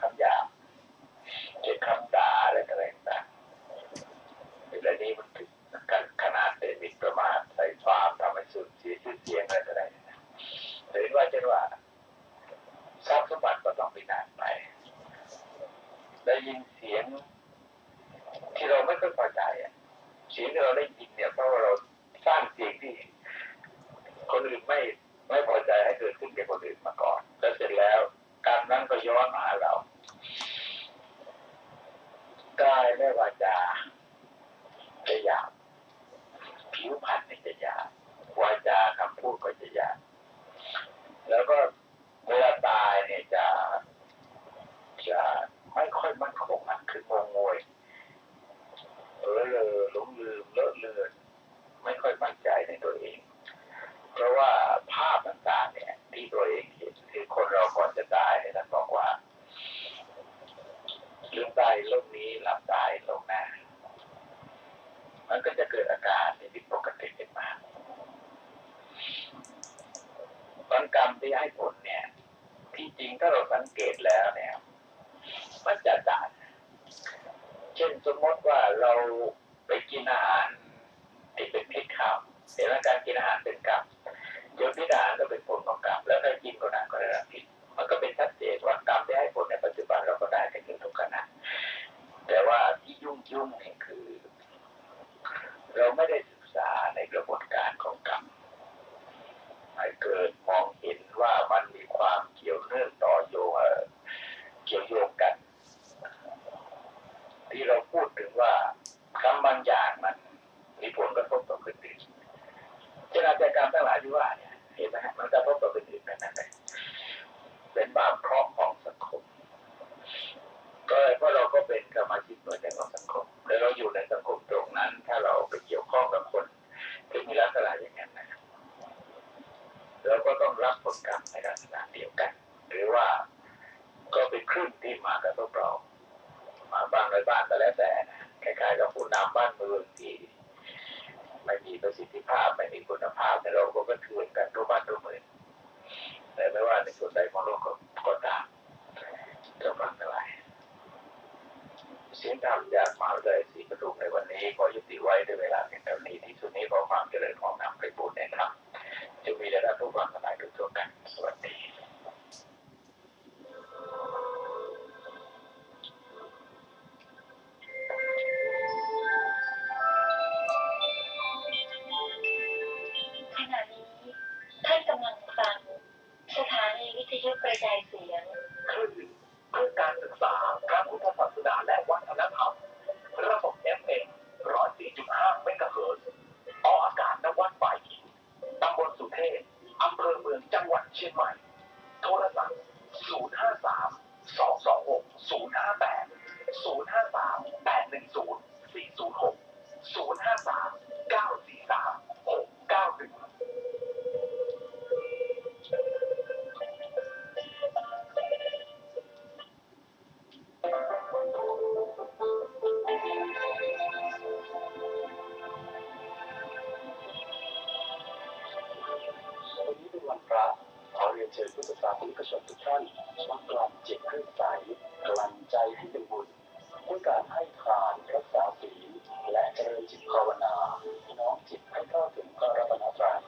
คำหยาบเก็บคำด่าอะไรต่างๆเวลานี้มันถึงกันขนาดเดวิดประมาทใส่ความทำให้สูญเสียชื่อเสียงอะไรต่างๆเห็นว่าเช่นว่าทรัพย์สมบัติก็ต้องพินาศไปได้ยินเสียงที่เราไม่ค่อยพอใจเสียงที่เราได้ยินเนี่ยเพราะว่าเราสร้างเสียงที่คนอื่นไม่พอใจให้เกิดขึ้นแก่คนอื่นมาก่อนแล้วเสร็จแล้วการนั้นก็ย้อนมาหาเรากายและวาจาจะหยาบผิวพรรณจะหยาบวาจาคำพูดก็จะหยาบแล้วก็เวลาตายเนี่ยจะไม่ค่อยมั่นคงคืองงงวยหลงลืมเลอะเลือนไม่ค่อยมั่นใจในตัวเองเพราะว่าภาพต่างๆเนี่ยที่ตัวเองเห็นคือคนเราก่อนจะตายท่านบอกว่าลืมตายโลกนี้หลับตายโลกหน้ามันก็จะเกิดอาการที่ผิดปกติขึ้นมาผลกรรมที่ให้ผลเนี่ยที่จริงถ้าเราสังเกตแล้วเนี่ยมันจะต่างเช่นสมมติว่าเราไปกินอาหารที่เป็นพิษข้าวเดี๋ยวการกินอาหารเป็นกรรมโยนพิษอาหารก็เป็นผลของกรรมแล้วใครกินคนนั้นก็ได้รับพิษมันก็เป็นชัดเจนว่ากรรมที่ให้ผลในปัจจุบันเราก็ได้กันอยู่ทุกขณะแต่ว่าที่ยุ่งเนี่ยคือเราไม่ได้ศึกษาในกระบวนการของกรรมให้เกิดมองเห็นว่ามันมีความเกี่ยวเนื่องต่อโยงเกี่ยวโยงกันที่เราพูดถึงว่ากรรมบางอย่างมันมีผลกระทบต่อคนอื่นเช่นอาชญากรรมทั้งหลายที่ว่าเนี่ยเห็นไหมมันกระทบต่อคนอื่นนั่นเองเป็นบาปเคราะห์ของสังคมก็เพราะเราก็เป็นสมาชิกหน่วยหนึ่งของสังคมแล้วเราอยู่ในสังคมตรงนั้นถ้าเราไปเกี่ยวข้องกับคนที่มีลักษณะอย่างนั้นนะเราก็ต้องรับผลกรรมในลักษณะเดียวกันหรือว่าก็เป็นคลื่นที่มากระทบเรามาบ้างในบ้านก็แล้วแต่คล้ายๆกับผู้นำบ้านเมืองที่ไม่มีประสิทธิภาพไม่มีคุณภาพแต่เราก็กระเทือนกันทั่วบ้านทั่วเมืองแต่ไม่ว่าในส่วนใดของโลกก็ตามจะฟังอะไรเสียงธรรมจากมหาวิทยาลัยศรีปทุมในวันนี้ขอยุติไว้ด้วยเวลาเพียงเท่านี้ที่สุดนี้ขอความเจริญของนำไปบูรณนธรรมจะมีแด่ท่านผู้ฟังทั้งหลายทุกท่านกันสวัสดีขณะนี้ท่านกำลังฟังสถานีวิทยุกระจายเสียงคลื่นเพื่อการศึกษาพระพุทธศาสนาและวัฒนธรรมระบบ FM 104.5 เมกะเฮิรตซ์ออกอากาศณวัดฝ่ายหินตำบลสุเทพอำเภอเมืองจังหวัดเชียงใหม่โทรศัพท์053-226-058 053-810-406 053-943-691ขอเรียนเชิญผู้ศรัทธาพุทธชนทุกท่านมากลั่นจิตให้ใสกลั่นใจให้เป็นบุญด้วยการให้ทานรักษาศีลและเจริญจิตภาวนาน้อมจิตให้เข้าถึงพระรัตนตรัย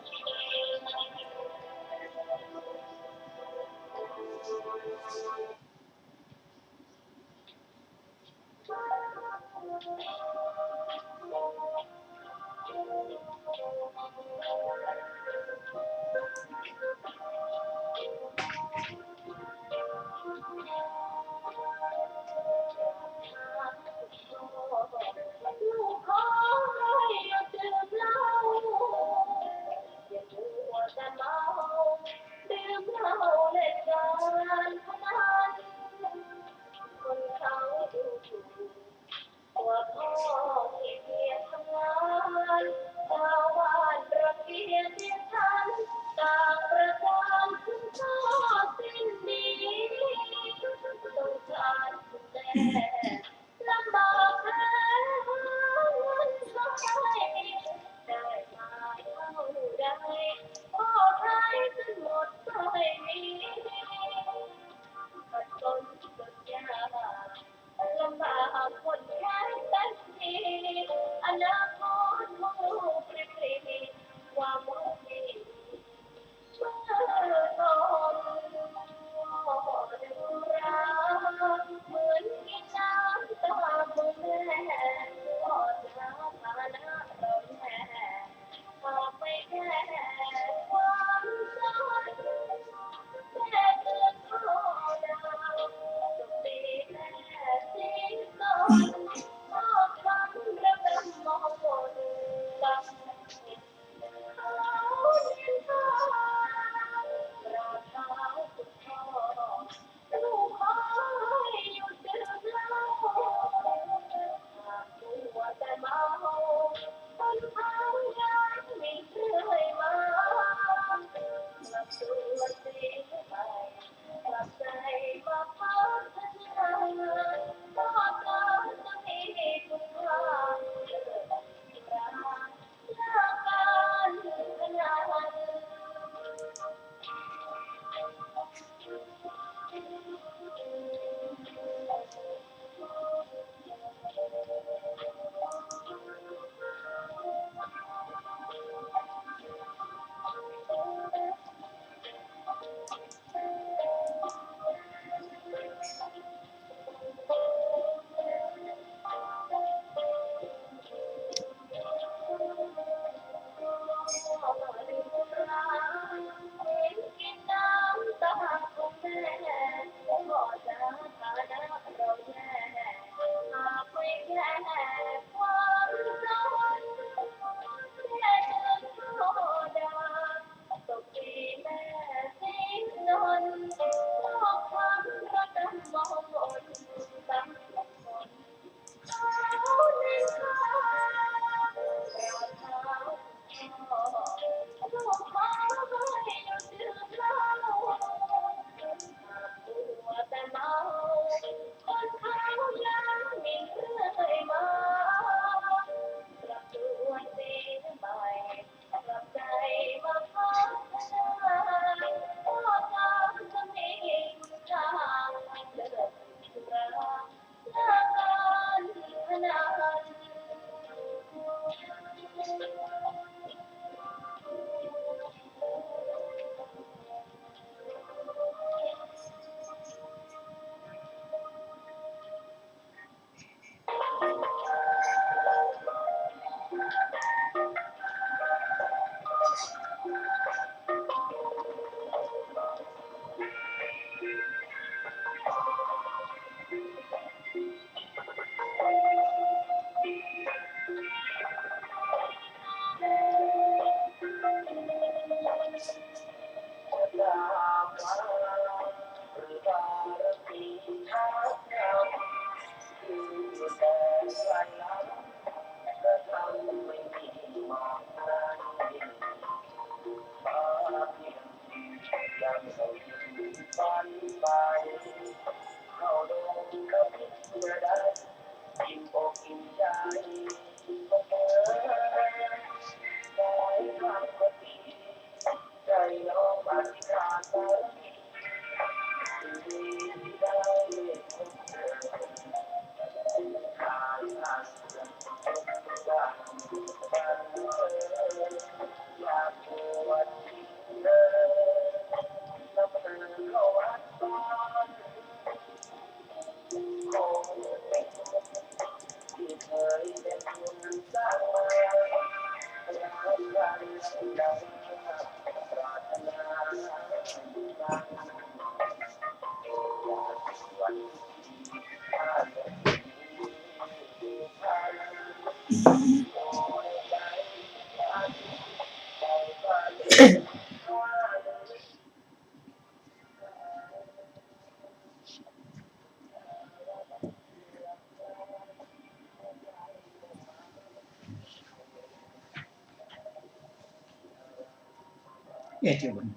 81.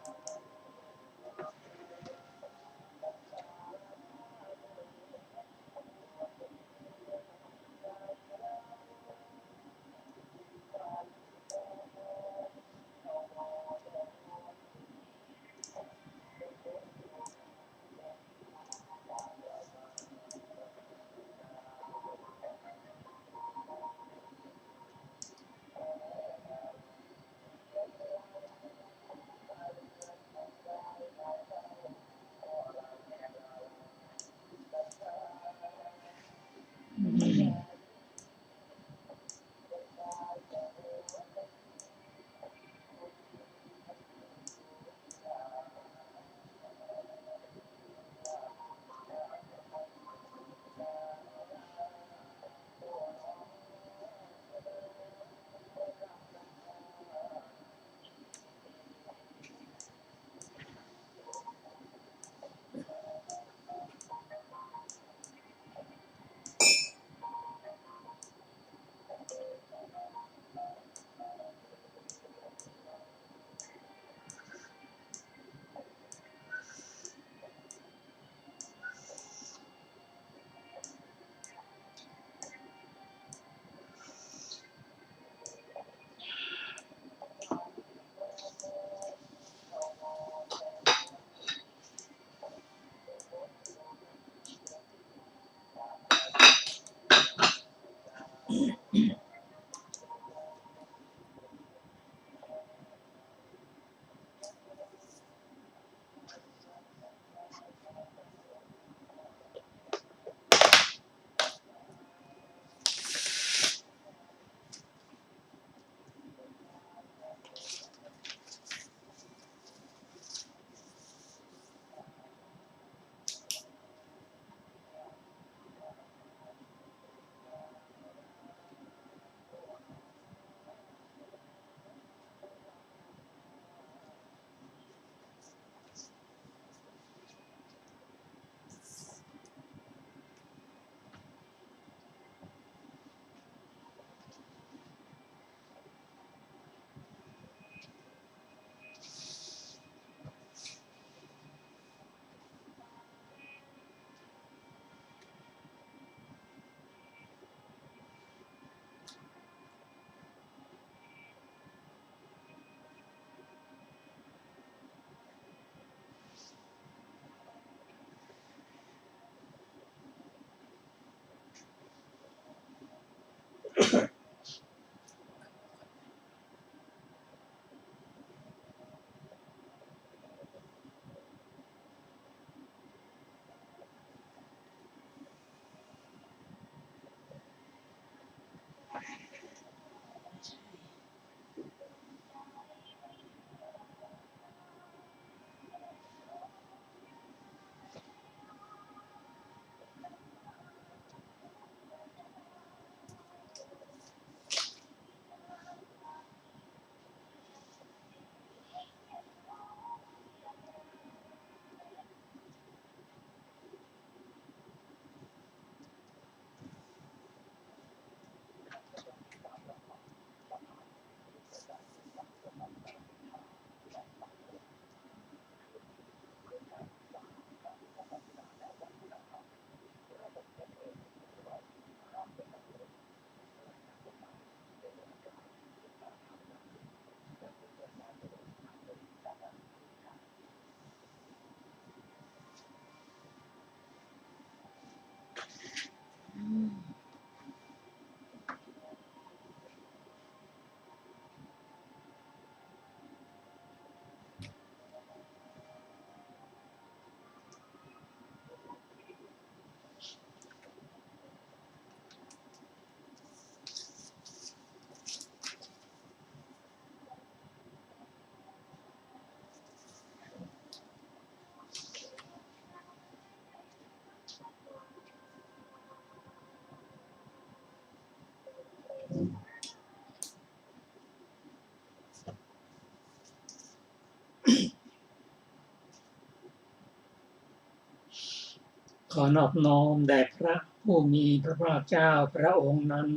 อนอบน้อมแด่พระผู้มีพระภาคเจ้าพระองค์นั้น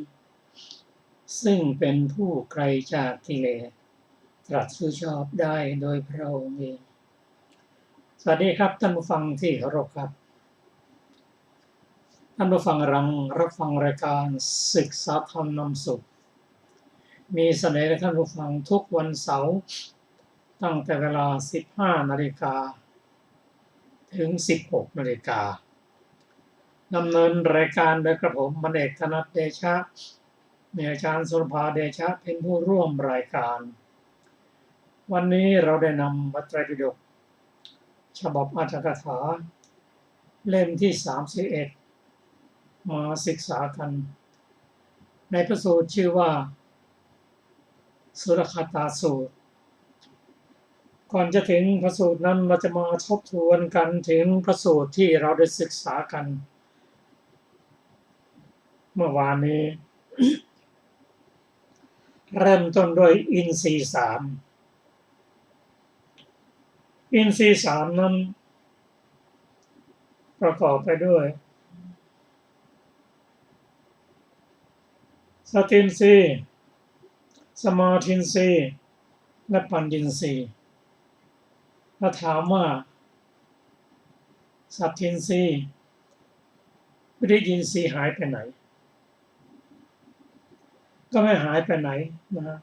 ซึ่งเป็นผู้ไกลจากกิเลสตรัสรู้ชอบได้โดยพระองค์เองสวัสดีครับท่านผู้ฟังที่เคารพครับท่านผู้ฟังรับฟังรายการศึกษาธรรมนำสุขมีเสนอให้ท่านผู้ฟังทุกวันเสาร์ตั้งแต่เวลา 15 นาฬิกาถึง 16 นาฬิกาดำเนินรายการโดยกระผมมณเอกธนัทเดชะมีอาจารย์สุรภาเดชะเป็นผู้ร่วมรายการวันนี้เราได้นำพระไตรปิฎกฉบับอรรถกถาเล่มที่ 31 มาศึกษากันในพระสูตรชื่อว่าสุรคตาสูตรก่อนจะถึงพระสูตรนั้นเราจะมาทบทวนกันถึงพระสูตรที่เราได้ศึกษากันเมื่อวานนี้ เริ่มต้นด้วยอินทรีย์สามอินทรีย์สามนั้นประกอบไปด้วยสตินทรีย์สมาธินทรีย์และปัญญินทรีย์ถ้าถามว่าสัตทินทรีย์วิริยินทรีย์หายไปไหนก็ไม่หายไปไหนนะ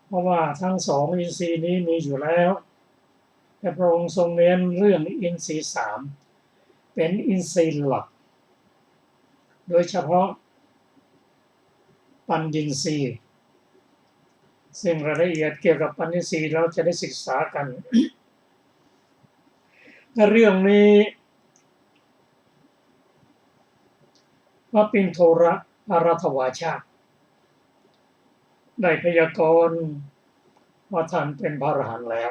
เพราะว่าทั้งสองอินทรีย์นี้มีอยู่แล้วแต่พระองค์ทรงเน้นเรื่องอินทรีย์สามเป็นอินทรีย์หลักโดยเฉพาะปัญญินทรีย์ซึ่งรายละเอียดเกี่ยวกับปัญญินทรีย์เราจะได้ศึกษากัน เรื่องนี้พระปิณโทรอาราธวาชาได้พยากรณ์ว่าท่านเป็นพระอรหันต์แล้ว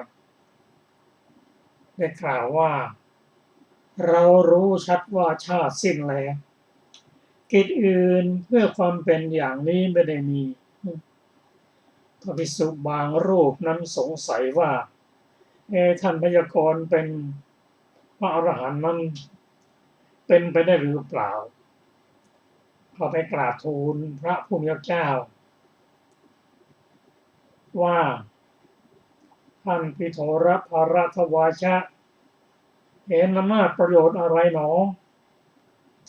ได้กล่าวว่าเรารู้ชัดว่าชาติสิ้นแล้วกิจอื่นเพื่อความเป็นอย่างนี้ไม่ได้มีพระภิกษุบางรูปนั้นสงสัยว่าท่านพยากรณ์เป็นพระอรหันต์นั้นเป็นไปได้หรือเปล่าเขาไปกราบทูลพระผู้มีพระเจ้าว่าท่านปิโทรภารัตวาชะเห็นอำนาจประโยชน์อะไรหนอ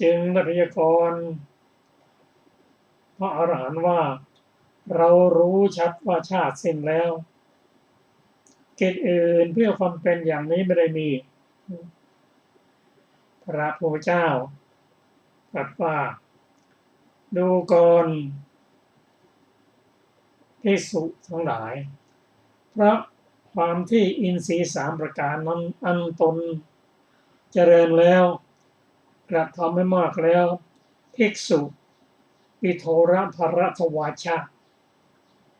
จึงได้พยากรณ์พระอรหันต์ว่าเรารู้ชัดว่าชาติสิ้นแล้วกิจอื่นเพื่อความเป็นอย่างนี้ไม่ได้มีพระพุทธเจ้าตรัสว่าดูก่อนภิกษุทั้งหลายเพราะความที่อินทรีย์สามประการนั้นอันตนเจริญแล้วกระทำไม่มากแล้วภิกษุปิโทรภรัตวาชะ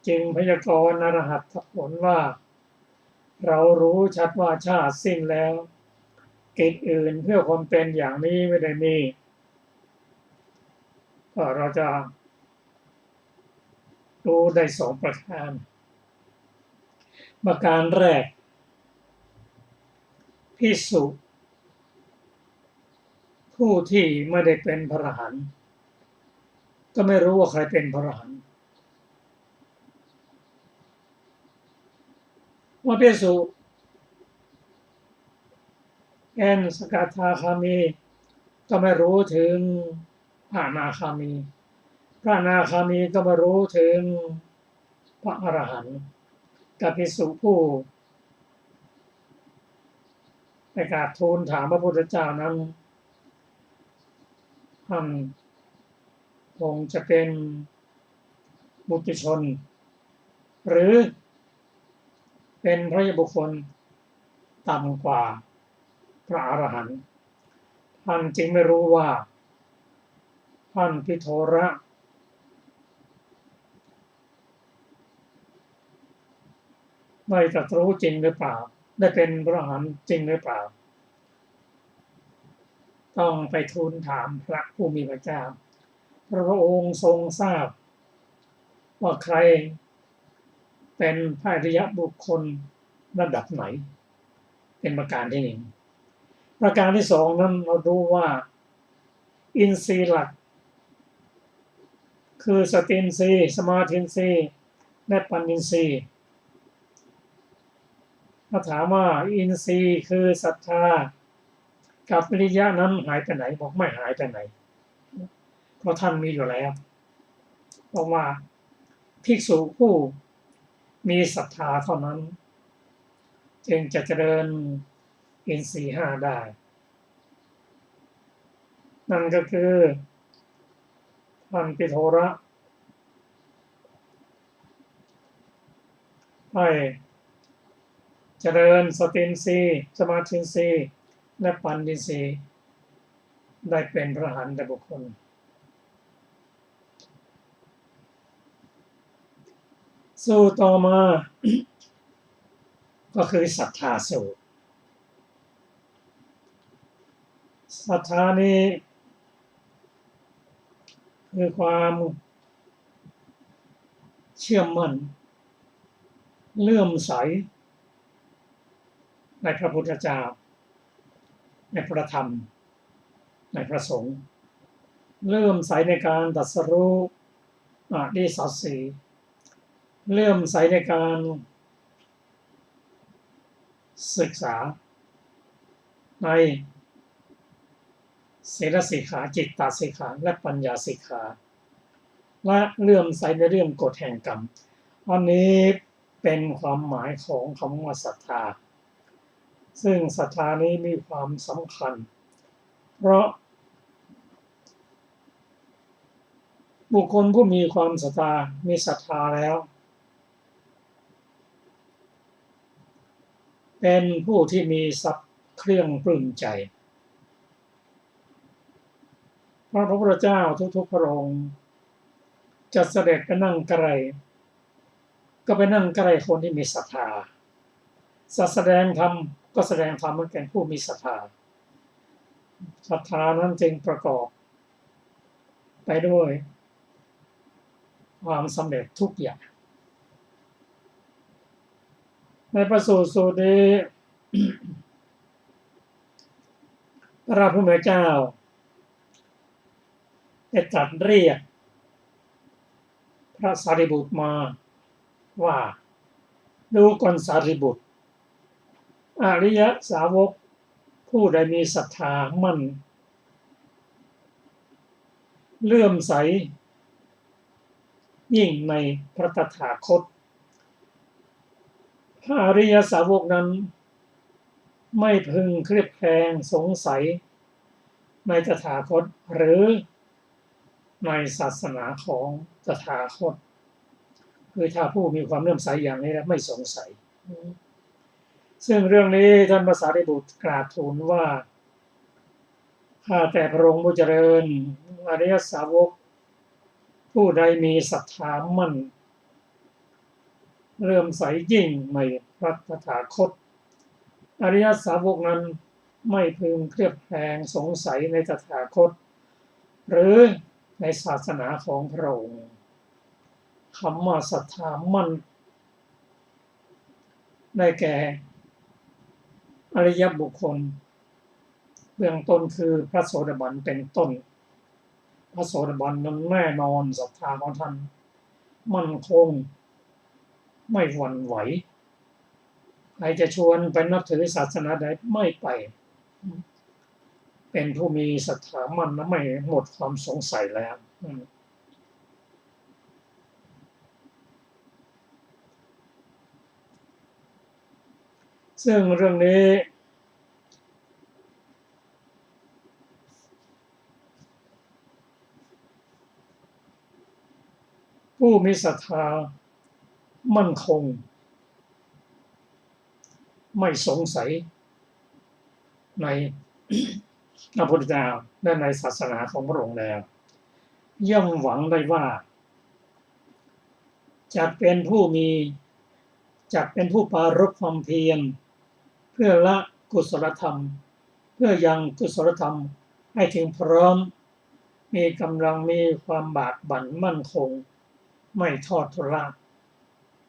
จึงพยากรณ์อรหัตผลว่าเรารู้ชัดว่าชาติสิ้นแล้วกิจอื่นเพื่อความเป็นอย่างนี้ไม่ได้มีก็เราจะดูได้สองประการแรกภิกษุผู้ที่ไม่ได้เป็นพระอรหันต์ก็ไม่รู้ว่าใครเป็นพระอรหันต์ว่าภิกษุเป็นสกทาคามีก็ไม่รู้ถึงพระอนาคามีพระอนาคามีก็ไม่รู้ถึงพระอรหันต์กับภิกษุผู้ไปกราบทูลถามพระพุทธเจ้านั้นท่านคงจะเป็นบุตุชนหรือเป็นพระยาบุคคลต่ำกว่าพระอรหันต์ท่านจึงไม่รู้ว่าท่านปิโทระได้ตรัสรู้จริงหรือเปล่าได้เป็นพระอรหันต์จริงหรือเปล่าต้องไปทูลถามพระผู้มีพระเจ้าพระองค์ทรงทราบว่าใครเป็นพระอริยบุคคลระดับไหนเป็นประการที่หนึ่งประการที่สองนั้นเราดูว่า อินทรีย์หลักคือสติอินทรีย์สมาธิอินทรีย์และปัญญินทรีย์ถ้าถามว่าอินทรีย์คือศรัทธากับวิริยะนั้นหายไปไหนบอกไม่หายไปไหนเพราะท่านมีอยู่แล้วบอกว่าภิกษุผู้มีศรัทธาเท่านั้นจึงจะเจริญอินทรีย์ห้าได้นั่นก็คือท่านปิโทระให้เจริญสติอินทรีย์สมาธิอินทรีย์และปัญญินทรีย์ได้เป็นพระอรหันตบุคคลสู้ต่อมา ก็คือศรัทธาสูตรศรัทธานี้คือความเชื่อมั่นเลื่อมใสในพระพุทธเจ้าในพระธรรมในพระสงฆ์เลื่อมใสในการตรัสรู้อริยสัจสี่เลื่อมใสในการศึกษาในศีลสิกขาจิตตสิกขาและปัญญาสิกขาและเลื่อมใสในเรื่องกฎแห่งกรรมอันนี้เป็นความหมายของคำว่าศรัทธาซึ่งศรัทธานี้มีความสำคัญเพราะบุคคลผู้มีความศรัทธามีศรัทธาแล้วเป็นผู้ที่มีทรัพย์เครื่องปลื้มใจพระพุทธเจ้าทุกๆพระองค์จะเสด็จไปนั่งใกล้ก็ไปนั่งใกล้คนที่มีศรัทธาแสดงธรรมก็แสดงธรรมเหมือนกันผู้มีศรัทธาศรัทธานั้นจึงประกอบไปด้วยความสำเร็จทุกอย่างในพระสูตรนี้ พระผู้เป็นเจ้าได้ตรัสเรียกพระสารีบุตรมาว่าดูก่อนสารีบุตรอริยสาวกผู้ใดมีศรัทธามั่นเลื่อมใสยิ่งในพระตถาคตพระอริยสาวกนั้นไม่พึงเคลือบแคลงสงสัยในตถาคตหรือในศาสนาของตถาคตคือถ้าผู้มีความเลื่อมใสอย่างนี้แล้วไม่สงสัยซึ่งเรื่องนี้ท่านพระสารีบุตรกราบทูลว่าข้าแต่พระองค์ผู้เจริญอริยสาวกผู้ใดมีศรัทธามั่นเลื่อมใสยิ่งในพระตถาคตอริยสาวกนั้นไม่พึงเคลือบแคลงสงสัยในตถาคตหรือในศาสนาของพระองค์คำว่าศรัทธามั่นได้แก่อริยบุคคลเบื้องต้นคือพระโสดาบันเป็นต้นพระโสดาบันนั้นแน่นอนศรัทธาของท่านมั่นคงไม่หวั่นไหวใครจะชวนไปนับถือศาสนาใดไม่ไปเป็นผู้มีศรัทธามั่นและไม่หมดความสงสัยแล้วซึ่งเรื่องนี้ผู้มีศรัทธามั่นคงไม่สงสัยในพระพุทธเจ้าและในศาสนาของพระองค์แล้วย่อมหวังได้ว่าจะเป็นผู้ปรารภความเพียรเพื่อละกุศลธรรมเพื่อยังกุศลธรรมให้ถึงพร้อมมีกำลังมีความบากบั่นมั่นคงไม่ทอดทุรน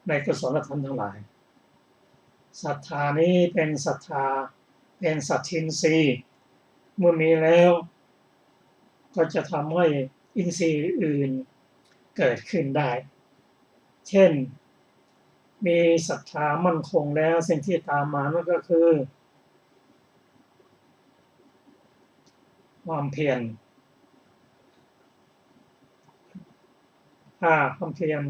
ในกุศลธรรมทั้งหลายศรัทธานี้เป็นศรัทธาเป็นสัทธินทรีย์เมื่อมีแล้ว ก็จะทำให้อินทรีย์อื่นเกิดขึ้นได้เช่นมีศรัทธามั่นคงแล้วสิ่งที่ตามมานั่นก็คือความเพียรถ้าความเพียร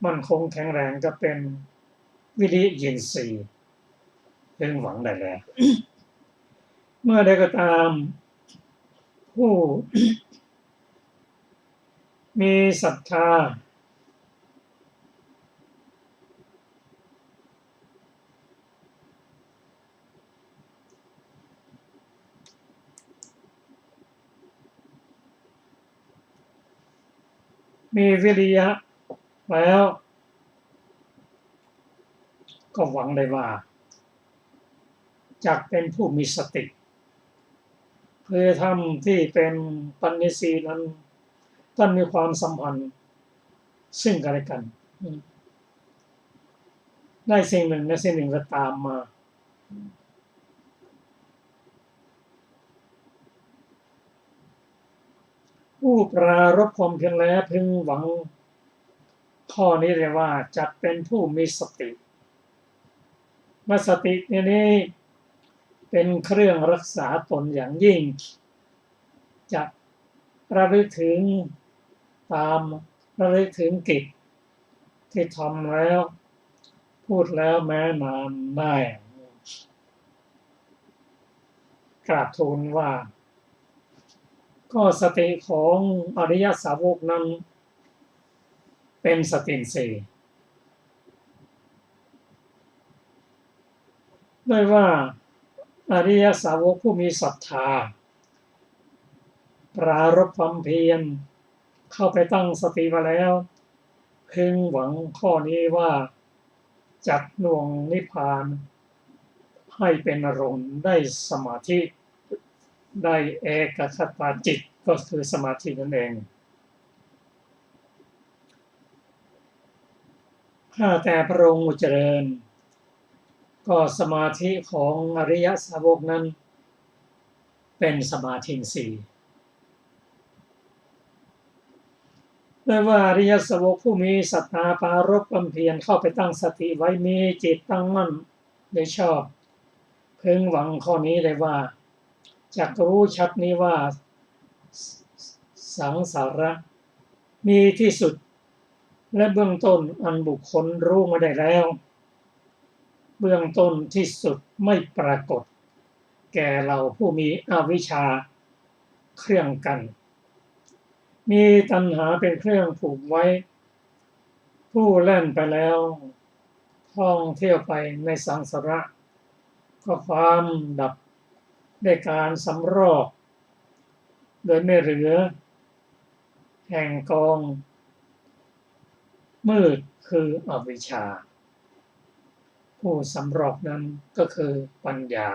มั่นคงแข็งแรงก็เป็นวิริยินทรีย์ซึ่งหวังได้แล้ว เมื่อใดก็ตามผู้ มีศรัทธามีวิริยะแล้วก็หวังได้ว่าจะเป็นผู้มีสติเพื่อทำที่เป็นปัญญสีนั้นท่านมีความสัมพันธ์ซึ่งกันและกันได้สิ่งหนึ่งและสิ่งหนึ่งก็ตามมาผู้ปรารภความเพียรแล้วพึงหวังข้อนี้เลยว่าจะเป็นผู้มีสติมาสตินี้เป็นเครื่องรักษาตนอย่างยิ่งจะระลึกถึงตามระลึกถึงกิจที่ทำแล้วพูดแล้วแม้นานได้กราบทูลว่าก็สติของอริยสาวกนั้นเป็นสติอินทรีย์ด้วยว่าอริยสาวกผู้มีศรัทธาปรารภความเพียรเข้าไปตั้งสติมาแล้วพึงหวังข้อนี้ว่าจักหน่วงนิพพานให้เป็นอารมณ์ได้สมาธิได้เอกคตาจิตก็คือสมาธินั่นเองถ้าแต่พระองค์เจริญก็สมาธิของอริยสาวกนั้นเป็นสมาธิสี่ด้วยว่าอริยสาวกผู้มีศรัทธาปรารภความเพียรเข้าไปตั้งสติไว้มีจิตตั้งมั่นโดยชอบพึงหวังข้อนี้เลยว่าจักรู้ชัดนี้ว่าสังสาระมีที่สุดและเบื้องต้นอันบุคคลรู้มาได้แล้วเบื้องต้นที่สุดไม่ปรากฏแก่เราผู้มีอวิชชาเครื่องกันมีตัณหาเป็นเครื่องผูกไว้ผู้แล่นไปแล้วท่องเที่ยวไปในสังสาระก็ความดับด้วยการสำรอกโดยไม่เหลือแห่งกองมืดคืออวิชชาผู้สำรอกนั้นก็คือปัญญา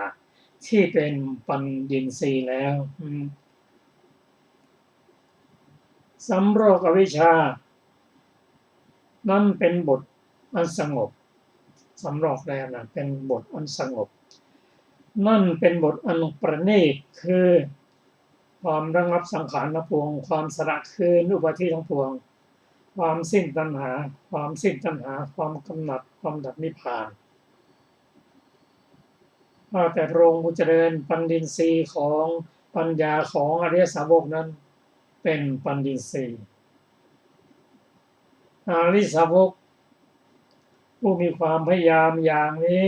ที่เป็นปัญญินทรีย์แล้วสำรอกอวิชชานั่นเป็นบทอันสงบสำรอกแล้วนะเป็นบทอันสงบนั่นเป็นบทอันประณีตคือความระงับสังขารทั้งปวงความสละคืนอุปาทิทั้งปวงความสิ้นตัณหาความสิ้นตัณหาความกำหนัดความดับนิพพานแต่พระองค์ผู้เจริญปัญญินทรีย์ของปัญญาของอริยสาวกนั้นเป็นปัญญินทรีย์อริยสาวกผู้มีความพยายามอย่างนี้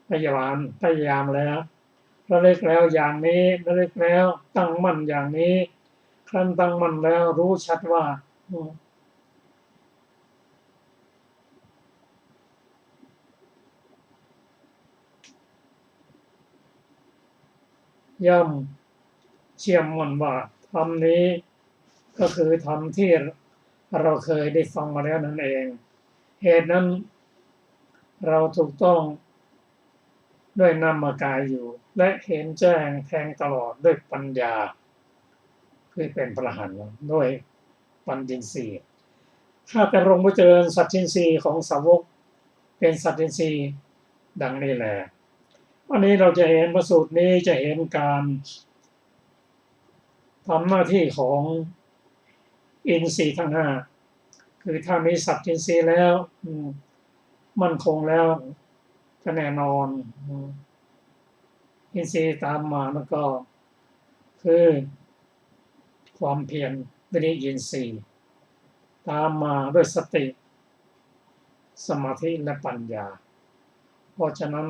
พยายามแล้วระลึกแล้วอย่างนี้ระลึกแล้วตั้งมั่นอย่างนี้ครั้นตั้งมั่นแล้วรู้ชัดว่าย่อมเชื่อมั่นว่าธรรมนี้ก็คือธรรมที่เราเคยได้ฟังมาแล้วนั่นเองเหตุนั้นเราถูกต้องด้วยนามกายอยู่และเห็นแจ้งแทงตลอดด้วยปัญญาคือเป็นพระอรหันต์ด้วยปัญญินทรีย์ถ้าแต่พระองค์ผู้เจริญสัจจินทรีย์ของสาวกเป็นสัจจินทรีย์ดังนี้แหละวันนี้เราจะเห็นพระสูตรนี้จะเห็นการ ทำหน้าที่ของอินทรีย์ทั้งห้าคือถ้ามีสัตว์อินทรีย์แล้วมั่นคงแล้วก็แน่นอนอินทรีย์ตามมาแล้วก็คือความเพียรวิริยินทรีย์ตามมาด้วยสติสมาธิและปัญญาเพราะฉะนั้น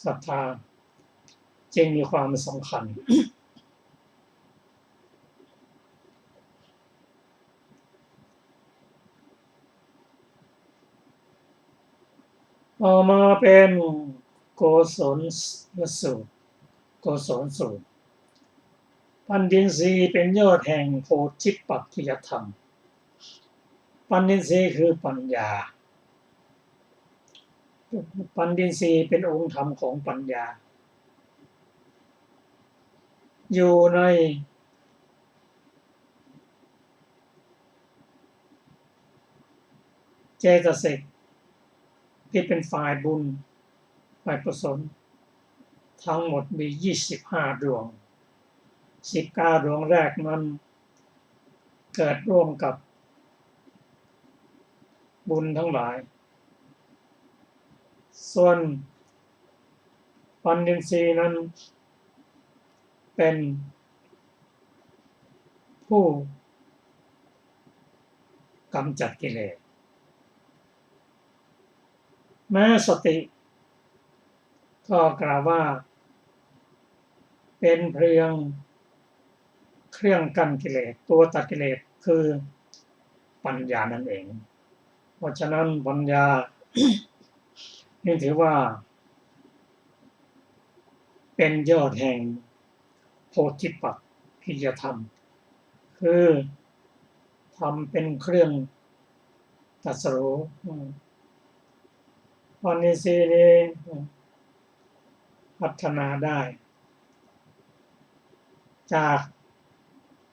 ศรัทธาจึงมีความสำคัญต่อมาเป็นโกศลสูตรโกศลสูตรปัญญินทรีย์เป็นยอดแห่งโพธิปักขิยธรรมปัญญินทรีย์คือปัญญาปัญญินทรีย์เป็นองค์ธรรมของปัญญาอยู่ในเจตสิกที่เป็นฝ่ายบุญฝ่ายกุศลทั้งหมดมี25ดวง19ดวงแรกนั้นเกิดร่วมกับบุญทั้งหลายส่วนปัญญินทรีย์นั้นเป็นผู้กำจัดกิเลสแม้สติก็กล่าวว่าเป็นเพียงเครื่องกั้นกิเลสตัวตัดกิเลสคือปัญญานั่นเองเพราะฉะนั้นปัญญา นี่ถือว่าเป็นยอดแห่งโพธิปักขิยธรรมคือทำเป็นเครื่องตรัสรู้ปัญญินทรีย์นี้พัฒนาได้จาก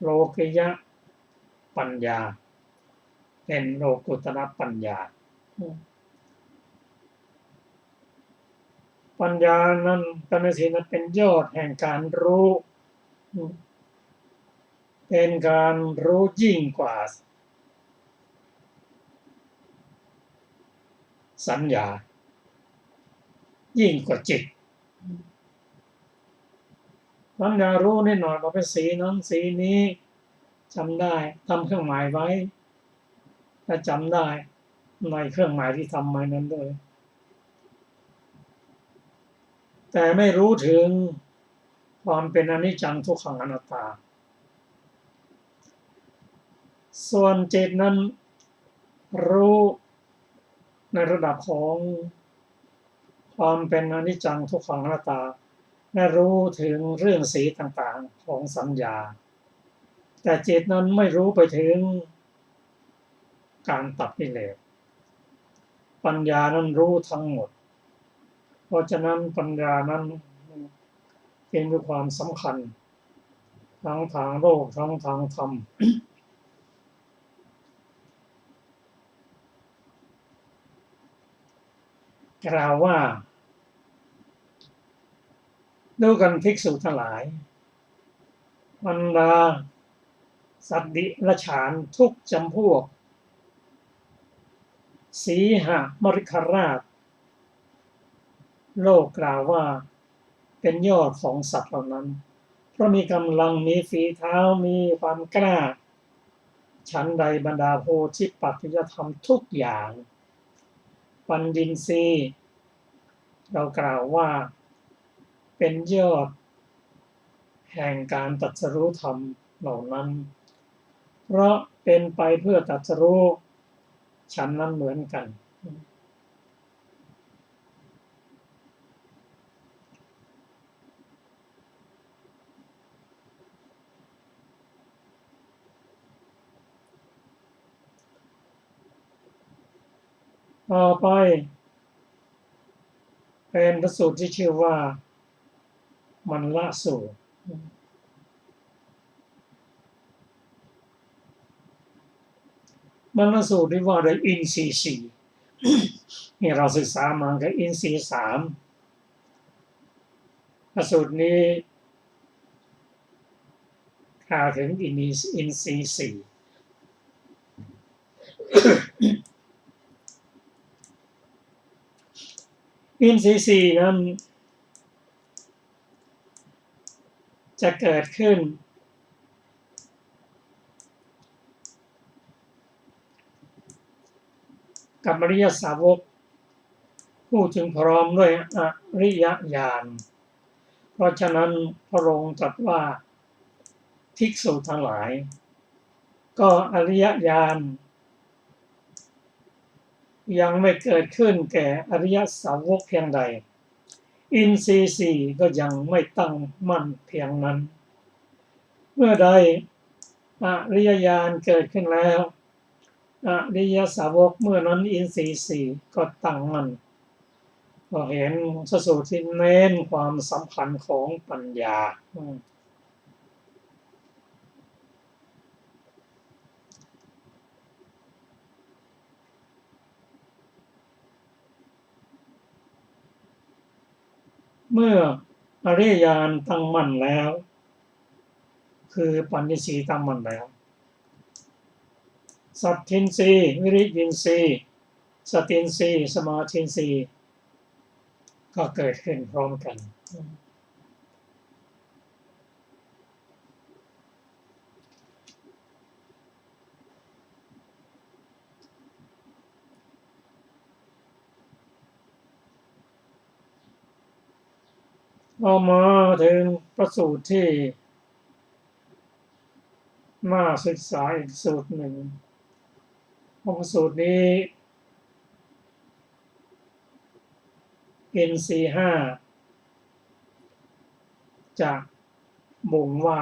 โลกิยะปัญญาเป็นโลกุตระปัญญาปัญญานั้นปัญญินทรีย์นั้นเป็นยอดแห่งการรู้เป็นการรู้ยิ่งกว่าสัญญายิ่งกว่าจิตสัญญารู้นิดหน่อยว่าเป็นสีนั้นสีนี้จำได้ทำเครื่องหมายไว้และจำได้ในเครื่องหมายที่ทำไว้นั้นด้วยแต่ไม่รู้ถึงความเป็นอนิจจังทุกขังอนัตตาส่วนจิตนั้นรู้ในระดับของความเป็นอนิจจังทุกขังอนัตตาและรู้ถึงเรื่องสีต่างๆของสัญญาแต่จิตนั้นไม่รู้ไปถึงการตัดกิเลสปัญญานั้นรู้ทั้งหมดเพราะฉะนั้นปัญญานั้นเป็นมีความสำคัญทั้งทางโลกทั้งทางธรรมกล่าวว่าดูกันภิกษุทั้งหลายบรรดาสัตว์ดิรัจฉานทุกจำพวกสีหมฤคราชโลกกล่าวว่าเป็นยอดของสัตว์เหล่านั้นเพราะมีกำลังมีฝีเท้ามีความกล้าฉันใดบรรดาโพธิปักขิยธรรมทุกอย่างปัญญินทรีย์เรากล่าวว่าเป็นยอดแห่งการตรัสรู้ธรรมเหล่านั้นเพราะเป็นไปเพื่อตรัสรู้ฉันนั้นเหมือนกันต่อไปเป็นพระสูตรที่ชื่อว่ามันละสูตรมันละสูตรที่ว่าโดยอินทรีย์สี่นี่เราศึกษามากับอินทรีย์สามพระสูตรนี้ กล่าวถึงอินทรีย์สี่อินทรีย์สี่นั้นจะเกิดขึ้นกับอริยสาวกผู้ถึงพร้อมด้วยอริยญาณเพราะฉะนั้นพระองค์ตรัสว่าภิกษุทั้งหลายก็อริยญาณยังไม่เกิดขึ้นแก่อริยสาวกเพียงใดอินทรีย์สี่ก็ยังไม่ตั้งมั่นเพียงนั้นเมื่อใดอริยญาณเกิดขึ้นแล้วอริยสาวกเมื่อนั้นอินทรีย์สี่ก็ตั้งมั่นก็เห็นสูตรที่เน้นความสำคัญของปัญญาเมื่ออริยญาณตั้งมั่นแล้วคือปัญญสีตั้งมั่นแล้วสัทธินรีวิริยินรีสตินรีสมาธินรีก็เกิดขึ้นพร้อมกันเอามาถึงประสูตรที่น่าศึกษาอีกสูตรหนึ่งประสูตรนี้อินทรีย์ห้าจะบ่งว่า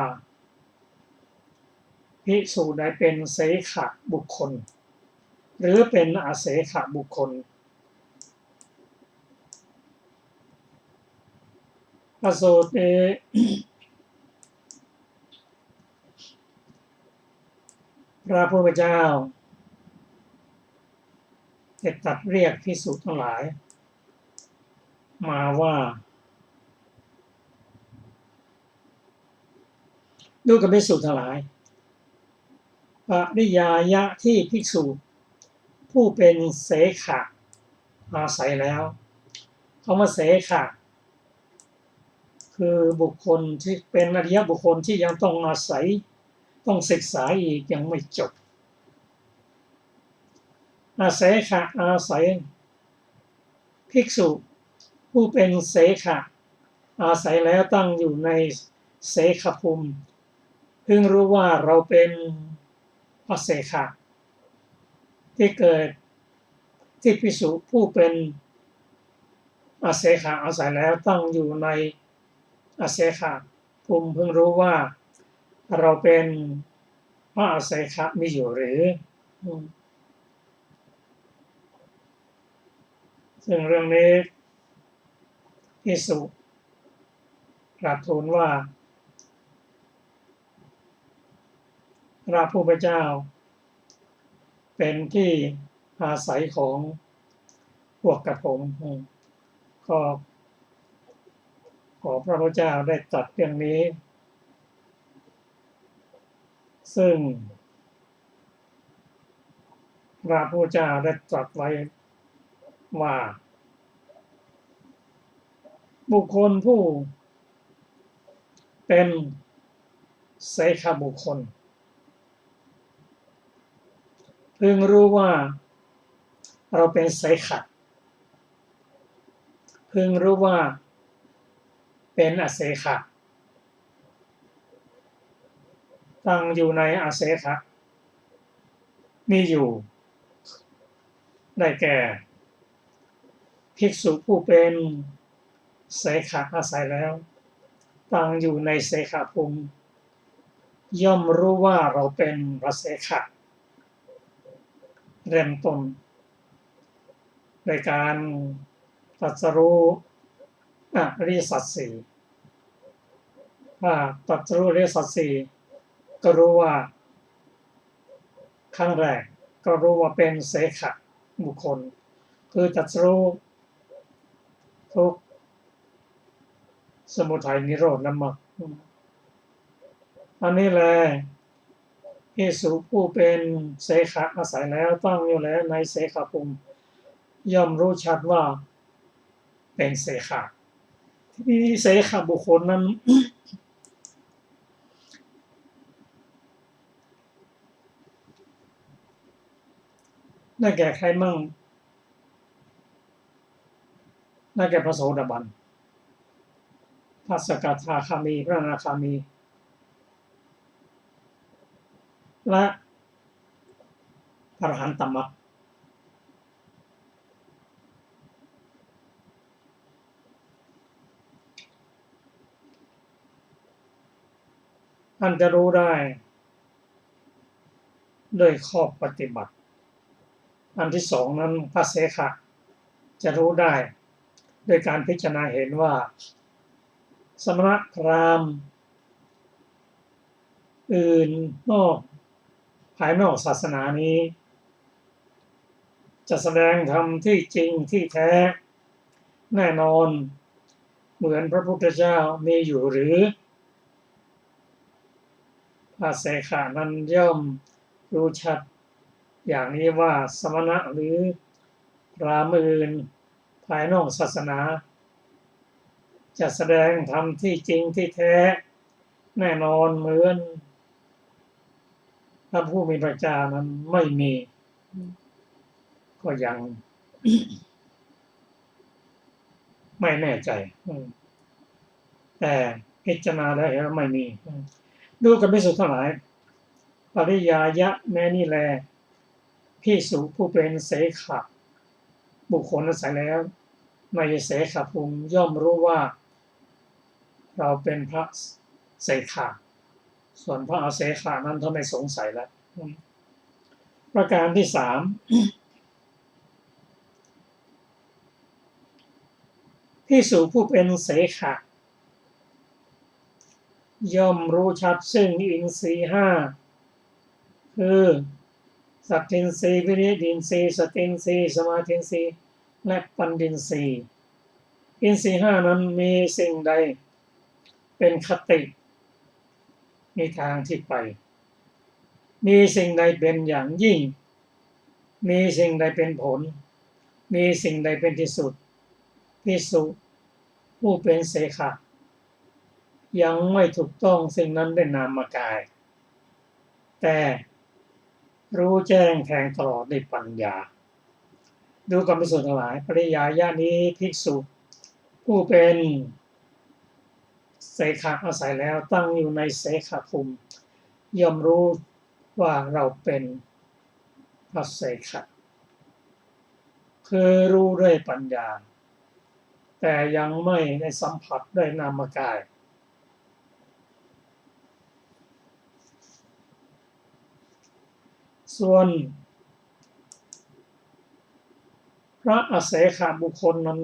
ภิกษุใดเป็นเสขบุคคลหรือเป็นอเสขบุคคลประสูตรนี้พระพุทธเจ้าได้ตรัสเรียกภิกษุทั้งหลายมาว่าดูกับภิกษุทั้งหลายปริยายะที่ภิกษุผู้เป็นเสขะอาศัยแล้วคำว่าเสขะคือบุคคลที่เป็นอริยบุคคลที่ยังต้องอาศัยต้องศึกษาอีกยังไม่จบอาเสขะอาศัยภิกษุผู้เป็นเสขะอาศัยแล้วตั้งอยู่ในเสขภูมิเพิ่งรู้ว่าเราเป็นอเสขะที่เกิดที่ภิกษุผู้เป็นอเสขะอาศัยแล้วตั้งอยู่ในอเสขะภูมิเพิ่งรู้ว่าเราเป็นพระอเสขะมีอยู่หรือซึ่งเรื่องนี้ภิกษุกราบทูลว่าพระผู้เป็นเจ้าเป็นที่อาศัยของพวกกระผมก็ขอพระพุทธเจ้าได้ตรัสเรื่องนี้ซึ่งพระพุทธเจ้าได้ตรัสไว้ว่าบุคคลผู้เป็นเสขบุคคลพึงรู้ว่าเราเป็นเสขะพึงรู้ว่าเป็นอเสขะตั้งอยู่ในอเสขะมีอยู่ได้แก่ภิกษุผู้เป็นเสขะอาศัยแล้วตั้งอยู่ในเสขภูมิย่อมรู้ว่าเราเป็นพระเสขะเริ่มต้นโดยการตรัสรู้อริยสัจสี่ตรัสรู้อริยสัจสี่ก็รู้ว่าครั้งแรกก็รู้ว่าเป็นเสขะบุคคลคือตรัสรู้ทุกข์สมุทัยนิโรธและมรรค อันนี้แหละภิกษุผู้เป็นเสขะอาศัยแล้วตั้งอยู่แล้วในเสขภูมิย่อมรู้ชัดว่าเป็นเสขะที่เสขะบุคคลนั้น ได้แก่ใครมั่งได้แก่พระโสดาบันพระสกทาคามีพระอนาคามีและพระอรหันตมรรคท่านจะรู้ได้ด้วยข้อปฏิบัติอันที่สองนั้นพระเสขะจะรู้ได้โดยการพิจารณาเห็นว่าสมณพราหมณ์อื่นนอกภายนอกศาสนานี้จะแสดงธรรมที่จริงที่แท้แน่นอนเหมือนพระพุทธเจ้ามีอยู่หรือพระเสขะนั้นย่อมรู้ชัดอย่างนี้ว่าสมณะหรือพราหมณ์อื่นภายนอกศาสนาจะแสดงธรรมที่จริงที่แท้แน่นอนเหมือนพระผู้มีพระเจ้านั้นไม่มีก็ยัง ไม่แน่ใจแต่พิจารณาแล้วเห็นว่าไม่มีดูกันภิกษุทั้งหลายปริยายะแม้นี่แลภิกษุผู้เป็นเสขะบุคคลอาศัยแล้วในเสขภูมิย่อมรู้ว่าเราเป็นพระเสขะส่วนพระอาเสขะนั้นท่านไม่สงสัยแล้วประการที่สามภิกษุผู้เป็นเสขะย่อมรู้ชัดซึ่งอินทรีย์ห้าคือสัตทินทรีย์วิริยินทรีย์สตินทรีย์สมาธินทรีย์และปัญญินทรีย์อินทรีย์ห้านั้นมีสิ่งใดเป็นคติมีทางที่ไปมีสิ่งใดเป็นอย่างยิ่งมีสิ่งใดเป็นผลมีสิ่งใดเป็นที่สุดภิกษุผู้เป็นเสขะยังไม่ถูกต้องสิ่งนั้นด้วยนามกายแต่รู้แจ้งแทงตลอดด้วยปัญญาดูกรรมส่วนทั้งหลายปริยายะนี้ภิกษุผู้เป็นเสขะอาศัยแล้วตั้งอยู่ในเสขภูมิย่อมรู้ว่าเราเป็นพระเสขะคือรู้ด้วยปัญญาแต่ยังไม่ได้สัมผัสด้วยนามกายส่วนพระอาเสขบุคคลนั้น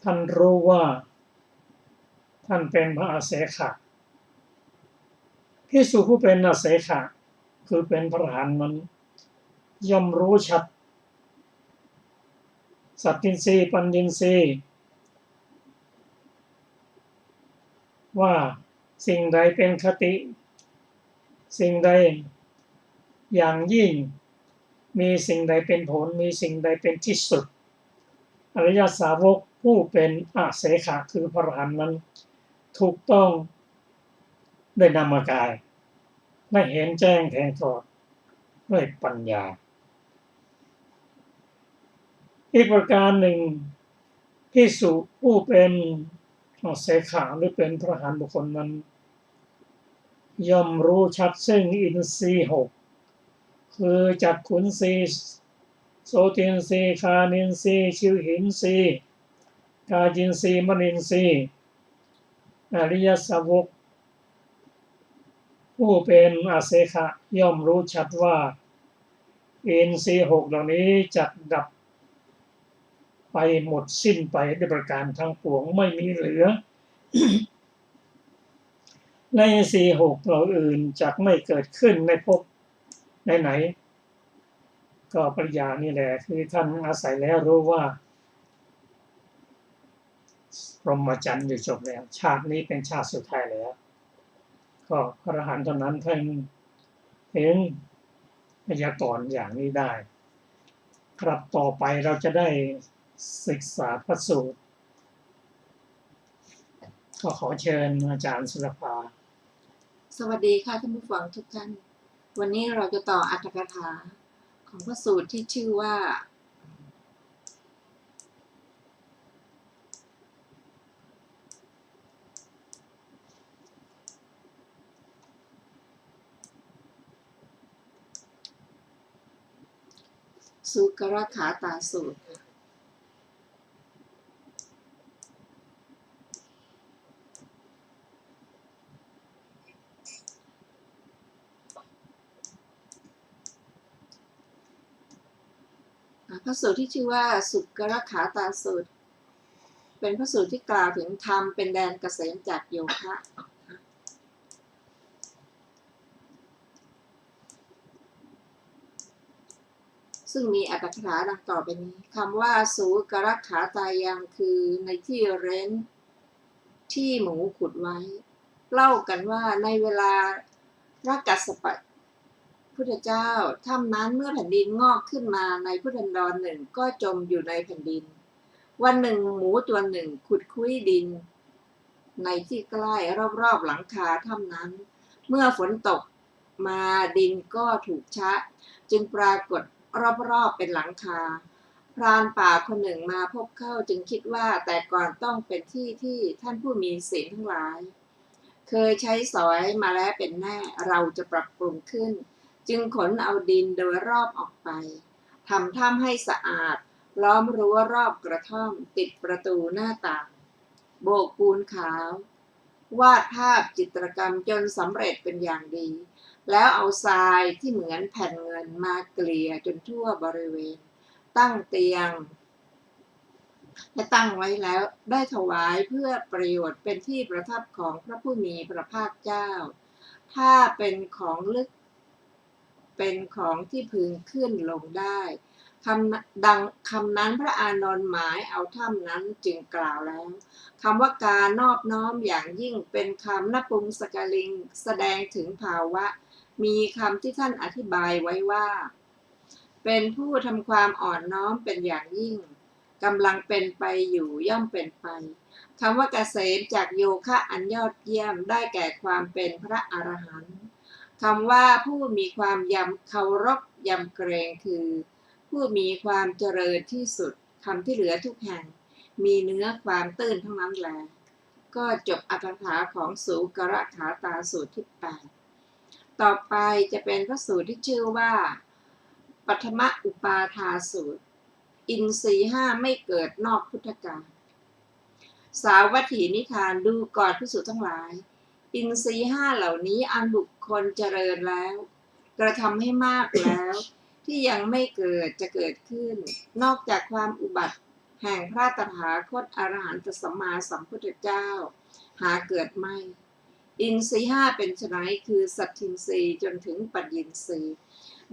ท่านรู้ว่าท่านเป็นพระอาเสขะภิกษุผู้เป็นอาเสขะคือเป็นพระอรหันต์นั้นย่อมรู้ชัดสัตตินทรีย์ปัญญินทรีย์ว่าสิ่งใดเป็นคติสิ่งใดอย่างยิ่งมีสิ่งใดเป็นผลมีสิ่งใดเป็นที่สุดอริยสาวกผู้เป็นอาเสขะคือพระอรหันต์นั้นถูกต้องด้วยนามกายและเห็นแจ้งแทงตลอดด้วยปัญญาอีกประการหนึ่งภิกษุผู้เป็นอาเสขะหรือเป็นพระอรหันต์บุคคลนั้นย่อมรู้ชัดซึ่งอินทรีย์หกคือจักขุนทรีย์โสตินทรีย์คานินทรีย์ชิวหินทรีย์กาจินทรีย์มนินทรีย์อริยสาวกผู้เป็นอาเสขะย่อมรู้ชัดว่าอินทรีย์หกเหล่านี้จักดับไปหมดสิ้นไปด้วยประการทั้งปวงไม่มีเหลือ ในอินทรีย์หกเหล่าอื่นจักไม่เกิดขึ้นในภพไหนๆก็ปริยานี่แหละคือท่านอาศัยแล้วรู้ว่าพรหมจรรย์อยู่จบแล้วชาตินี้เป็นชาติสุดท้ายแล้ว ก็อรหันต์เท่านั้นท่านถึงพยากรณ์อย่างนี้ได้ครับต่อไปเราจะได้ศึกษาพระสูตรก็ขอเชิญอาจารย์สุรภาสวัสดีค่ะท่านผู้ฟังทุกท่านวันนี้เราจะต่ออรรถกถาของพระสูตรที่ชื่อว่าสุกรขาตาสูตรพระสูตรที่ชื่อว่าสุกรขาตาสูตรเป็นพระสูตรที่กล่าวถึงธรรมเป็นแดนเกษมจากโยคะซึ่งมีอรรถกถาดังต่อไปนี้คำว่าสุกรขาตายังคือในที่เร้นที่หมูขุดไว้เล่ากันว่าในเวลาพระกัสสปะพุทธเจ้าถ้ำนั้นเมื่อแผ่นดินงอกขึ้นมาในพุทธันดรหนึ่งก็จมอยู่ในแผ่นดินวันหนึ่งหมูตัวหนึ่งขุดคุ้ยดินในที่ใกล้รอบๆหลังคาถ้ำนั้นเมื่อฝนตกมาดินก็ถูกชะจึงปรากฏรอบๆเป็นหลังคาพรานป่าคนหนึ่งมาพบเข้าจึงคิดว่าแต่ก่อนต้องเป็นที่ที่ท่านผู้มีศีลทั้งหลายเคยใช้สอยมาแล้วเป็นแน่เราจะปรับปรุงขึ้นจึงขนเอาดินโดยรอบออกไปทำถ้ำให้สะอาดล้อมรั้วรอบกระท่อมติดประตูหน้าต่างโบกปูนขาววาดภาพจิตรกรรมจนสำเร็จเป็นอย่างดีแล้วเอาทรายที่เหมือนแผ่นเงินมาเกลี่ยจนทั่วบริเวณตั้งเตียงและตั้งไว้แล้วได้ถวายเพื่อประโยชน์เป็นที่ประทับของพระผู้มีพระภาคเจ้าถ้าเป็นของลึกเป็นของที่พึงขึ้นลงได้คำนั้นพระอานนท์หมายเอาถ้ำนั้นจึงกล่าวแล้วคำว่าการนอบน้อมอย่างยิ่งเป็นคำนปุงสกลิงแสดงถึงภาวะมีคำที่ท่านอธิบายไว้ว่าเป็นผู้ทำความอ่อนน้อมเป็นอย่างยิ่งกำลังเป็นไปอยู่ย่อมเป็นไปคำว่าเกษมจากโยคะอันยอดเยี่ยมได้แก่ความเป็นพระอรหันต์คำว่าผู้มีความเคารพยำเกรงคือผู้มีความเจริญที่สุดคำที่เหลือทุกแห่งมีเนื้อความตื้นทั้งนั้นแลก็จบอรรถกถาของสุกรขาตาสูตรที่8ต่อไปจะเป็นพระสูตรที่ชื่อว่าปัทมอุปาทาสูตรอินทรีย์ห้าไม่เกิดนอกพุทธกาลสาวัตถีนิทานดูก่อนภิกษุทั้งหลายอินทรีย์ห้าเหล่านี้อันบุคคลเจริญแล้วกระทำให้มากแล้วที่ยังไม่เกิดจะเกิดขึ้นนอกจากความอุบัติแห่งพระตถาคตอรหันตสัมมาสัมพุทธเจ้าหาเกิดไม่อินทรีย์ห้าเป็นไฉนคือสัตทินทรีย์จนถึงปัญญินทรีย์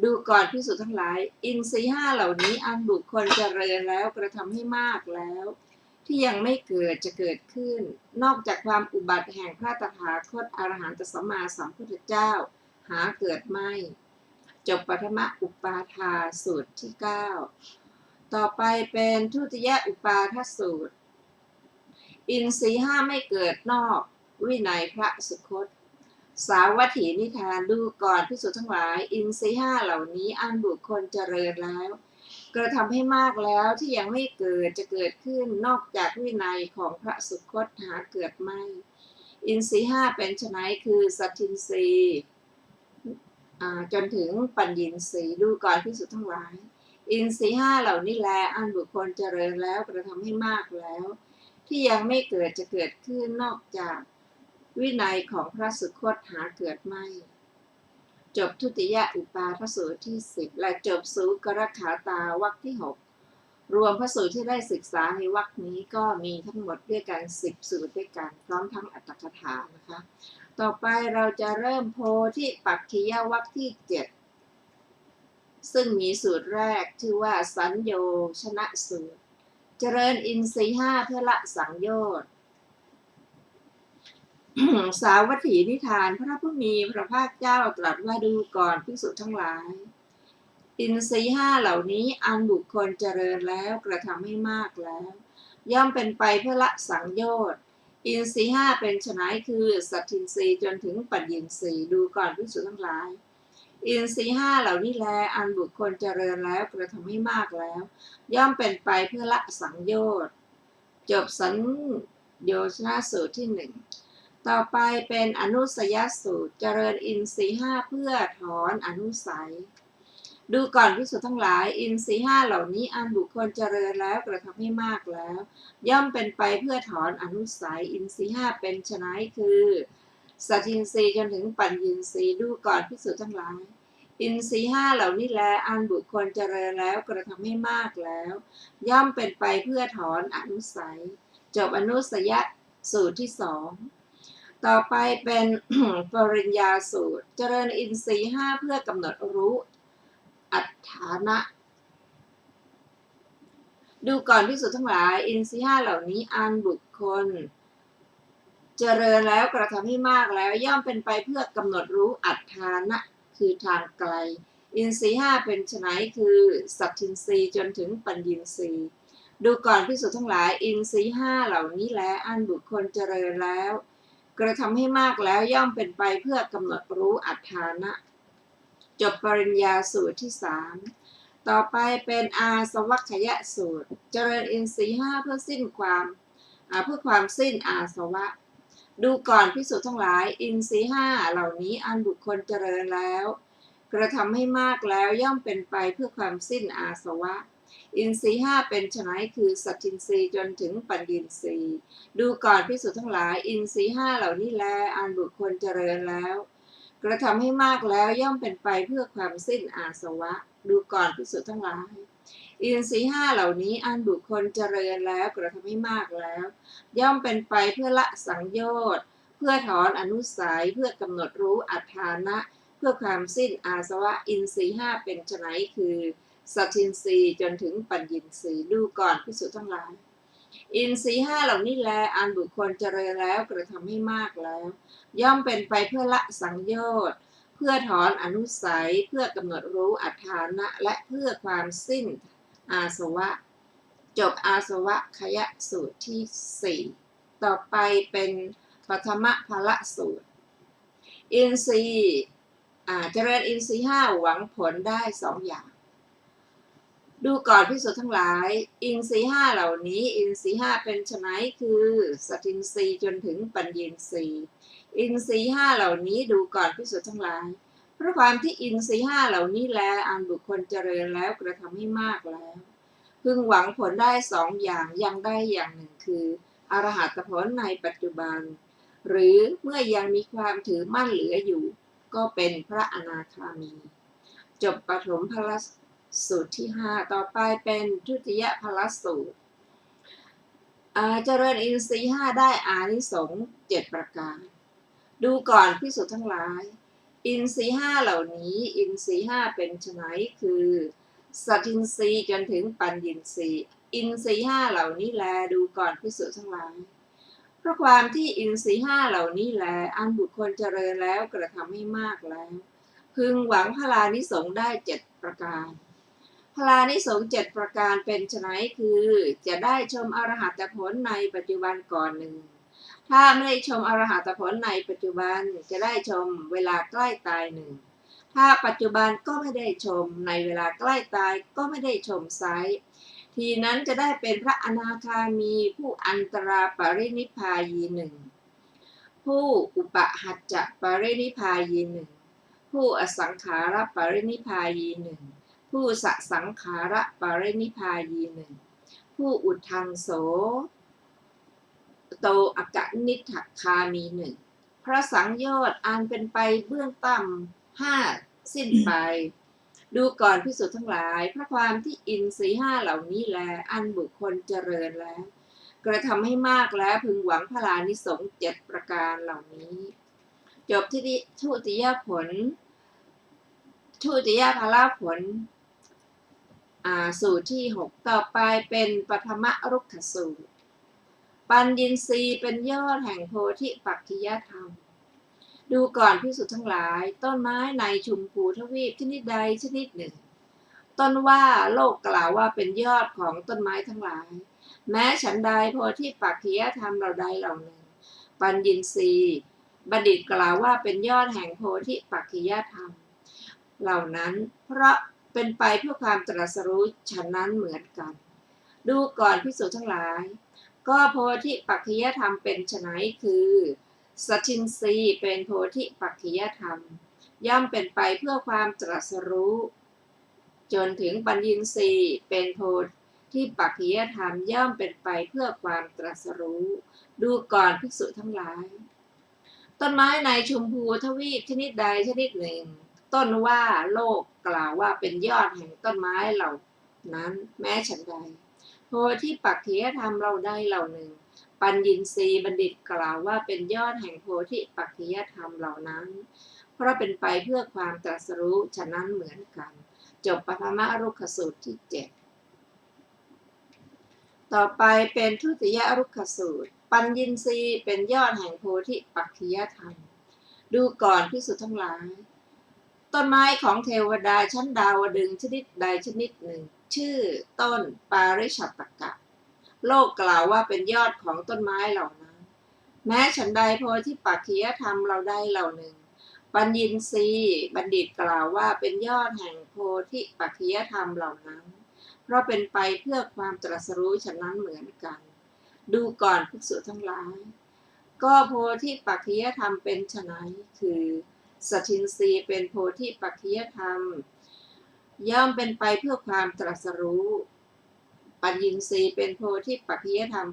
ดูก่อนภิกษุทั้งหลายอินทรีย์ห้าเหล่านี้อันบุคคลเจริญแล้วกระทำให้มากแล้วที่ยังไม่เกิดจะเกิดขึ้นนอกจากความอุบัติแห่งพระตถาคตอรหันตสัมมาสัมพุทธเจ้าหาเกิดไม่จบปัทมอุปาทาสูตรที่9ต่อไปเป็นทุติยอุปาทสูตรอินทรีย์ห้าไม่เกิดนอกวินัยพระสุคตสาวัตถีนิทานดูก่อนภิกษุทั้งหลายอินทรีย์ห้าเหล่านี้อันบุคคลเจริญแล้วกระทำให้มากแล้วที่ยังไม่เกิดจะเกิดขึ้นนอกจากวินัยของพระสุคตหาเกิดไม่อินทรีย์ห้าเป็นไฉนคือสัตทินทรีย์จนถึงปัญญินทรีย์ดูก่อนภิกษุทั้งหลายอินทรีย์ห้าเหล่านี้แลอันบุคคลเจริญแล้วกระทำให้มากแล้วที่ยังไม่เกิดจะเกิดขึ้นนอกจากวินัยของพระสุคตหาเกิดไม่จบทุติยอุปาทสูตรที่10และจบสุกรขาตาวรรคที่6รวมพระสูตรที่ได้ศึกษาในวรรคนี้ก็มีทั้งหมดด้วยกัน10สูตรด้วยกันพร้อมทั้งอรรถกถานะคะต่อไปเราจะเริ่มโพธิปักขิยวรรคที่7ซึ่งมีสูตรแรกชื่อว่าสัญโยชนะสูตรเจริญอินทรีย์ห้าเพื่อละสังโยชน์ สาวัตถีนิทานพระผู้มีพระภาคเจ้าตรัสว่าดูก่อนภิกษุทั้งหลาย อินทรีย์ห้าเหล่านี้อันบุคคลเจริญแล้วกระทำให้มากแล้ว ย่อมเป็นไปเพื่อละสังโยชน์อินทรีย์ห้าเป็นไฉนคือสัตทินทรีย์จนถึงปัญญินทรีย์ดูก่อนภิกษุทั้งหลาย อินทรีย์ห้าเหล่านี้แลอันบุคคลเจริญแล้วกระทำให้มากแล้ว ย่อมเป็นไปเพื่อละสังโยชน์จบสัญโยชนะสูตรที่หนึ่งต่อไปเป็นอนุสยสูตรเจริญอินทรีย์ห้าเพื่อถอนอนุสัยดูก่อนภิกษุทั้งหลายอินทรีย์ห้าเหล่านี้อันบุคคลเจริญแล้วกระทำให้มากแล้ว ย่อมเป็นไปเพื่อถอนอนุสัยอินทรีย์ห้าเป็นไฉนคือสัตทินทรีย์จนถึงปัญญินทรีย์ดูก่อนภิกษุทั้งหลายอินทรีย์ห้าเหล่านี้แลอันบุคคลเจริญแล้วกระทำให้มากแล้ว ย่อมเป็นไปเพื่อถอนอนุสัยจบอนุสยสูตรที่สองต่อไปเป็น ปริญญาสูตรเจริญอินทรีย์ห้าเพื่อกำหนดรู้อัฏฐานะดูก่อนภิกษุทั้งหลายอินทรีย์ห้าเหล่านี้อันบุคคลเจริญแล้วกระทำให้มากแล้วย่อมเป็นไปเพื่อกำหนดรู้อัฏฐานะคือทางไกลอินทรีย์ห้าเป็นไฉนคือสัตทินทรีย์จนถึงปัญญินทรีย์ดูก่อนภิกษุทั้งหลายอินทรีย์ห้าเหล่านี้แลอันบุคคลเจริญแล้วกระทำให้มากแล้วย่อมเป็นไปเพื่อกำหนดรู้อัฏฐานะจบปริญญาสูตรที่สามต่อไปเป็นอาสวัคยสูตรเจริญอินทรีย์ห้าเพื่อความสิ้นอาสวะดูก่อนภิกษุทั้งหลายอินทรีย์ห้าเหล่านี้อันบุคคลเจริญแล้วกระทำให้มากแล้วย่อมเป็นไปเพื่อความสิ้นอาสวะอินทรีย์ห้าเป็นไฉนคือสัตทินทรีย์จนถึงปัญญินทรีย์ดูก่อนภิกษุทั้งหลายอินทรีย์ห้าเหล่านี้แลอันบุคคลเจริญแล้วกระทำให้มากแล้วย่อมเป็นไปเพื่อความสิ้นอาสวะดูก่อนภิกษุทั้งหลายอินทรีย์ห้าเหล่านี้อันบุคคลเจริญแล้วกระทำให้มากแล้วย่อมเป็นไปเพื่อละสังโยชน์เพื่อถอนอนุสัยเพื่อกำหนดรู้อัฏฐานะเพื่อความสิ้นอาสวะอินทรีย์ห้าเป็นไฉนคือสัตทินทรีย์จนถึงปัญญินทรีย์ดูก่อนภิกษุทั้งหลายอินทรีย์ห้าเหล่านี้แลอันบุคคลเจริญแล้วกระทำให้มากแล้วย่อมเป็นไปเพื่อละสังโยชน์เพื่อถอนอนุสัยเพื่อกำหนดรู้อัฏฐานะและเพื่อความสิ้นอาสวะจบอาสวะขยสูตรที่สี่ต่อไปเป็นปฐมภลสูตรอินทรีย์เจริญอินทรีย์ห้าหวังผลได้สองอย่างดูก่อนภิกษุทั้งหลายอินทรีย์ห้าเหล่านี้อินทรีย์ห้าเป็นไฉนคือสัตทินทรีย์จนถึงปัญญินทรีย์อินทรีย์ห้าเหล่านี้ดูก่อนภิกษุทั้งหลายเพราะความที่อินทรีย์ห้าเหล่านี้แลอันบุคคลเจริญแล้วกระทำให้มากแล้วพึงหวังผลได้สองอย่างยังได้อย่างหนึ่งคืออรหัตผลในปัจจุบันหรือเมื่อยังมีความถือมั่นเหลืออยู่ก็เป็นพระอนาคามีจบปฐมภลสูตรที่ห้าต่อไปเป็นทุติยภลสูตรเจริญอินทรีย์ห้าได้อานิสงส์7ประการดูก่อนภิกษุทั้งหลายอินทรีย์ห้าเหล่านี้อินทรีย์ห้าเป็นไฉนคือสัตทินทรีย์จนถึงปัญญินทรีย์อินทรีย์ห้าเหล่านี้แลดูก่อนภิกษุทั้งหลายเพราะความที่อินทรีย์ห้าเหล่านี้แลอันบุคคลเจริญแล้วกระทำให้มากแล้วพึงหวังพลานิสงส์ได้7ประการพลานิสงส์7ประการเป็นไฉนคือจะได้ชมอรหัตผลในปัจจุบันก่อนหนึ่งถ้าไม่ได้ชมอรหัตผลในปัจจุบันจะได้ชมเวลาใกล้ตายหนึ่งถ้าปัจจุบันก็ไม่ได้ชมในเวลาใกล้ตายก็ไม่ได้ชมไซทีนั้นจะได้เป็นพระอนาคามีผู้อันตราปรินิพพายีหนึ่งผู้อุปหัจจะปรินิพพายีหนึ่งผู้อสังขารปรินิพพายีหนึ่งผู้สสังขารปรินิพพายีหนึ่งผู้อุทังโสโตอกนิทถคามีหนึ่งพระสังโยชน์อันเป็นไปเบื้องต่ำห้าสิ้นไปดูก่อนภิกษุทั้งหลายเพราะความที่อินทรีย์ห้าเหล่านี้แลอันบุคคลเจริญแล้วกระทำให้มากแล้วพึงหวังพลานิสงส์7ประการเหล่านี้จบที่ทุติยผลทุติยภลผลสูตรที่6ต่อไปเป็นปฐมรุกขสูตร ปัญญินทรีย์เป็นยอดแห่งโพธิปักขิยธรรมดูก่อนภิกษุทั้งหลายต้นไม้ในชุมพูทวีปชนิดใดชนิดหนึ่งต้นว่าโลกกล่าวว่าเป็นยอดของต้นไม้ทั้งหลายแม้ฉันใดโพธิปักขิยธรรมเหล่าใดเหล่าหนึ่งปัญญินทรีย์บัณฑิตกล่าวว่าเป็นยอดแห่งโพธิปักขิยธรรมเหล่านั้นเพราะเป็นไปเพื่อความตรัสรู้ฉะนั้นเหมือนกันดูก่อนภิกษุทั้งหลายก็โพธิปักขิยธรรมเป็นไฉนคือสัททินรีเป็นโพธิปักขิยธรรมย่อมเป็นไปเพื่อความตรัสรู้จนถึงปัญญินทรีย์เป็นโพธิปักขิยธรรมย่อมเป็นไปเพื่อความตรัสรู้ดูก่อนภิกษุทั้งหลายต้นไม้ในชุมพูทวีปชนิดใดชนิดหนึ่งต้นว่าโลกกล่าวว่าเป็นยอดแห่งต้นไม้เหล่านั้นแม้ฉันใดโพธิปักขิยธรรมเราใดเหล่าหนึ่งปัญญินทรีย์บัณฑิตกล่าวว่าเป็นยอดแห่งโพธิปักขิยธรรมเหล่านั้นเพราะเป็นไปเพื่อความตรัสรู้ฉะนั้นเหมือนกันจบปฐมรุกขสูตรที่ 7ต่อไปเป็นทุติยรุกขสูตรปัญญินทรีย์เป็นยอดแห่งโพธิปักขิยธรรมดูก่อนภิกษุทั้งหลายต้นไม้ของเทวดาชั้นดาวดึงส์ชนิดใดชนิดหนึ่งชื่อต้นปาริชัตตกะโลกกล่าวว่าเป็นยอดของต้นไม้เหล่านั้นแม้ฉันใดโพธิปักขิยธรรมเราใดเหล่าหนึ่งปัญญินทรีย์บัณฑิตกล่าวว่าเป็นยอดแห่งโพธิปักขิยธรรมเหล่านั้นเพราะเป็นไปเพื่อความตรัสรู้ฉะนั้นเหมือนกันดูก่อนภิกษุทั้งหลายก็โพธิปักขิยธรรมเป็นไฉนคือสัททินรีย์เป็นโพธิปักขิยธรรมย่อมเป็นไปเพื่อความตรัสรู้ปัญญินทรีย์เป็นโพธิปักขิยธรรม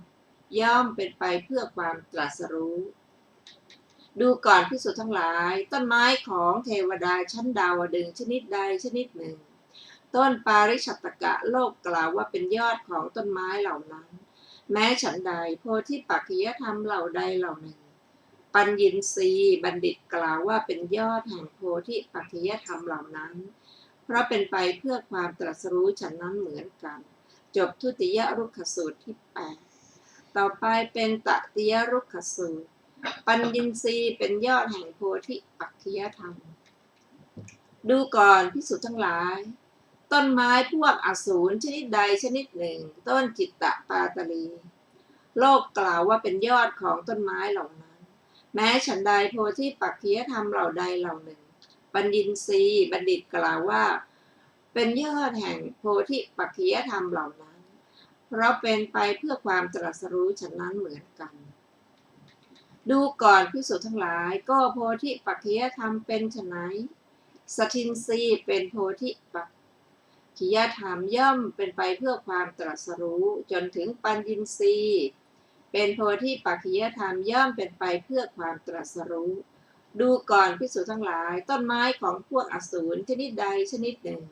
ย่อมเป็นไปเพื่อความตรัสรู้ดูก่อนภิกษุทั้งหลายต้นไม้ของเทวดาชั้นดาวดึงส์ชนิดใดชนิดหนึ่งต้นปาริชัตตกะโลกกล่าวว่าเป็นยอดของต้นไม้เหล่านั้นแม้ฉันใดโพธิปักขิยธรรมเหล่าใดเหล่าหนึ่งปัญญินทรีย์บัณฑิตกล่าวว่าเป็นยอดแห่งโพธิปักขิยธรรมเหล่านั้นเพราะเป็นไปเพื่อความตรัสรู้ฉะนั้นเหมือนกันจบทุติยรุกขสูตรที่ 8ต่อไปเป็นตติยรุกขสูตรปัญญินทรีย์เป็นยอดแห่งโพธิปักขิยธรรมดูก่อนภิกษุทั้งหลายต้นไม้พวกอสูรชนิดใดชนิดหนึ่งต้นจิตตปาตลีโลกกล่าวว่าเป็นยอดของต้นไม้เหล่านั้นแม้ฉันใดโพธิปักขิยธรรมเหล่าใดเหล่าหนึ่งปัญญินทรีย์บัณฑิตกล่าวว่าเป็นยอดแห่งโพธิปักขิยธรรมเหล่านั้นเพราะเป็นไปเพื่อความตรัสรู้ฉะนั้นเหมือนกันดูก่อนภิกษุทั้งหลายก็โพธิปักขิยธรรมเป็นไฉนสัททินรีย์เป็นโพธิปักขิยธรรมย่อมเป็นไปเพื่อความตรัสรู้จนถึงปัญญินทรีย์เป็นโพธิปักขิยธรรมย่อมเป็นไปเพื่อความตรัสรู้ดูก่อนภิกษุทั้งหลายต้นไม้ของพวกอสูรชนิดใดชนิดหนึ่ง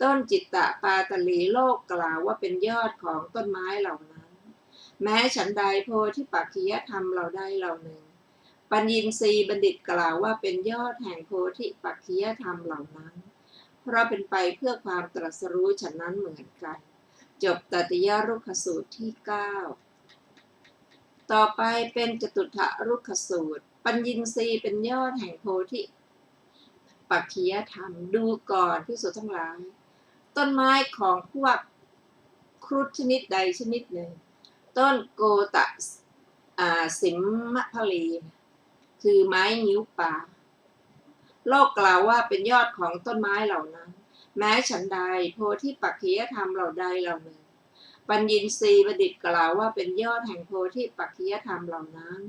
ต้นจิตตปาตลีโลกกล่าวว่าเป็นยอดของต้นไม้เหล่านั้นแม้ฉันใดโพธิปักขิยธรรมเหล่าใดเหล่าหนึ่งปัญญินทรีย์บัณฑิตกล่าวว่าเป็นยอดแห่งโพธิปักขิยธรรมเหล่านั้นเพราะเป็นไปเพื่อความตรัสรู้ฉะนั้นเหมือนกันจบตติยรุกขสูตรที่ 9ต่อไปเป็นจตุถรุกขสูตรปัญญินทรีย์เป็นยอดแห่งโพธิปักขิยธรรมดูก่อนภิกษุทั้งหลายต้นไม้ของพวกครุฑชนิดใดชนิดหนึ่งต้นโกตะสิมมพลีคือไม้งิ้วป่าโลกกล่าวว่าเป็นยอดของต้นไม้เหล่านั้นแม้ฉันใดโพธิปักขิยธรรมเหล่าใดเหล่าหนึ่งปัญญินทรีย์บัณฑิตกล่าวว่าเป็นยอดแห่งโพธิปักขิยธรรมเหล่านั้น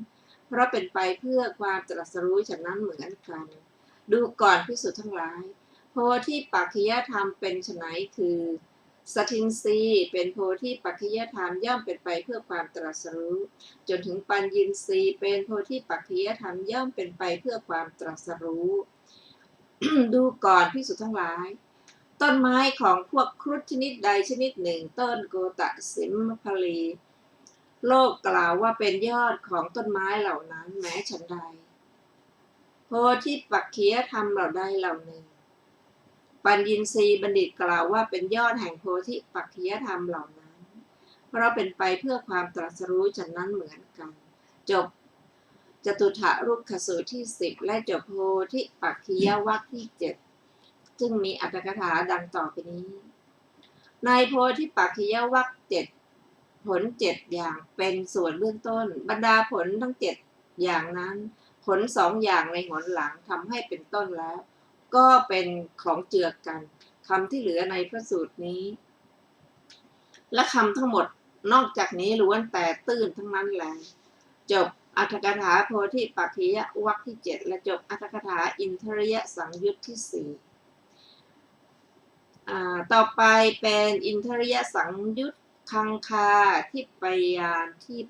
เพราะเป็นไปเพื่อความตรัสรู้ฉะนั้นเหมือนกันดูก่อนภิกษุทั้งหลายโพธิปักขิยธรรมเป็นไฉนคือสัททินรีย์เป็นโพธิปักขิยธรรมย่อมเป็นไปเพื่อความตรัสรู้จนถึงปัญญินทรีย์เป็นโพธิปักขิยธรรมย่อมเป็นไปเพื่อความตรัสรู้ ดูก่อนภิกษุทั้งหลายต้นไม้ของพวกครุฑชนิดใดชนิดหนึ่งต้นโกตะสิมพลีโลกกล่าวว่าเป็นยอดของต้นไม้เหล่านั้นแม้ฉันใดโพธิปักขิยธรรมเหล่าใดเหล่าหนึ่งปัญญินทรีย์บัณฑิตกล่าวว่าเป็นยอดแห่งโพธิปักขิยธรรมเหล่านั้น เราเป็นไปเพื่อความตรัสรู้ฉะนั้นเหมือนกัน จบจตุถะรุกขสูตรที่10และจบโพธิปักขิยวรรคที่7ซึ่งมีอรรถกถาดังต่อไปนี้ในโพธิปักขิยวรรค7ผล7อย่างเป็นส่วนเบื้องต้นบรรดาผลทั้ง7อย่างนั้นผล2อย่างในหนหลังทำให้เป็นต้นแล้วก็เป็นของเจือกันคำที่เหลือในพระสูตรนี้และคำทั้งหมดนอกจากนี้ล้วนแต่ตื้นทั้งนั้นแหละจบอรรถกถาโพธิปักขิยวรรคที่7และจบอรรถกถาอินทริยสังยุตที่4ต่อไปเป็นอินทริยสังยุตคังคาทิปยานที่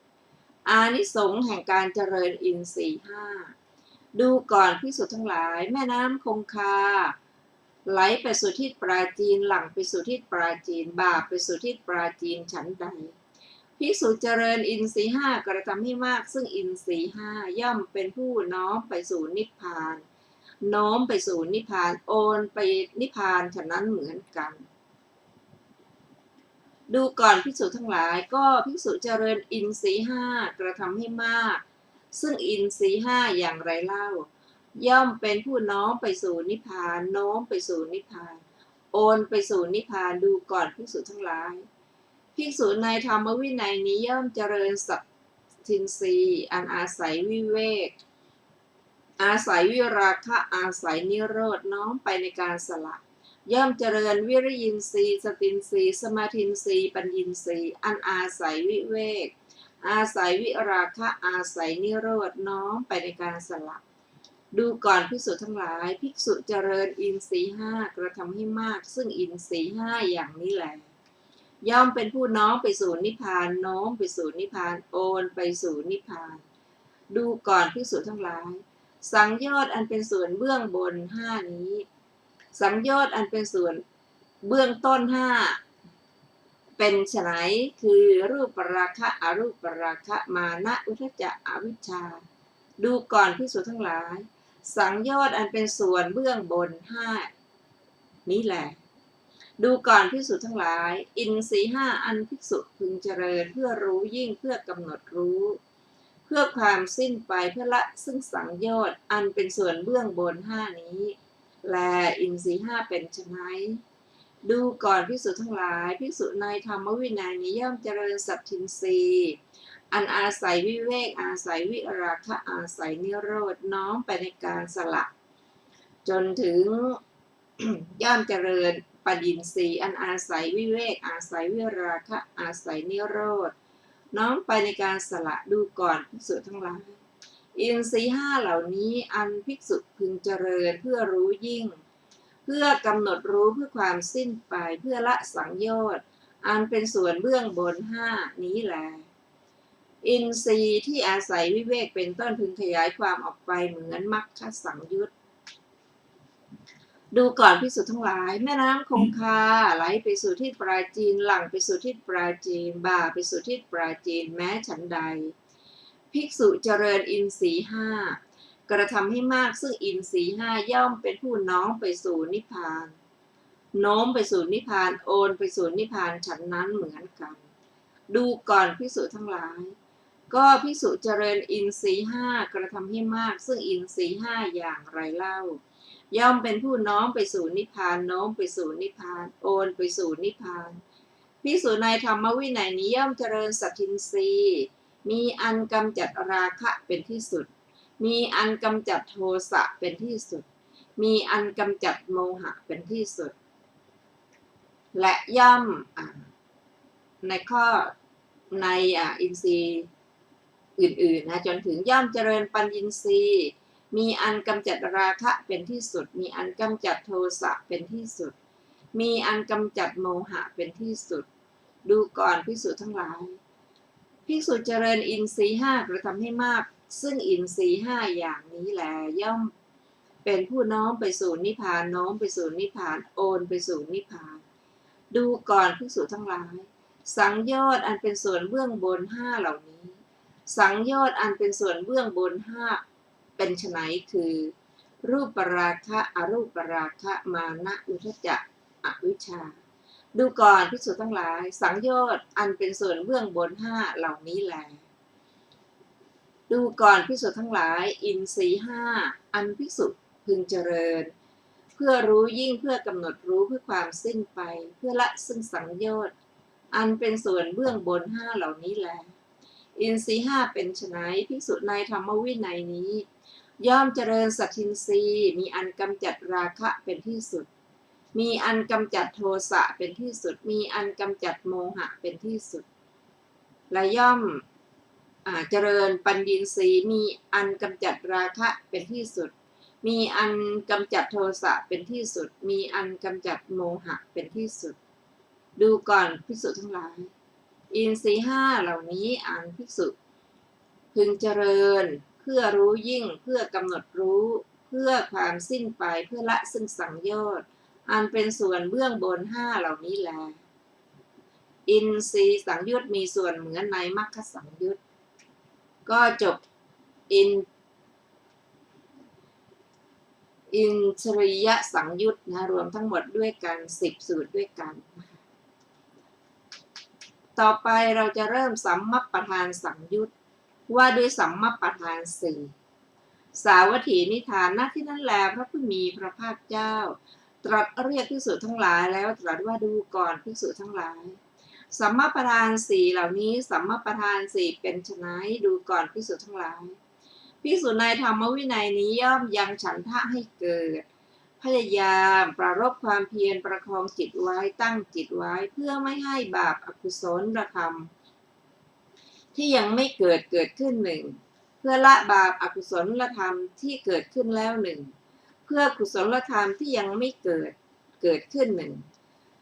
8อานิสงส์แห่งการเจริญอินทรีย์5ดูก่อนภิกษุทั้งหลายแม่น้ำคงคาไหลไปสู่ทิศปราจีนหลั่งไปสู่ทิศปราจีนบ่าไปสู่ทิศปราจีนฉันใดภิกษุเจริญอินทรีย์5กระทำให้มากซึ่งอินทรีย์5ย่อมเป็นผู้น้อมไปสู่นิพพานโน้มไปสู่นิพพานโอนไปนิพพานฉะนั้นเหมือนกันดูก่อนภิกษุทั้งหลายก็ภิกษุเจริญอินทรีย์5กระทำให้มากซึ่งอินทรีย์5อย่างไรเล่าย่อมเป็นผู้น้อมไปสู่นิพพานโน้มไปสู่นิพพานโอนไปสู่นิพพานดูก่อนภิกษุทั้งหลายภิกษุในธรรมวินัยนี้ย่อมเจริญสัตทินรีอันอาศัยวิเวกอาศัยวิราคะอาศัยนิโรธน้อมไปในการสละย่อมเจริญวิริยินทรีย์สตินทรีย์สมาธินทรีย์ปัญญินทรีย์อันอาศัยวิเวกอาศัยวิราคะอาศัยนิโรธน้อมไปในการสละดูก่อนภิกษุทั้งหลายภิกษุเจริญอินทรีย์5กระทำให้มากซึ่งอินทรีย์5อย่างนี้แหละย่อมเป็นผู้น้อมไปสู่นิพพานโน้มไปสู่นิพพานโอนไปสู่นิพพานดูก่อนภิกษุทั้งหลายสังโยชน์อันเป็นส่วนเบื้องบน5นี้สังโยชน์อันเป็นส่วนเบื้องต้น5เป็นไฉนคือรูปราคะอรูปราคะมานะอุทธัจจะอวิชชาดูก่อนภิกษุทั้งหลายสังโยชน์อันเป็นส่วนเบื้องบน5นี้แหละดูก่อนภิกษุทั้งหลายอินทรีย์5อันภิกษุพึงเจริญเพื่อรู้ยิ่งเพื่อกำหนดรู้เพื่อความสิ้นไปเพื่อละซึ่งสังโยชน์อันเป็นส่วนเบื้องบน5นี้แลอินทรีย์5เป็นไฉนดูก่อนภิกษุทั้งหลายภิกษุในธรรมวินัยนี้ย่อมเจริญสัตทินรีอันอาศัยวิเวกอาศัยวิราคะอาศัยนิโรธน้อมไปในการสละจนถึง ย่อมเจริญปัญญินทรีย์อันอาศัยวิเวกอาศัยวิราคะอาศัยนิโรธน้อมไปในการสละดูก่อนภิกษุทั้งหลายอินทรีย์5เหล่านี้อันภิกษุพึงเจริญเพื่อรู้ยิ่งเพื่อกำหนดรู้เพื่อความสิ้นไปเพื่อละสังโยชน์อันเป็นส่วนเบื้องบน5นี้แลอินทรีย์ที่อาศัยวิเวกเป็นต้นพึงขยายความออกไปเหมือนมรรคสังยุตดูก่อนภิกษุทั้งหลายแม่น้ำคงคาไหลไปสู่ทิศปราจีนหลั่งไปสู่ทิศปราจีนบ่าไปสู่ทิศปราจีนแม้ฉันใดภิกษุเจริญอินทรีย์5กระทำให้มากซึ่งอินทรีย์5ย่อมเป็นผู้น้อมไปสู่นิพพานโน้มไปสู่นิพพานโอนไปสู่นิพพานฉันนั้นเหมือนกันดูก่อนภิกษุทั้งหลายก็ภิกษุเจริญอินทรีย์5กระทำให้มากซึ่งอินทรีย์5อย่างไรเล่าย่อมเป็นผู้น้อมไปสู่นิพพานโน้มไปสู่นิพพานโอนไปสู่นิพพานภิกษุในธรรมวินัยนี้ย่อมเจริญสัตทินรีมีอันกำจัดราคะเป็นที่สุดมีอันกำจัดโทสะเป็นที่สุดมีอันกำจัดโมหะเป็นที่สุดและย่อมในข้อในอินทรีย์อื่นๆนะจนถึงย่อมเจริญปัญญินทรีย์มีอันกำจัดราคะเป็นที่สุดมีอันกำจัดโทสะเป็นที่สุดมีอันกำจัดโมหะเป็นที่สุดดูก่อนภิกษุทั้งหลายภิกษุเจริญอินทรีย์5กระทำให้มากซึ่งอินทรีย์5อย่างนี้แลย่อมเป็นผู้น้อมไปสู่นิพพานโน้มไปสู่นิพพานโอนไปสู่นิพพานดูก่อนภิกษุทั้งหลายสังโยชน์อันเป็นส่วนเบื้องบน5เหล่านี้สังโยชน์อันเป็นส่วนเบื้องบน5เป็นไฉนคือรูปราคะอรูปราคะมานะอุทธัจจะอวิชชา ดูก่อนภิกษุทั้งหลายสังโยชน์อันเป็นส่วนเบื้องบนห้าเหล่านี้แลดูก่อนภิกษุทั้งหลายอินทรีย์ห้าอันภิกษุพึงเจริญเพื่อรู้ยิ่งเพื่อกำหนดรู้เพื่อความสิ้นไปเพื่อละซึ่งสังโยชน์อันเป็นส่วนเบื้องบนห้าเหล่านี้แลอินทรีย์ห้าเป็นไฉนภิกษุในธรรมวินัยนี้ย่อมเจริญสัตทินทรีย์มีอันกำจัดราคะเป็นที่สุดมีอันกำจัดโทสะเป็นที่สุดมีอันกำจัดโมหะเป็นที่สุดและย่อมเจริญปัญญีทรีย์มีอันกำจัดราคะเป็นที่สุดมีอันกำจัดโทสะเป็นที่สุดมีอันกำจัดโมหะเป็นที่สุดดูก่อนภิกษุทั้งหลายอินทรีย์ห้าเหล่านี้อันภิกษุพึงเจริญเพื่อรู้ยิ่งเพื่อกำหนดรู้เพื่อความสิ้นไปเพื่อละซึ่งสังโยชน์อันเป็นส่วนเบื้องบนห้าเหล่านี้แลอินทรีย์สังยุตมีส่วนเหมือนในมรรคสังยุตก็จบอินทรียสังยุตนะรวมทั้งหมดด้วยกัน10สูตรด้วยกันต่อไปเราจะเริ่มสัมมัปปทานสังยุตว่าด้วยสัมมัปปทาน4สาวัตถีนิทานณที่นั้นแลพระผู้มีพระภาคเจ้าตรัสเรียกภิกษุทั้งหลายแล้วตรัสว่าดูก่อนภิกษุทั้งหลายสัมมาปทานสี่เหล่านี้สัมมาปทานสี่เป็นไฉนดูก่อนภิกษุทั้งหลายภิกษุในธรรมวินัยนี้ย่อมยังฉันทะให้เกิดพยายามปรารภความเพียรประคองจิตไว้ตั้งจิตไว้เพื่อไม่ให้บาปอกุศลธรรมที่ยังไม่เกิดขึ้นหนึ่งเพื่อละบาปอกุศลธรรมที่เกิดขึ้นแล้วหนึ่งเพื่อกุศลธรรมที่ยังไม่เกิดขึ้นหนึ่ง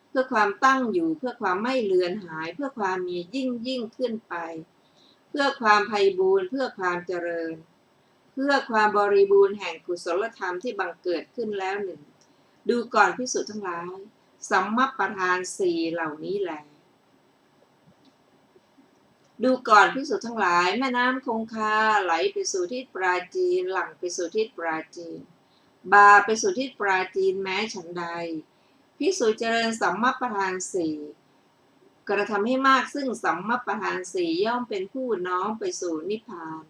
เพื่อความตั้งอยู่เพื่อความไม่เลือนหายเพื่อความมียิ่งขึ้นไปเพื่อความไพบูรณ์เพื่อความเจริญเพื่อความบริบูรณ์แห่งกุศลธรรมที่บังเกิดขึ้นแล้วหนึ่งดูก่อนภิกษุทั้งหลายสัมมัปปทานสี่เหล่านี้แลดูก่อนภิกษุทั้งหลายแม่น้ำคงคาไหลไปสู่ทิศปราจีนหลั่งไปสู่ทิศปราจีนบาไปสู่ทิศปราจีนแม้ฉันใดภิกษุเจริญสัมมัปปทานสี่กระทำให้มากซึ่งสัมมัปปทานสี่ย่อมเป็นผู้น้อมไปสู่นิพพาน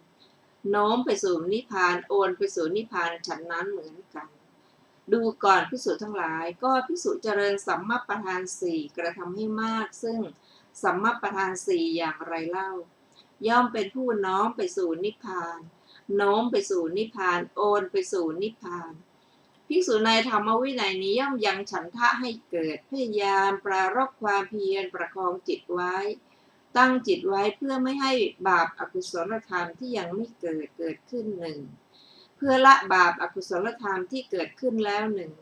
โน้มไปสู่นิพพานโอนไปสู่นิพพานฉันนั้นเหมือนกันดูก่อนภิกษุทั้งหลายก็ภิกษุเจริญสัมมัปปทานสี่กระทำให้มากซึ่งสัมมัปปทานสี่อย่างไรเล่าย่อมเป็นผู้น้อมไปสู่นิพพานโน้มไปสู่นิพพานโอนไปสู่นิพพานภิกษุในธรรมวินัยนี้ย่อมยังฉันทะให้เกิดพยายามปรารภความเพียรประคองจิตไว้ตั้งจิตไว้เพื่อไม่ให้บาปอกุศลธรรมที่ยังไม่เกิดขึ้นหนึ่งเพื่อละบาปอกุศลธรรมที่เกิดขึ้นแล้วหนึ่ง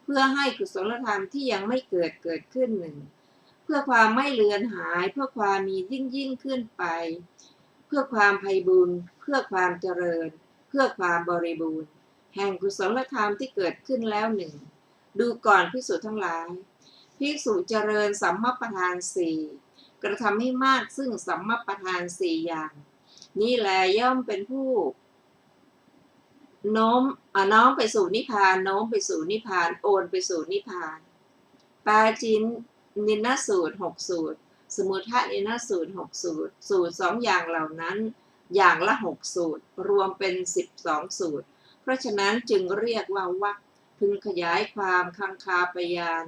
เพื่อให้กุศลธรรมที่ยังไม่เกิดขึ้นหนึ่งเพื่อความไม่เลือนหายเพื่อความมียิ่งขึ้นไปเพื่อความไพบูรณ์เพื่อความเจริญเพื่อความบริบูรณ์แห่งกุศลธรรมที่เกิดขึ้นแล้วหนึ่งดูก่อนภิกษุทั้งหลายภิกษุเจริญสัมมัปปทานสี่กระทำให้มากซึ่งสัมมัปปทานสี่อย่างนี้แลย่อมเป็นผู้น้อมไปสู่นิพพานโน้มไปสู่นิพพานโอนไปสู่นิพพานปาจินนินสูตร6สูตรสมุทะนินสูตร6สูตรสูตร2อย่างเหล่านั้นอย่างละ6สูตรรวมเป็น12สูตรเพราะฉะนั้นจึงเรียกว่าวรรคพึงขยายความคังคาปยาน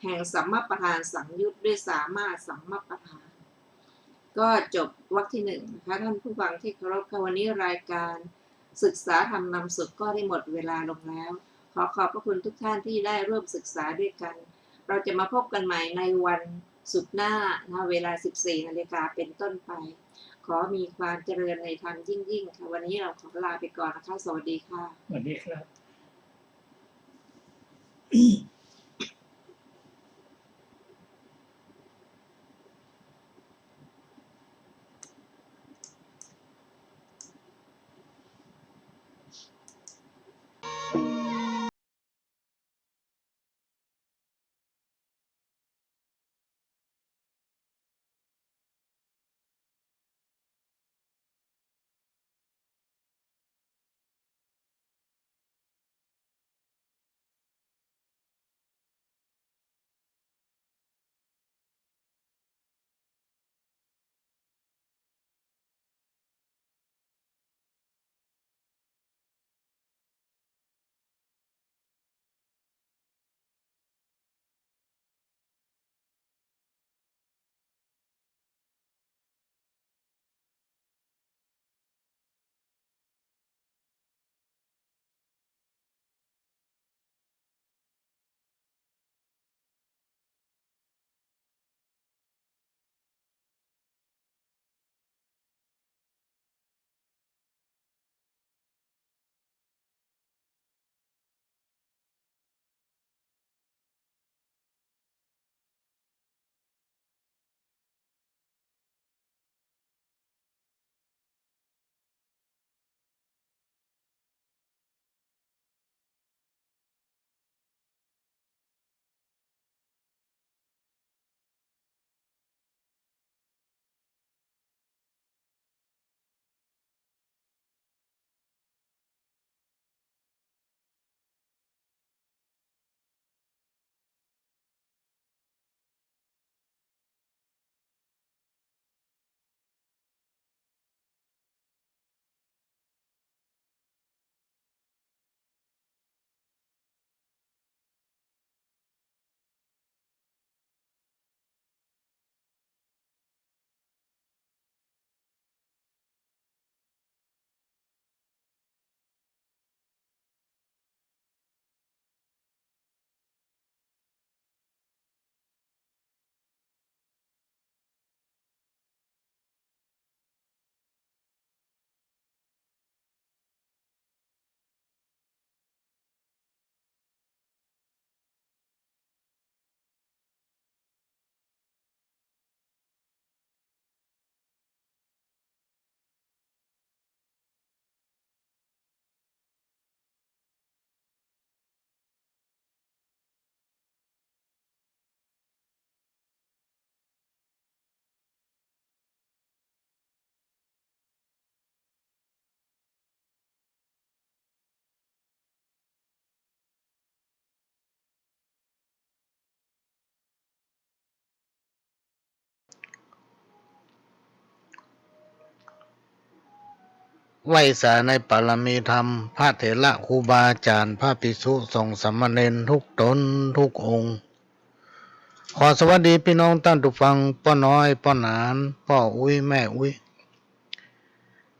แห่งสัมมัปปทานสังยุตด้วยสามารถสัมมัปปทานก็จบวรรคที่1นะคะท่านผู้ฟังที่เคารพค่ะวันนี้รายการศึกษาธรรมนำสุขก็ได้หมดเวลาลงแล้วขอขอบพระคุณทุกท่านที่ได้ร่วมศึกษาด้วยกันเราจะมาพบกันใหม่ในวันศุกร์หน้านะเวลา 14 นาฬิกาเป็นต้นไปขอมีความเจริญในธรรมยิ่งค่ะวันนี้เราขอลาไปก่อนนะคะสวัสดีค่ะสวัสดีครับ ไหวสาในปารมีธรรมพระเถระครูบาอาจารย์พระภิกษุสงฆ์สามเณรทุกตนทุกองค์ขอสวัสดีพี่น้องท่านผู้ฟังป้าน้อยป้าหนานพ่ออุ้ยแม่อุ้ย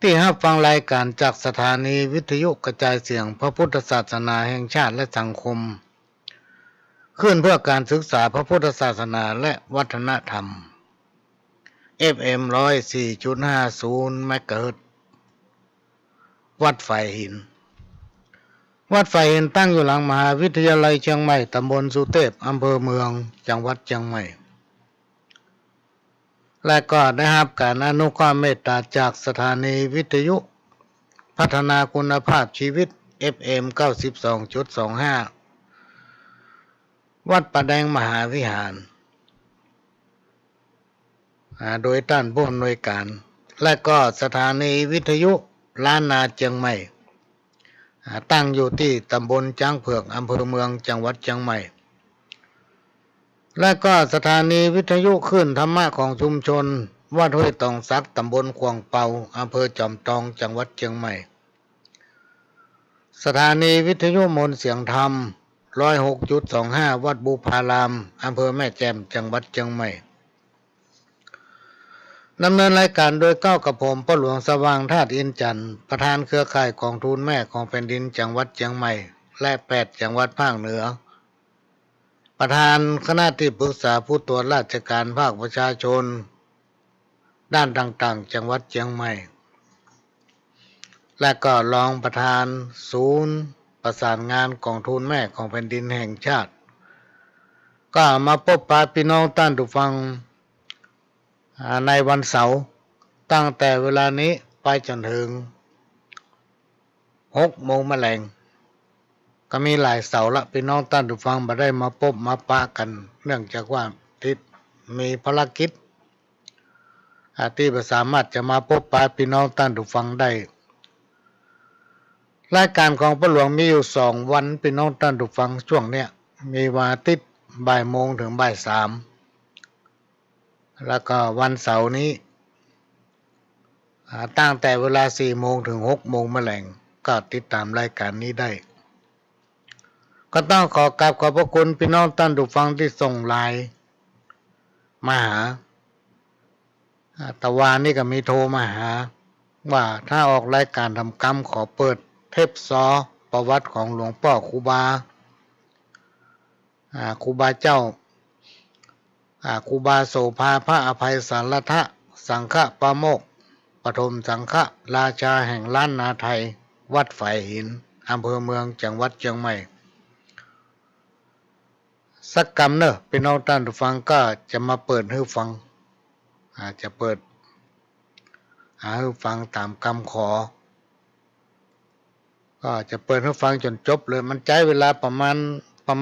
ที่รับฟังรายการจากสถานีวิทยุกระจายเสียงพระพุทธศาสนาแห่งชาติและสังคมขึ้นเพื่อการศึกษาพระพุทธศาสนาและวัฒนธรรม FM 104.50 เมกะเฮิรตซ์วัดไฟหินวัดไฟหินตั้งอยู่หลังมหาวิทยาลัยเชียงใหม่ตำบลสุเทพอำเภอเมืองจังหวัดเชียงใหม่และก็ได้รับการอนุเคราะห์เมตตาจากสถานีวิทยุพัฒนาคุณภาพชีวิต FM 92.25 วัดประแดงมหาวิหารโดยท่านผู้อำนวยการและก็สถานีวิทยุล้านนาเชียงใหม่ตั้งอยู่ที่ตำบลจ้างเผือกอำเภอเมืองจังหวัดเชียงใหม่และก็สถานีวิทยุคลื่นธรรมะของชุมชนวัดห้วยตองซักตำบลขวางเปาอำเภอจอมทองจังหวัดเชียงใหม่สถานีวิทยุมนต์เสียงธรรม 106.25 วัดบูพารามอำเภอแม่แจ่มจังหวัดเชียงใหม่ดำเนินรายการโดยก้าวกับผมพ่อหลวงสว่างธาตุอินจันทร์ประธานเครือข่ายกองทุนแม่ของแผ่นดินจังหวัดเชียงใหม่และ8จังหวัดภาคเหนือประธานคณะที่ปรึกษาผู้ตรวจราชการภาคประชาชนด้านต่างๆจังหวัดเชียงใหม่และก็รองประธานศูนย์ประสานงานกองทุนแม่ของแผ่นดินแห่งชาติก็มาพบปะพี่น้องท่านผู้ฟังในวันเสาร์ตั้งแต่เวลานี้ไปจนถึง6 โมงแมลงก็มีหลายเสาร์ละพี่น้องท่านผู้ฟังมาได้มาพบมาปะกันเนื่องจากว่าติดมีภารกิจที่สามารถจะมาพบปะพี่น้องท่านผู้ฟังได้รายการของพ่อหลวงมีอยู่2 วันพี่น้องท่านผู้ฟังช่วงเนี้ยมีวันอาทิตย์บ่ายโมงถึงบ่าย3แล้วก็วันเสาร์นี้ตั้งแต่เวลา4 โมงถึง6 โมงแมลงก็ติดตามรายการนี้ได้ก็ต้องขอกราบขอบพระคุณพี่น้องท่านผู้ฟังที่ส่งไลน์มาหาตะวันนี่ก็มีโทรมาหาว่าถ้าออกรายการทำกรรมขอเปิดเทปซอประวัติของหลวงพ่อครูบาเจ้าครูบาโสภาพระอภัยสารทะสังฆปาโมกข์ปฐมสังฆราชาแห่งล้านนาไทยวัดไฟหินอำเภอเมืองจังหวัดเชียงใหม่สักกรรมเนอะพี่น้องท่านผู้ฟังก็จะมาเปิดให้ฟังจะเปิดให้ฟังตามคำขอก็จะเปิดให้ฟังจนจบเลยมันใช้เวลาประ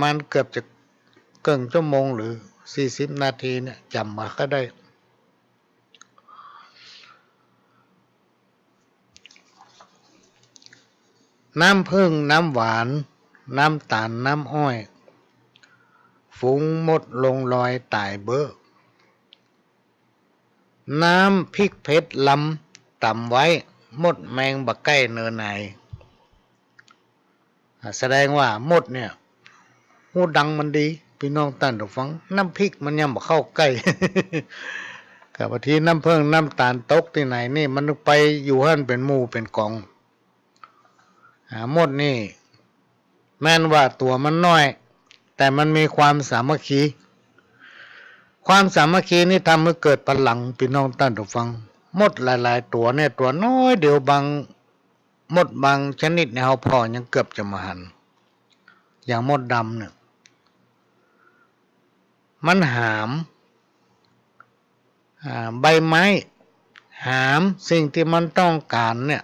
มาณเกือบจะครึ่งชั่วโมงหรือ40 นาทีเนี่ยจำมาก็ได้น้ำผึ้งน้ำหวานน้ำตาลน้ำอ้อยฝูงมดลงลอยตายเบ้อน้ำพริกเผ็ดลำต่ำไว้มดแมงบักไก่เนินไหนแสดงว่ามดเนี่ยหูดังมันดีพี่น้องท่านผู้ฟังน้ำพริกมันยังบ่เข้าใกล้ กับบางทีน้ำผึ้งน้ำตาลตกที่ไหนนี่มันไปอยู่หั่นเป็นหมู่เป็นกองมดนี่แม้นว่าตัวมันน้อยแต่มันมีความสามัคคีนี่ทำให้เกิดพลังพี่น้องท่านผู้ฟังมดหลายๆตัวเนี่ยตัวน้อยเดี๋ยวมดบางชนิดเนี่ยเฮาพอยังเกือบจะมาหันอย่างมดดำเนี่ยมันหามใบไม้หามสิ่งที่มันต้องการเนี่ย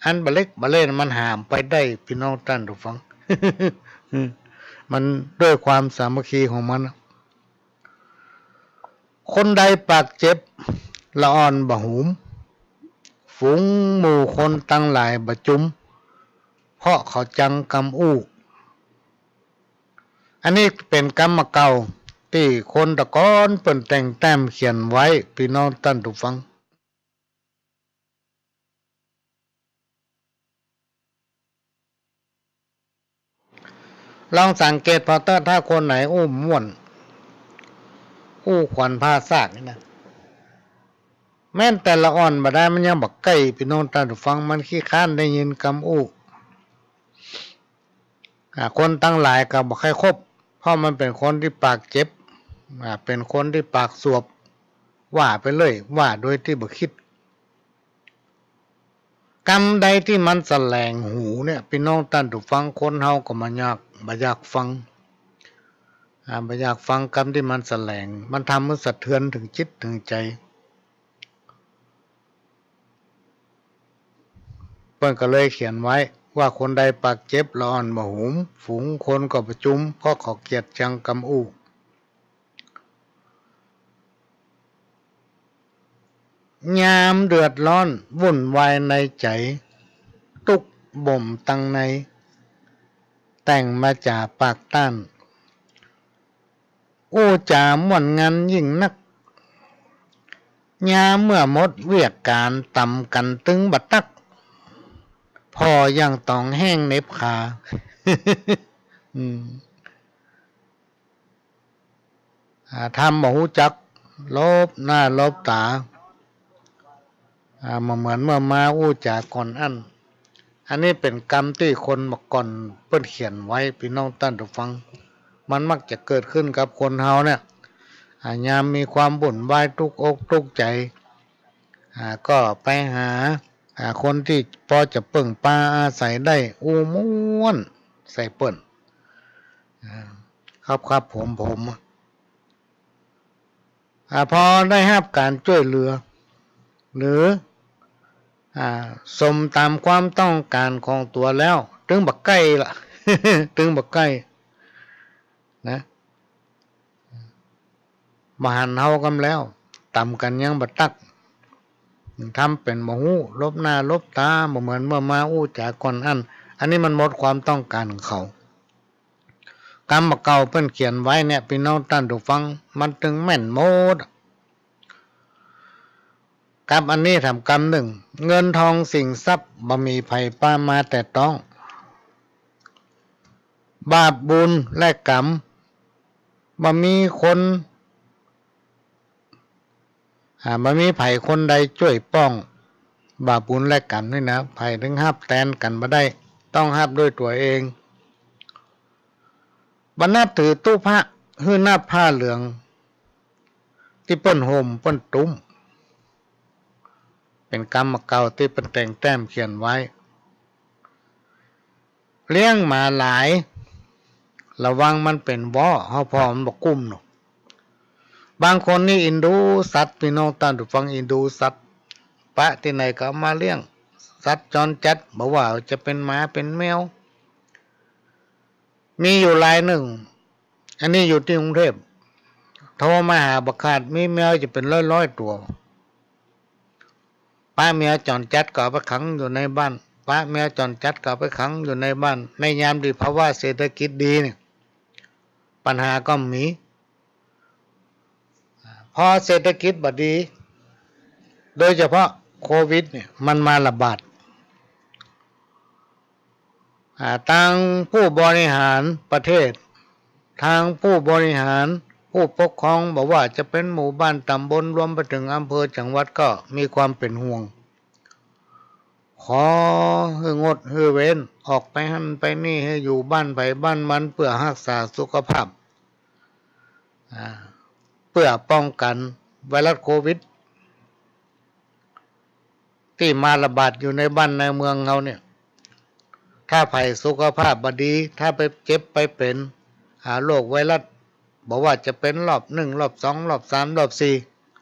อันบะเล็กบะเล่นมันหามไปได้พี่น้องท่านผู้ฟัง มันด้วยความสามัคคีของมันคนใดปากเจ็บละอ่อนบะหุมฝูงหมู่คนตั้งหลายบะจุมเพราะเขาจังกำอู้อันนี้เป็นกรรมเก่าที่คนตะก้อนเปิ่นแต่งแต้มเขียนไว้พี่น้องท่านผู้ฟัง ลองสังเกตพอเตอร์ถ้าคนไหนม่วนขวัญพาซากนี่นะแม่นแต่ละอ่อนบ่ได้มันยังบักใกล้พี่น้องตาฟังมันขี้ค้านได้ยินคำคนตั้งหลายก็บ่ค่อยคบเพราะมันเป็นคนที่ปากเจ็บเป็นคนที่ปากสวบว่าไปเลยว่าโดยที่บ่คิดกรรมใดที่มันแสลงหูเนี่ยพี่น้องท่านผู้ฟังคนเฮาก็บ่อยากฟังบ่อยากฟังกรรมที่มันแสลงมันทำให้สะเทือนถึงจิตถึงใจเพิ่นก็เลยเขียนไว้ว่าคนใดปากเจ็บละอ่อนบ่หุมฝูงคนก็ประชุมเพราะเขาเกลียดชังกรรมยามเดือดร้อนวุ่นวายในใจทุกข์บ่มตั้งในแต่งมาจากปากต้านจาม่วนงันยิ่งนักยามเมื่อหมดเวียกการต่ำกันตึงบัดตักพอยังต้องแห้งเน็บขา ทำบ่ฮู้จักลบหน้าลบตาเหมือนเมื่อมาจากก่อนอันนี้เป็นกรรมที่คนมาก่อนเพิ่นเขียนไว้พี่น้องท่านผู้ฟังมันมักจะเกิดขึ้นกับคนเฮาเนี่ยยามมีความบุ่นวายทุกอกทุกใจก็ไปหาคนที่พอจะเปิ่งปลาอาศัยได้ม่วนใส่เปิ้นครับผมพอได้รับการช่วยเหลือหรือสมตามความต้องการของตัวแล้วถึงบักใกล้ล่ะ ถึงบักใกล้นะมาหันเฮากันแล้วต่ำกันยังบัดตักทำเป็นบ่ฮู้ลบหน้าลบตาบ่เหมือนเมื่อมาจากก่อนอันนี้มันหมดความต้องการของเขากรรมเก่าเพิ่นเขียนไว้เนี่ยพี่น้องท่านผู้ฟังมันถึงแม่นหมดกรรมอันนี้ทำกรรมหนึ่งเงินทองสิ่งทรัพย์บ่มีภัยป้ามาแต่ต้องบาปบุญและกรรมบ่มีคนบ่มีไผคนใดช่วยป้องบาปบุญและกรรมนี่นะไผถึงฮับแทนกันบ่ได้ต้องฮับด้วยตัวเองบ่นับถือตู้พระหื้อนับผ้าเหลืองที่เปิ้นห่มเปิ้นตุ้มเป็นกรรมเก่าที่เป็นแต่งแต้มเขียนไว้เลี้ยงหมาหลายระวังมันเป็นว้อเฮาพอมันบ่กุ้มเนาะบางคนนี่อินดูสัตว์พี่น้องท่านผู้ฟังอินดูสัตว์ปะที่ไหนก็มาเลี้ยงสัตว์จรจัดบ่ว่าจะเป็นหมาเป็นแมวมีอยู่รายหนึ่งอันนี้อยู่ที่กรุงเทพโทรมาหาบักขาดมีแมวจะเป็นร้อยตัวป้าแมวจรจัดก็เอาไปขังอยู่ในบ้านป้าแมวจรจัดก็เอาไปขังอยู่ในบ้านในยามที่ภาวะเศรษฐกิจดีเนี่ยปัญหาก็มีพอเศรษฐกิจบ่ดีโดยเฉพาะโควิดเนี่ยมันมาระบาดทางผู้บริหารประเทศทางผู้บริหารผู้ปกครองบอกว่าจะเป็นหมู่บ้านตำบลรวมไปถึงอำเภอจังหวัดก็มีความเป็นห่วงขอให้งดให้เว้นออกไปหั่นไปนี่ให้อยู่บ้านไผบ้านมันเพื่อรักษาสุขภาพเพื่อป้องกันไวรัสโควิดที่มาระบาดอยู่ในบ้านในเมืองเราเนี่ยถ้าไผสุขภาพบ่ดีถ้าไปเจ็บไปเป็นโรคไวรัสบอกว่าจะเป็นรอบ1รอบ2รอบ3รอบ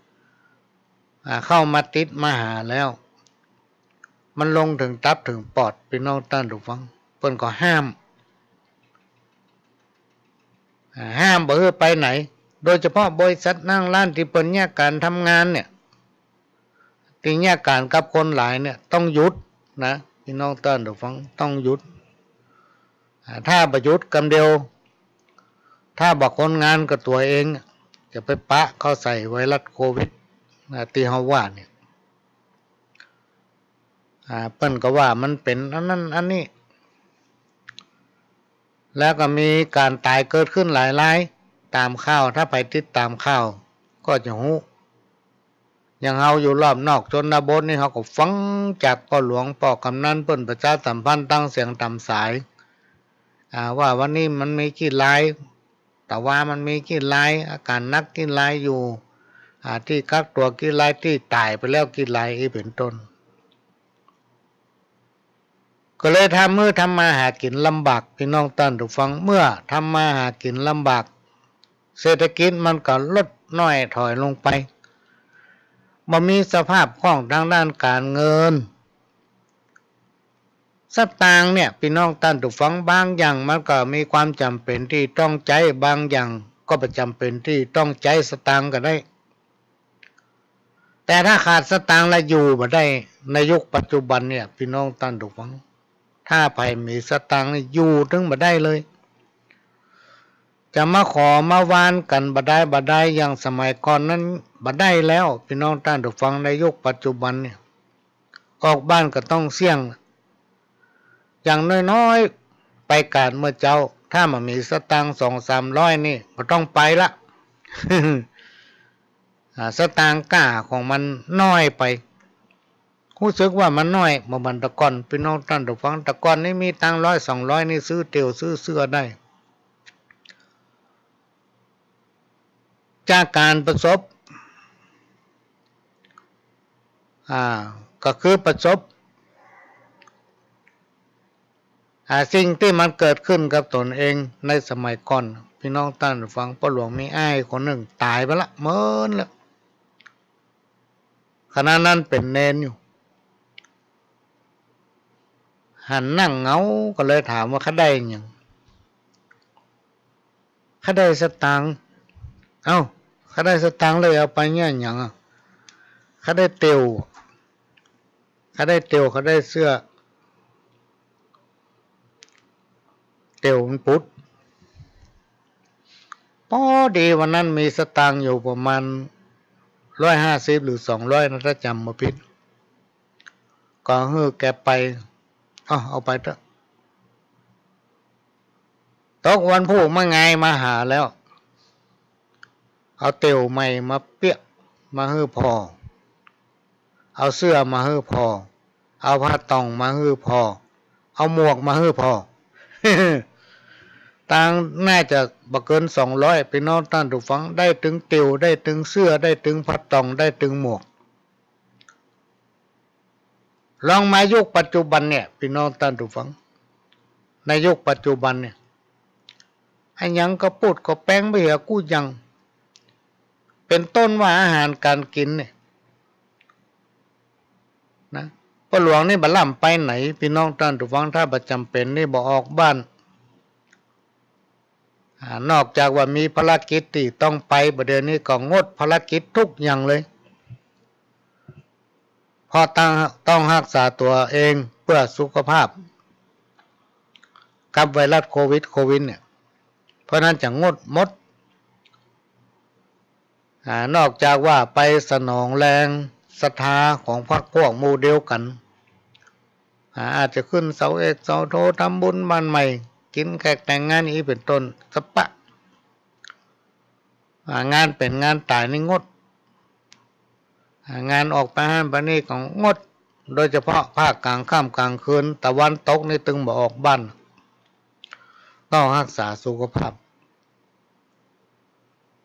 4เข้ามาติดมาหาแล้วมันลงถึงตับถึงปอดพี่น้องท่านผู้ฟังเพิ่นก็ห้ามบ่ให้ไปไหนโดยเฉพาะบริษัทนั่งร้านที่เปิ้นแยกการทำงานเนี่ยที่แยกการกับคนหลายเนี่ยต้องหยุดนะพี่น้องท่านผู้ฟังต้องหยุดถ้าบ่หยุดกำเดียวถ้าบอกคนงานกับตัวเองจะไปปะเข้าใส่ไวรัสโควิดที่เฮาว่าเนี่ยเปิ้นก็ว่ามันเป็นอันนั้นอันนี้ แล้วก็มีการตายเกิดขึ้นหลายรายตามข่าวถ้าไปติดตามข่าวก็จะรู้อย่างเฮาอยู่รอบนอกชนบทนี่เขาก็ฟังจากพ่อหลวงพ่อกำนันเปิ้นประชาสัมพันธ์ตั้งเสียงตามสายว่าวันนี้มันมีกี่รายแต่ว่ามันมีกี่รายอาการนักกี่รายอยู่ที่กักตัวกี่รายที่ตายไปแล้วกี่รายเป็นต้นก็เลยทำทำมาหากินลำบากพี่น้องท่านผู้ฟังเมื่อทำมาหากินลำบากเศรษฐกิจมันก็ลดน้อยถอยลงไปบ่มีสภาพคล่องทางด้านการเงินสตางค์เนี่ยพี่น้องท่านผู้ฟังบางอย่างมันก็มีความจำเป็นที่ต้องใช้บางอย่างก็ประจำเป็นที่ต้องใช้สตางค์ก็ได้แต่ถ้าขาดสตางค์แล้วอยู่บ่ได้ในยุคปัจจุบันเนี่ยพี่น้องท่านผู้ฟังถ้าไปมีสตางค์อยู่ถึงบ่ได้เลยจะมาขอมาวานกันบ่ได้อย่างสมัยก่อนนั้นบ่ได้แล้วพี่น้องท่านผู้ฟังในยุคปัจจุบันเนี่ยออกบ้านก็ต้องเสี่ยงอย่างน้อยๆไปการเมื่อเจ้าถ้ามันมีสตางค์ 2-300 นี่บ่ต้องไปละ สตางค์ก้าของมันน้อยไปรู้สึกว่ามันน้อยบ่มันตะก่อนพี่น้องท่านผู้ฟังตะก่อนนี่มีตังค์100-200นี่ซื้อเตี๋ยวซื้อเสื้อได้จากการประสบก็คือประสบสิ่งที่มันเกิดขึ้นกับตนเองในสมัยก่อนพี่น้องท่านฟังพ่อหลวงมีอ้ายคนหนึ่งตายไปละเมินแล้วขณะนั้นเป็นเนนอยู่หันนั่งเงาก็เลยถามว่าเขาได้ยังเขาได้สตางค์เขาได้สตางค์เลยเอาไปเนี่ยอย่างเขาได้เตียวเขาได้เสื้อเตียวมันพุดพอดีวันนั้นมีสตางค์อยู่ประมาณ150หรือ200นะถ้าจำไม่ผิดก็แกไปเอาไปเถอะตกวันพุธมาไงมาหาแล้วเอาเตียวใหม่มาเปียกมาพอเอาเสื้อมาพอเอาผ้าตองมาพอเอาหมวกมาพอ ต่างน่าจะบ่เกิน200พี่น้องท่านผู้ฟังได้ถึงเตียวได้ถึงเสื้อได้ถึงผ้าตองได้ถึงหมวกลองมายุคปัจจุบันเนี่ยพี่น้องท่านผู้ฟังในยุคปัจจุบันเนี่ยอันยังก็พูดก็แป้งไปเหรอกู้ยังเป็นต้นว่าอาหารการกินเนี่ยนะพ่อหลวงนี่บ่ล่ำไปไหนพี่น้องท่านผู้ฟังถ้าประจำเป็นนี่บ่ออกบ้านนอกจากว่ามีภารกิจที่ต้องไปประเดี๋ยวนี้ก็งดภารกิจทุกอย่างเลยพอต้องรักษาตัวเองเพื่อสุขภาพกับไวรัสโควิดเนี่ยเพราะนั้นจะงดหมดนอกจากว่าไปสนองแรงศรัทธาของพรรคพวกหมู่เดียวกันอาจจะขึ้นเสาเอกเสาโททำบุญบ้านใหม่กินแขกแต่งงานนี้เป็นต้นสปะงานเป็นงานตายนี่งดงานออกไปห้านไปนี่ก็งดโดยเฉพาะภาคกลางค่ำกลางคืนตะวันตกนี่ตึงบ่ออกบ้านต้องรักษาสุขภาพ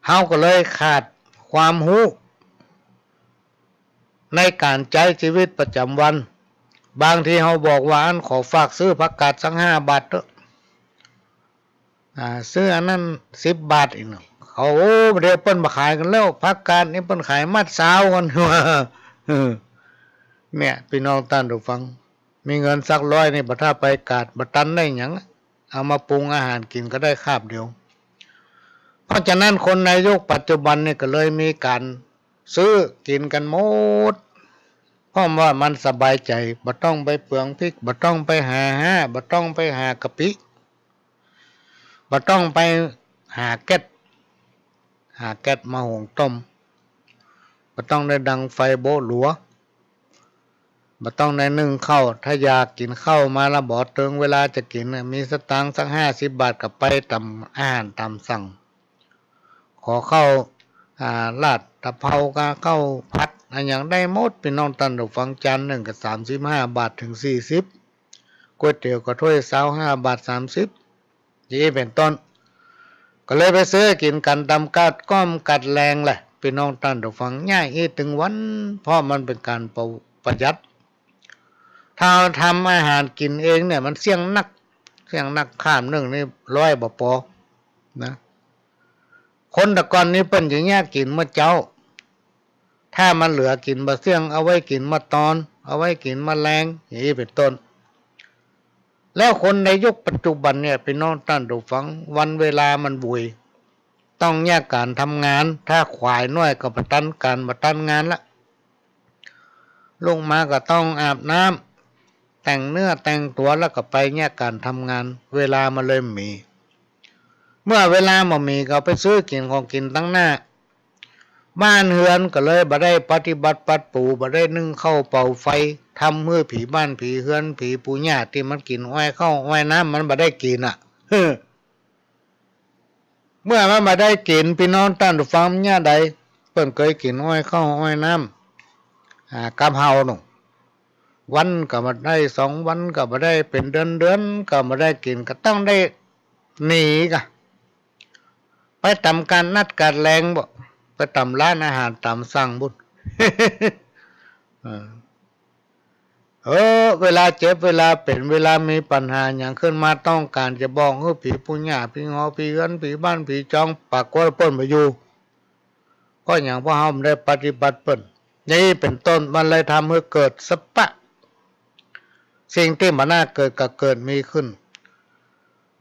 เฮาก็เลยขาดความรู้ในการใช้ชีวิตประจำวันบางทีเฮาบอกว่าอันขอฝากซื้อผักกาดสัก5 บาทเถอะซื้ออันนั้น10 บาทอีกนะเขาเดี๋ยวเปิ้นมาขายกันแล้วผักกาดนี่เปิ้นขายมัดสาวกันว่าเนี่ยพี่น้องท่านผู้ฟังมีเงินสัก100นี่บ่ถ้าไปกาดบ่ตันได้หยังเอามาปรุงอาหารกินก็ได้คาบเดียวเพราะฉะนั้นคนในยุคปัจจุบันนี่ก็เลยมีการซื้อกินกันหมดเพราะว่ามันสบายใจบ่ต้องไปเปลืองพริกบ่ต้องไปหาบ่ต้องไปหากะปิบ่ต้องไปหาแก๊สมาหุงต้มบ่ต้องได้ดังไฟโบหลัว บ่ต้องในนึ่งข้าวถ้าอยากกินข้าวมาละบ่เติงเวลาจะกินมีสตางค์สัก50 บาทก็ไปตามอาหารตามสั่งขอข้าวลาดตะเภากะข้าวผัดอันอย่างได้หมดพี่น้องท่านผู้ฟังจานหนึ่งก็35 บาทถึง40ก๋วยเตี๋ยวก็ถ้วย25 บาท30นี่เป็นต้นก็เลยไปซื้อกินกันตามกัดก้อมกัดแรงแหละพี่น้องท่านผู้ฟังง่ายอีถึงวันเพราะมันเป็นการประหยัดถ้าทำอาหารกินเองเนี่ยมันเสี่ยงนักข้ามหนึ่งนี่100 บ่พอนะคนแต่ก่อนนี้เปิ้นอย่างเงี้ยกินเมื่อเจ้าถ้ามันเหลือกินบ่เสี่ยงเอาไว้กินมาตอนเอาไว้กินมาแรงอย่างนี้เป็นต้นแล้วคนในยุคปัจจุบันเนี่ยพี่น้องท่านผู้ฟังวันเวลามันบุยต้องแยกการทำงานถ้าขวายน้อยก็ประตันการประตันงานละลงมาก็ต้องอาบน้ำแต่งเนื้อแต่งตัวแล้วก็ไปแยกการทำงานเวลามาเลยมีเมื่อเวลามามีก็ไปซื้อกินของกินตั้งหน้าบ้านเฮือนก็เลยบ่ได้ปฏิบัติปัดปูบ่ได้นึ่งข้าวเป่าไฟทำเมื่อผีบ้านผีเฮือนผีปู่ย่าที่มันกินอ้อยข้าวอ้อยน้ำมันบ่ได้กินเมื่อมันบ่ได้กินพี่น้องท่านผู้ฟังย่าใดเพิ่นเคยกินอ้อยข้าวอ้อยน้ำกับเฮาหนูวันก็บ่ได้2 วันก็บ่ได้เป็นเดือนก็บ่ได้กินก็ต้องได้หนีกะไปทำการนัดการแรงบ่ไปตำร้านอาหารตามสั่งบุญ เวลาเจ็บเวลาเป็นเวลามีปัญหาอย่างขึ้นมาต้องการจะบอกให้ผีปุญญาผีงอผีเอิ้นผีบ้านผีจองปากก้นเปิ้นมาอยู่ก็อย่างพวกเฮาได้ปฏิบัติเปิ้นนี่เป็นต้นมันเลยทำให้เกิดสปะสิ่งที่มันน่าเกิดก็เกิดมีขึ้น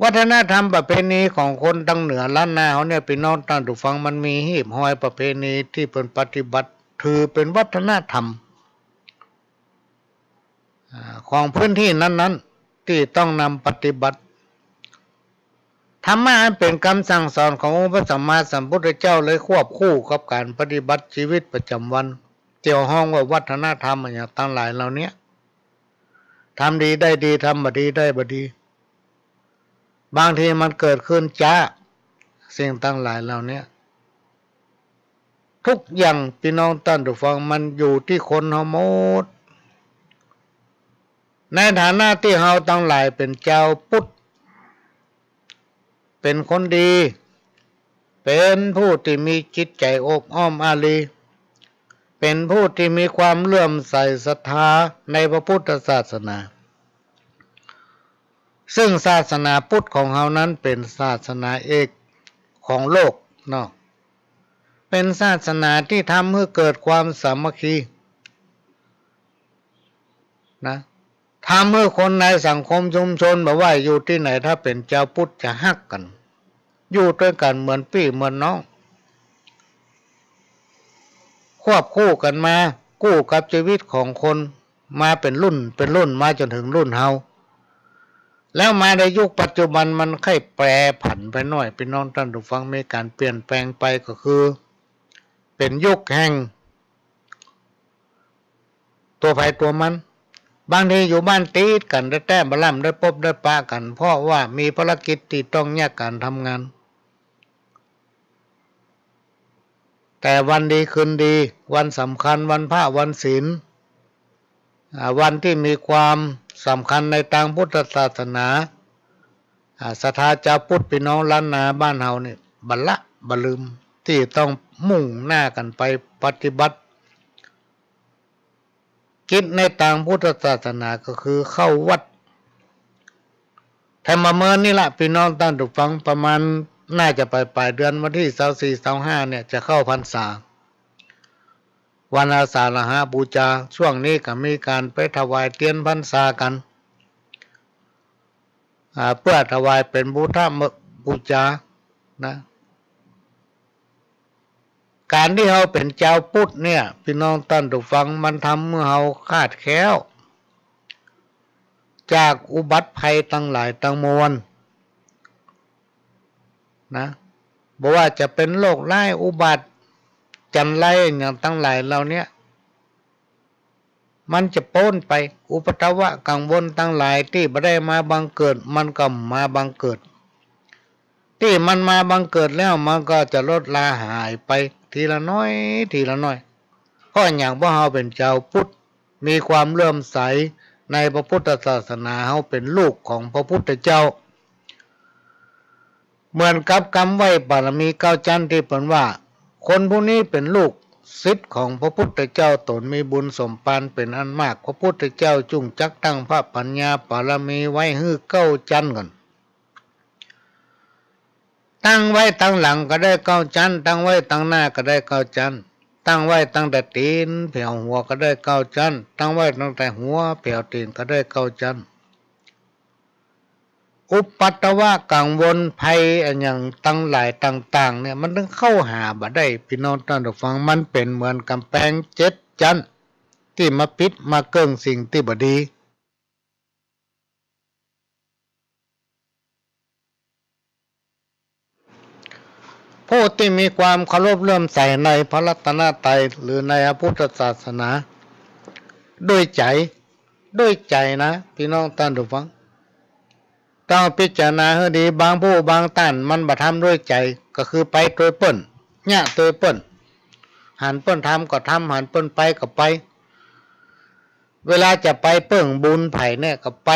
วัฒนธรรมประเพณีของคนทางเหนือล้านนาเขาเนี่ยพี่น้องท่านผู้ฟังมันมีหีบห้อยประเพณีที่เป็นปฏิบัติถือเป็นวัฒนธรรมของพื้นที่นั้นๆที่ต้องนำปฏิบัติธรรมะเป็นคำสั่งสอนขององค์พระสัมมาสัมพุทธเจ้าเลยควบคู่กับการปฏิบัติชีวิตประจำวันเกี่ยวห้องว่าวัฒนธรรมอย่างต่างหลายเหล่านี้ทำดีได้ดีทำบ่ดีได้บ่ดีบางทีมันเกิดขึ้นจ้าสิ่งต่างหลายเหล่านี้ทุกอย่างพี่น้องท่านผู้ฟังมันอยู่ที่คนเฮาหมดในฐานะที่เฮาทั้งหลายเป็นเจ้าพุทธเป็นคนดีเป็นผู้ที่มีจิตใจอบอ้อมอารีเป็นผู้ที่มีความเลื่อมใสศรัทธาในพระพุทธศาสนาซึ่งศาสนาพุทธของเฮานั้นเป็นศาสนาเอกของโลกเนาะเป็นศาสนาที่ทำให้เกิดความสามัคคีนะทำให้คนในสังคมชุมชนแบบว่าอยู่ที่ไหนถ้าเป็นเจ้าพุทธจะฮักกันอยู่ด้วยกันเหมือนพี่เหมือนน้องควบคู่กันมากู้กับชีวิตของคนมาเป็นรุ่นมาจนถึงรุ่นเฮาแล้วมาในยุคปัจจุบันมันค่อยแปรผันไปหน่อยพี่น้องท่านผู้ฟังมีการเปลี่ยนแปลงไปก็คือเป็นยุคแห่งตัวไผตัวมันบางทีอยู่บ้านติดกันได้แต้มบล่ำได้พบได้ปะกันเพราะว่ามีภารกิจที่ต้องแยกการทำงานแต่วันดีคืนดีวันสำคัญวันพระวันศีลวันที่มีความสำคัญในทางพุทธศาสนาศรัทธาเจ้าพุทธพี่น้องล้านนาบ้านเฮานี่บัลลืมที่ต้องมุ่งหน้ากันไปปฏิบัติกิจในทางพุทธศาสนาก็คือเข้าวัดแต่มาเมื่อนี่แหละพี่น้องท่านผู้ฟังประมาณน่าจะปลายเดือนวันที่24-25เนี่ยจะเข้าพรรษาวันอาสาฬหบูชาช่วงนี้ก็มีการไปถวายเทียนพรรษากันเพื่อถวายเป็นพุทธบูชานะการที่เราเป็นเจ้าพุทธเนี่ยพี่น้องท่านผู้ฟังมันทำเมื่อเราคาดแคล้วจากอุบัติภัยทั้งหลายทั้งมวลนะบอกว่าจะเป็นโรคร้ายอุบัติจันไรอย่างทั้งหลายเหล่านี้ มันจะโป้นไปอุปทวะกังวลทั้งหลายที่ไม่ได้มาบังเกิดมันก็มาบังเกิดที่มันมาบังเกิดแล้วมันก็จะลดลาหายไปทีละน้อยทีละน้อยเพราะอย่างว่าเราเป็นชาวพุทธมีความเลื่อมใสในพระพุทธศาสนาเราเป็นลูกของพระพุทธเจ้าเหมือนกับคำไหว้บารมีเก้าชั้นที่เปิ่นว่าคนผู้นี้เป็นลูกศิษย์ของพระพุทธเจ้าตนมีบุญสมปานเป็นอันมากพระพุทธเจ้าจุงจักตั้งพระปัญญาบารมีไว้ให้เก้าชั้นกันตั้งไว้ตั้งหลังก็ได้เก้าชั้นตั้งไว้ตั้งหน้าก็ได้เก้าชั้นตั้งไว้ตั้งแต่ตีนแผ่วหัวก็ได้เก้าชั้นตั้งไว้ตั้งแต่หัวแผ่วตีนก็ได้เก้าชั้นอุปัตตวะกังวลภัยอย่างตั้งหลายต่างๆเนี่ยมันต้องเข้าหาบ่ได้พี่น้องท่านผู้ฟังมันเป็นเหมือนกำแพง7 ชั้นที่มาปิดมาเกิ้งสิ่งที่บ่ดีผู้ที่มีความเคารพเลื่อมใสในพระรัตนตรัยหรือในพระพุทธศาสนาด้วยใจนะพี่น้องท่านผู้ฟังต้องพิจารณาให้ดีบางผู้บางท่านมันบ่ทำด้วยใจก็คือไปโดยเปิ้นเนี่ยโดยเปิ้นหันเปิ้นทำก็ทำหันเปิ้นไปก็ไปเวลาจะไปเปิ้งบุญไผ่เนี่ยก็ไป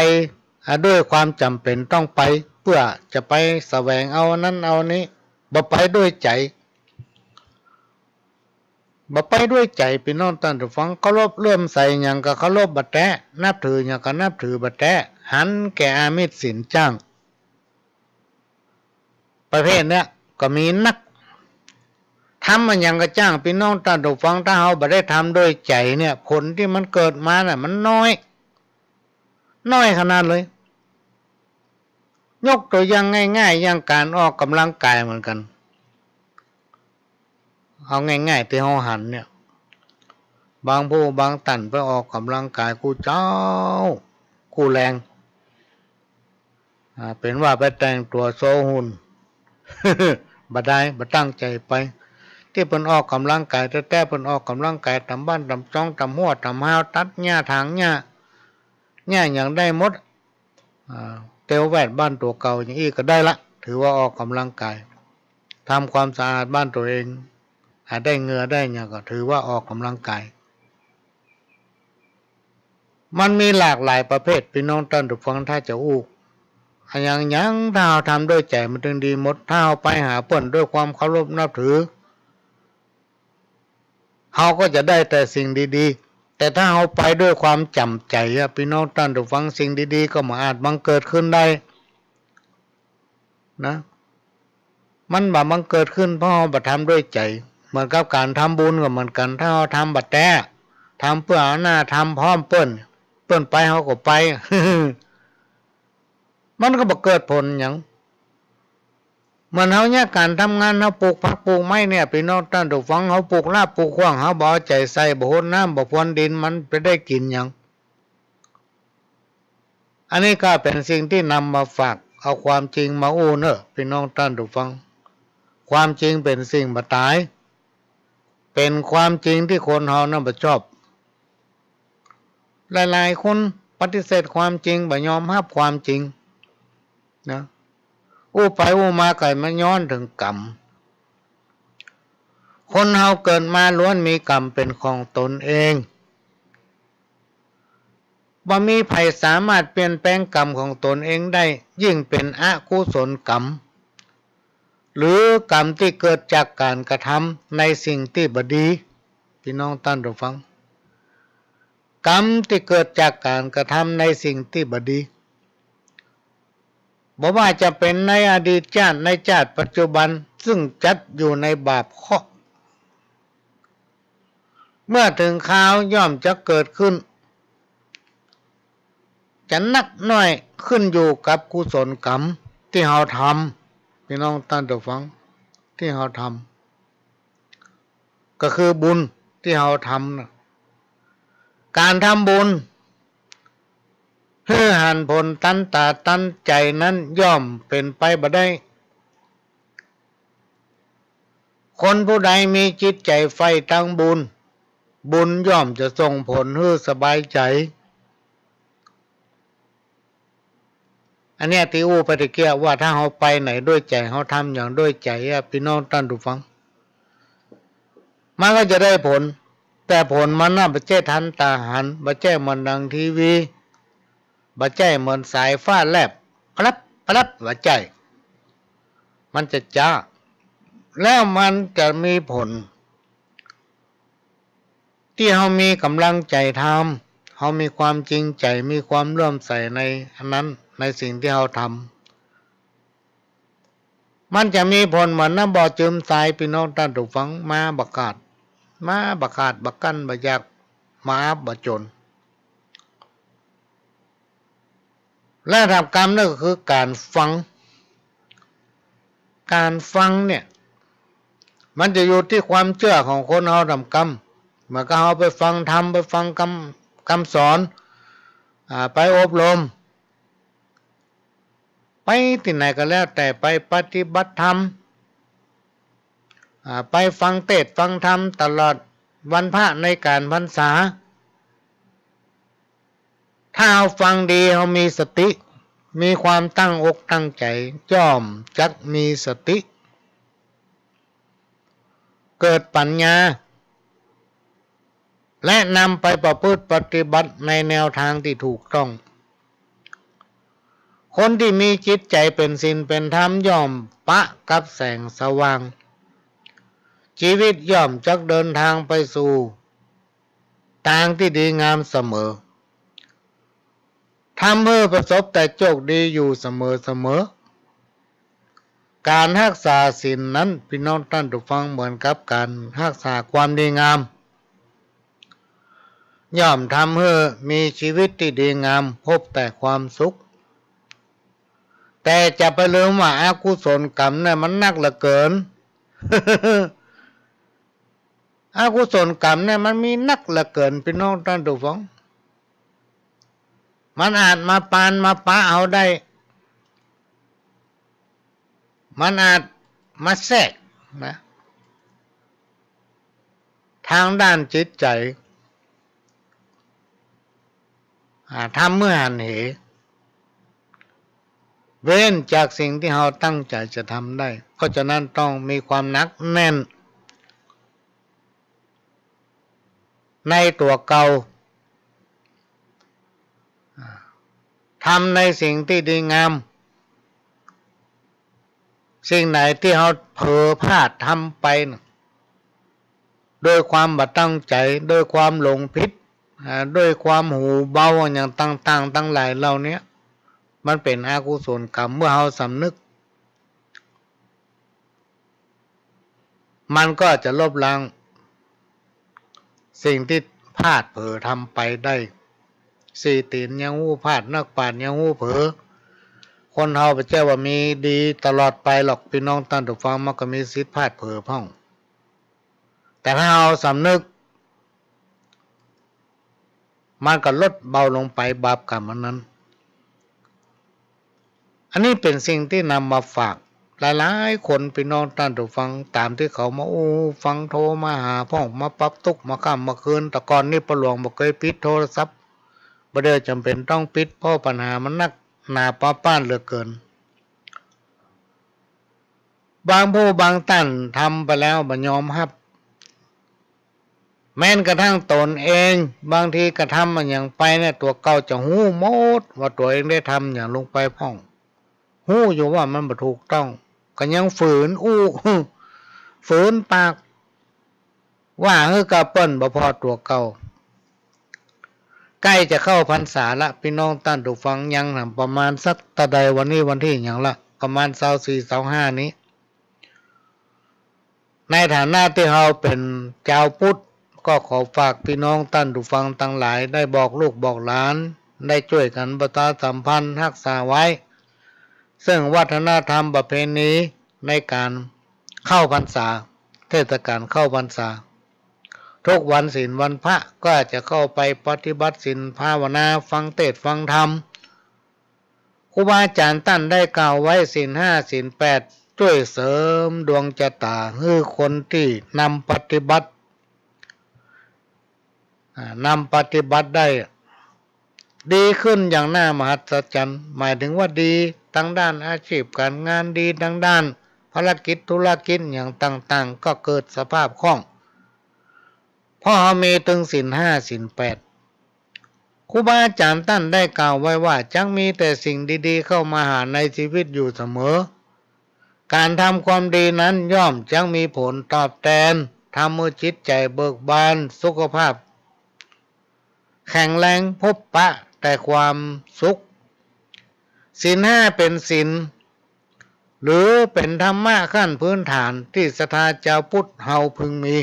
ด้วยความจำเป็นต้องไปเพื่อจะไปแสวงเอานั้นเอานี้บ่ไปด้วยใจพี่น้องท่านผู้ฟังเคารพเลื่อมใสหยังก็เคารพบ่แท้นับถือหยังก็นับถือบ่แท้หันแก่อามิตรสินจ้างประเภทเนี้ยก็มีนักทำมันยังก็จ้างพี่น้องท่านผู้ฟังถ้าเฮาบ่ได้ทำด้วยใจเนี่ยผลที่มันเกิดมาน่ะมันน้อยขนาดเลยยกตัวอย่างง่ายๆอย่างการออกกำลังกายเหมือนกันเอาง่ายๆที่เฮาหันเนี่ยบางผู้บางท่านไปออกกำลังกายกูแรงเป็นว่าไปแต่งตัวโซหุ่น บ่ได้บ่ตั้งใจไปที่เพิ่นออกกำลังกายแต่เพิ่นออกกำลังกายทำบ้านทำช่องทำหัวทำหาวตัดหญ้าถางหญ้าอย่างได้หมดเตวแวดบ้านตัวเก่าอย่างนี้ก็ได้ละถือว่าออกกำลังกายทำความสะอาดบ้านตัวเองหาได้เหงื่อได้หยังก็ถือว่าออกกำลังกายมันมีหลากหลายประเภทพี่น้องท่านผู้ฟังถ้าจะอู้อย่างถ้าเราทำด้วยใจมันถึงดีหมดถ้าเราไปหาเปิ้นด้วยความเคารพนับถือเราก็จะได้แต่สิ่งดีๆแต่ถ้าเราไปด้วยความจำใจพี่น้องท่านผู้ฟังสิ่งดีๆก็มาอาจบังเกิดขึ้นได้นะมันบังเกิดขึ้นเพราะเราบ่ทำด้วยใจเหมือนกับการทำบุญก็เหมือนกันถ้าเราทำบัดแท้ทำเพื่อเอาหน้าทำพร้อมเปิ้นไปเขาก็ไป มันก็บ่เกิดผลหยังมันเฮาเนี่ยการทำงานเฮาปลูกผักปลูกไม้เนี่ยพี่น้องท่านผู้ฟังเฮาปลูกลาบปลูกขว้างเฮาบ่เอาใจใส่บ่รดน้ำบ่พรวนดินมันไปได้กินหยังอันนี้ก็เป็นสิ่งที่นำมาฝากเอาความจริงมาอู้เนอะพี่น้องท่านผู้ฟังความจริงเป็นสิ่งบ่ตายเป็นความจริงที่คนเฮานั้นบ่ชอบหลายๆคนปฏิเสธความจริงบ่ยอมรับความจริงนะอู้ไปอู้มาไก่มันย้อนถึงกรรมคนเฮาเกิดมาล้วนมีกรรมเป็นของตนเองบ่มีใครสามารถเปลี่ยนแปลงกรรมของตนเองได้ยิ่งเป็นอกุศลกรรมหรือกรรมที่เกิดจากการกระทำในสิ่งที่บ่ดีพี่น้องท่านผู้ฟังกรรมที่เกิดจากการกระทำในสิ่งที่บ่ดีบ่ว่าจะเป็นในอดีตชาติในชาติปัจจุบันซึ่งจัดอยู่ในบาปเคราะห์เมื่อถึงคราวย่อมจะเกิดขึ้นจะนักน้อยขึ้นอยู่กับกุศลกรรมที่เราทำพี่น้องท่านผู้ฟังที่เราทำก็คือบุญที่เราทำนะการทำบุญเพื่อหันผลตั้นตาตั้นใจนั้นย่อมเป็นไปบ่ได้คนผู้ใดมีจิตใจใฝ่ทางบุญ บุญย่อมจะส่งผลให้สบายใจอันเนี้ยที่อู้ไปตะเกียว่าถ้าเราไปไหนด้วยใจเราทำอย่างด้วยใจพี่น้องท่านผู้ฟังมันก็จะได้ผลแต่ผลมันน่ะบ่ใช่ทันตาหันบ่ใช่เหมือนดังทีวีบ่ใช่เหมือนสายฟ้าแลบปลับปลับบ่ใช่มันจะจ้าแล้วมันจะมีผลที่เรามีกำลังใจทำเรามีความจริงใจมีความเลื่อมใสในอันนั้นในสิ่งที่เราทำมันจะมีผลเหมือนน้ำบ่อจืมทรายพี่น้องท่านผู้ฟังมาบักกาดบักกันบักอยากมาบักจนและทำกรรมนั่นก็คือการฟังเนี่ยมันจะอยู่ที่ความเชื่อของคนเราทำกรรมเมื่อเขาไปฟังธรรมไปฟังคำสอนไปอบรมไปที่ไหนก็แล้วแต่ไปปฏิบัติธรรมไปฟังเทศน์ฟังธรรมตลอดวันพระในการพรรษาถ้าเราฟังดีเรามีสติมีความตั้งอกตั้งใจย่อมจักมีสติเกิดปัญญาและนำไปประพฤติปฏิบัติในแนวทางที่ถูกต้องคนที่มีจิตใจเป็นศีลเป็นธรรมย่อมปะกับแสงสว่างชีวิตย่อมจักเดินทางไปสู่ทางที่ดีงามเสมอทำเพื่อประสบแต่โชคดีอยู่เสมอการรักษาศีลนั้นพี่น้องท่านผู้ฟังเหมือนกับการรักษาความดีงามย่อมทำให้มีชีวิตที่ดีงามพบแต่ความสุขแต่จะไปลืมว่าอกุศลกรรมเนี่ยมันหนักเหลือเกิน อกุศลกรรมเนี่ยมันมีนักเหลือเกินพี่น้องท่านผู้ฟังมันอาจมาปานมาปะเอาได้มันอาจมาแทรกนะทางด้านจิตใจทำเมื่อหันเหเว้นจากสิ่งที่เราตั้งใจจะทำได้เพราะฉะนั้นต้องมีความหนักแน่นในตัวเก่าทำในสิ่งที่ดีงามสิ่งไหนที่เราเผลอพลาดทำไปโดยความบ่ตั้งใจโดยความหลงผิดโดยความหูเบาอย่างต่างๆทั้งหลายเหล่านี้มันเป็นอกุศลกรรมเมื่อเราสำนึกมันก็จะลบล้างสิ่งที่พลาดเผลอทำไปได้สี่ตีนยังหู้พลาดนักปราชญ์ยังหู้เผลอคนเราไปเจ้าว่ามีดีตลอดไปหรอกพี่น้องท่านผู้ฟังมันก็มีสิทธิ์พลาดเผลอพ่องแต่ถ้าเราสำนึกมันก็ลดเบาลงไปบาปกรรมนั้นอันนี้เป็นสิ่งที่นำมาฝากหลายๆคนพี่น้องท่านผู้ฟังตามที่เขามาฟังโทรมาหาพ่องมาปรับทุกข์มาค่ำมาคืนแต่ก่อนนี้ประหลวงบ่เคยปิดโทรศัพท์บ่ได้จำเป็นต้องปิดเพราะปัญหามันนักหนาป้าป้านเหลือเกินบางผู้บางท่านทำไปแล้วบ่ยอมรับแม้นกระทั่งตนเองบางทีกระทำมันอย่างไปเนี่ยตัวเก่าจะหู้หมดว่าตัวเองได้ทำอย่างลงไปพ่องหู้อยู่ว่ามันบ่ถูกต้องก็ยังฝืนฝืนปากว่ากระเปิ้นบ่พอตัวเก่าใกล้จะเข้าพรรษาละพี่น้องท่านผู้ฟังยังประมาณสักตะใดวันนี้วันที่อย่างละประมาณ24-25นี้ในฐานะที่เราเป็นชาวพุทธก็ขอฝากพี่น้องท่านผู้ฟังทั้งหลายได้บอกลูกบอกหลานได้ช่วยกันประชาสัมพันธ์รักษาไว้ซึ่งวัฒนธรรมประเพณีในการเข้าพรรษาเทศกาลเข้าพรรษาทุกวันศีลวันพระก็จะเข้าไปปฏิบัติศีลภาวนาฟังเทศน์ฟังธรรมครูบาอาจารย์ท่านได้กล่าวไว้ศีล 5 ศีล 8ช่วยเสริมดวงชะตาให้คนที่นำปฏิบัติ นำปฏิบัติได้ดีขึ้นอย่างน่ามหัศจรรย์หมายถึงว่าดีทั้งด้านอาชีพการงานดีทั้งด้านภารกิจธุรกิจอย่างต่างๆก็เกิดสภาพคล่องเพราะเขามีถึงศีล 5 ศีล 8ครูบาอาจารย์ท่านได้กล่าวไว้ว่าจักมีแต่สิ่งดีๆเข้ามาหาในชีวิตอยู่เสมอการทำความดีนั้นย่อมจักมีผลตอบแทนทำให้จิตใจเบิกบานสุขภาพแข็งแรงพบปะแต่ความสุขศีล 5เป็นศีลหรือเป็นธรรมะขั้นพื้นฐานที่ศรัทธาชาวพุทธเฮาพึงมี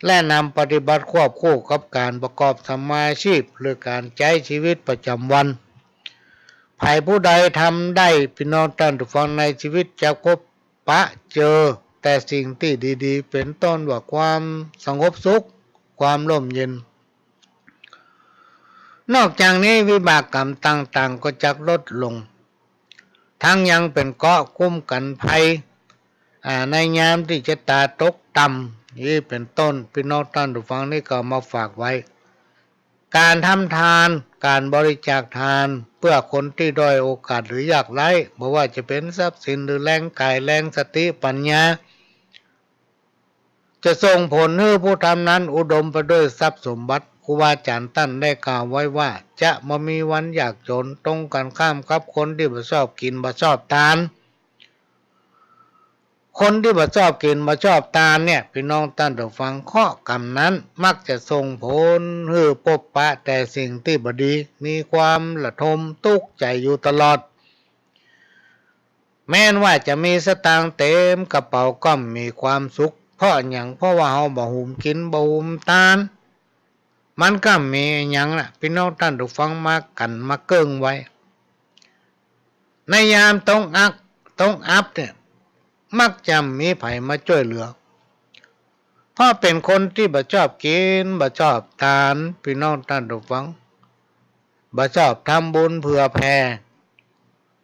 และนำปฏิบัติควบคู่กับการประกอบสมมาอาชีพหรือการใช้ชีวิตประจำวันใครผู้ใดทำได้พี่น้องท่านผู้ฟังในชีวิตจะพบปะเจอแต่สิ่งที่ดีๆเป็นต้นว่าความสงบสุขความร่มเย็นนอกจากนี้วิบากกรรมต่างๆก็จะลดลงทั้งยังเป็นเกราะคุ้มกันภัยในยามที่ชะตาตกต่ำนี่เป็นต้นพี่น้องท่านผู้ฟังนี่ก็มาฝากไว้การทำทานการบริจาคทานเพื่อคนที่ด้อยโอกาสหรือยากไร้ไม่ว่าจะเป็นทรัพย์สินหรือแรงกายแรงสติปัญญาจะส่งผลให้ผู้ทำนั้นอุดมไปด้วยทรัพย์สมบัติครูบาอาจารย์ท่านได้กล่าวไว้ว่าจะไม่มีวันยากจนตรงกันข้ามกับคนที่บ่ชอบกินบ่ชอบทานคนที่บ่ชอบกินบ่ชอบทานเนี่ยพี่น้องท่านผู้ฟังข้อกรรมนั้นมักจะส่งผลให้พบปะแต่สิ่งที่บ่ดีมีความระทมทุกข์ใจอยู่ตลอดแม้นว่าจะมีสตางค์เต็มกระเป๋าก็มีความสุขเพราะหยังเพราะว่าเฮาบ่หุมกินบ่หุมทานมันก็มีหยังล่ะพี่น้องท่านผู้ฟังมากันมาเกิ้งไว้ในยามต้องอัพเนี่ยมักจะมีไผมาช่วยเหลือเพราะเป็นคนที่บ่ชอบกินบ่ชอบทานพี่น้องท่านผู้ฟังบ่ชอบทำบุญเผื่อแผ่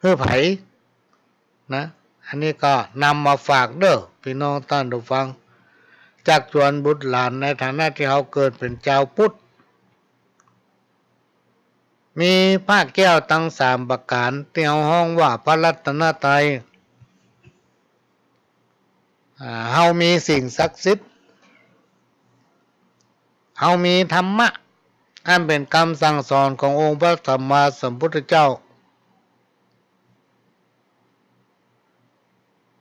ให้ไผนะอันนี้ก็นำมาฝากเด้อพี่น้องท่านผู้ฟังจากชวนบุตรหลานในฐานะที่เขาเกิดเป็นชาวพุทธมีพระแก้วทั้ง3ประการที่เฮาฮ้องว่าพระรัตนตรัยเฮามีสิ่งศักดิ์สิทธิ์เฮามีธรรมะอันเป็นคำสั่งสอนขององค์พระสัมมาสัมพุทธเจ้า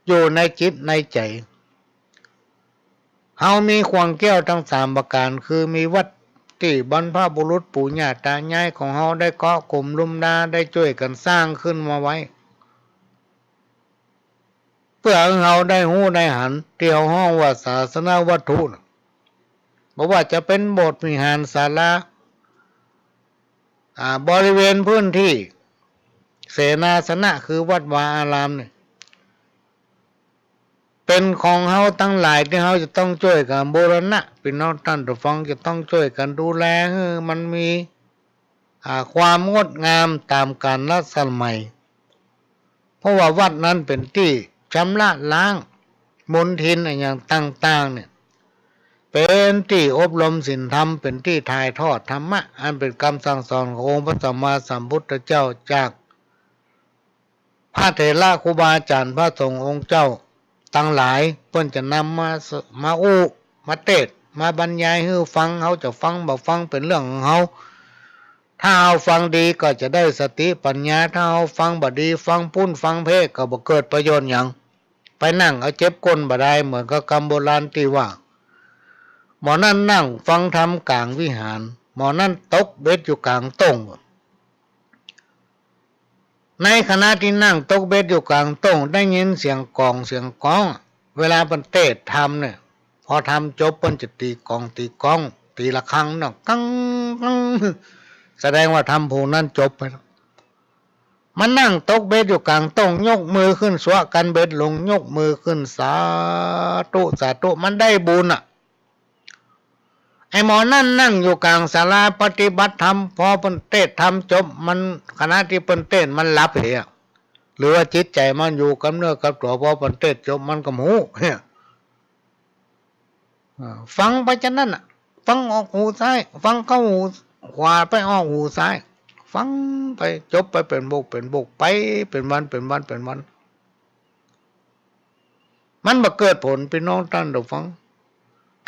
อยู่ในจิตในใจเฮามีขวงแก้วทั้ง3ประการคือมีวัดที่บรรพบุรุษปู่ย่าตายายของเฮาได้เกาะกลุ่มลุมดาได้ช่วยกันสร้างขึ้นมาไว้เพื่อให้เฮาได้ฮู้ได้หันที่เฮาฮ้องว่าศาสนาวัตถุบ่ว่าจะเป็นโบสถ์วิหารศาลาบริเวณพื้นที่เสนาสนะคือวัดวาอารามเนี่ยเป็นของเฮาทั้งหลายที่เฮาจะต้องช่วยกันบูรณะพี่น้องท่านผู้ฟังจะต้องช่วยกันดูแลให้มันมีความงดงามตามกาลสมัยเพราะว่าวัดนั้นเป็นที่ชำระล้างมลทินอย่างต่างๆเนี่ยเป็นที่อบรมศีลธรรมเป็นที่ถ่ายทอดธรรมะอันเป็นคำสั่งสอนขององค์พระสัมมาสัมพุทธเจ้าจากพระเถระครูบาอาจารย์พระสงฆ์องค์เจ้าทั้งหลายเพิ่นจะนำมาอู้มาเทศมาบรรยายให้ฟังเขาจะฟังบ่ฟังเป็นเรื่องของเขาถ้าเอาฟังดีก็จะได้สติปัญญาถ้าเอาฟังบ่ดีฟังปุ้นฟังเพศก็บ่เกิดประโยชน์หยังไปนั่งเอาเจ็บก้นบ่ได้เหมือนกับคำโบราณที่ว่าหมอนั่นนั่งฟังธรรมกลางวิหารหมอนั่นตกเบ็ดอยู่กลางต้งในขณะที่นั่งตกเบ็ดอยู่กลางต้งได้ยินเสียงกองเวลาเพิ่นเทศทำเนี่ยพอทำจบเพิ่นจะตีกองตีละครั้งเนาะกังแสดงว่าทำผู้นั้นจบไปแล้วมันนั่งตกเบ็ดอยู่กลางต้งยกมือขึ้นสวะกันเบ็ดลงยกมือขึ้นสาธุมันได้บุญไอ้หมอนั่นนั่งอยู่กลางศาลาปฏิบัติธรรมพอเพิ่นเทศทำจบมันขณะที่เพิ่นเทศมันหลับเหรอหรือว่าจิตใจมันอยู่กับเนื้อกับตัวพอเพิ่นเทศจบมันก็หูฟังไปฉะนั้น ฟังออกหูซ้ายฟังเข้าหูขวาไปออกหูซ้ายฟังไปจบไปเป็นบุกไปเป็นวันมันมาเกิดผลพี่น้องท่านผู้ฟัง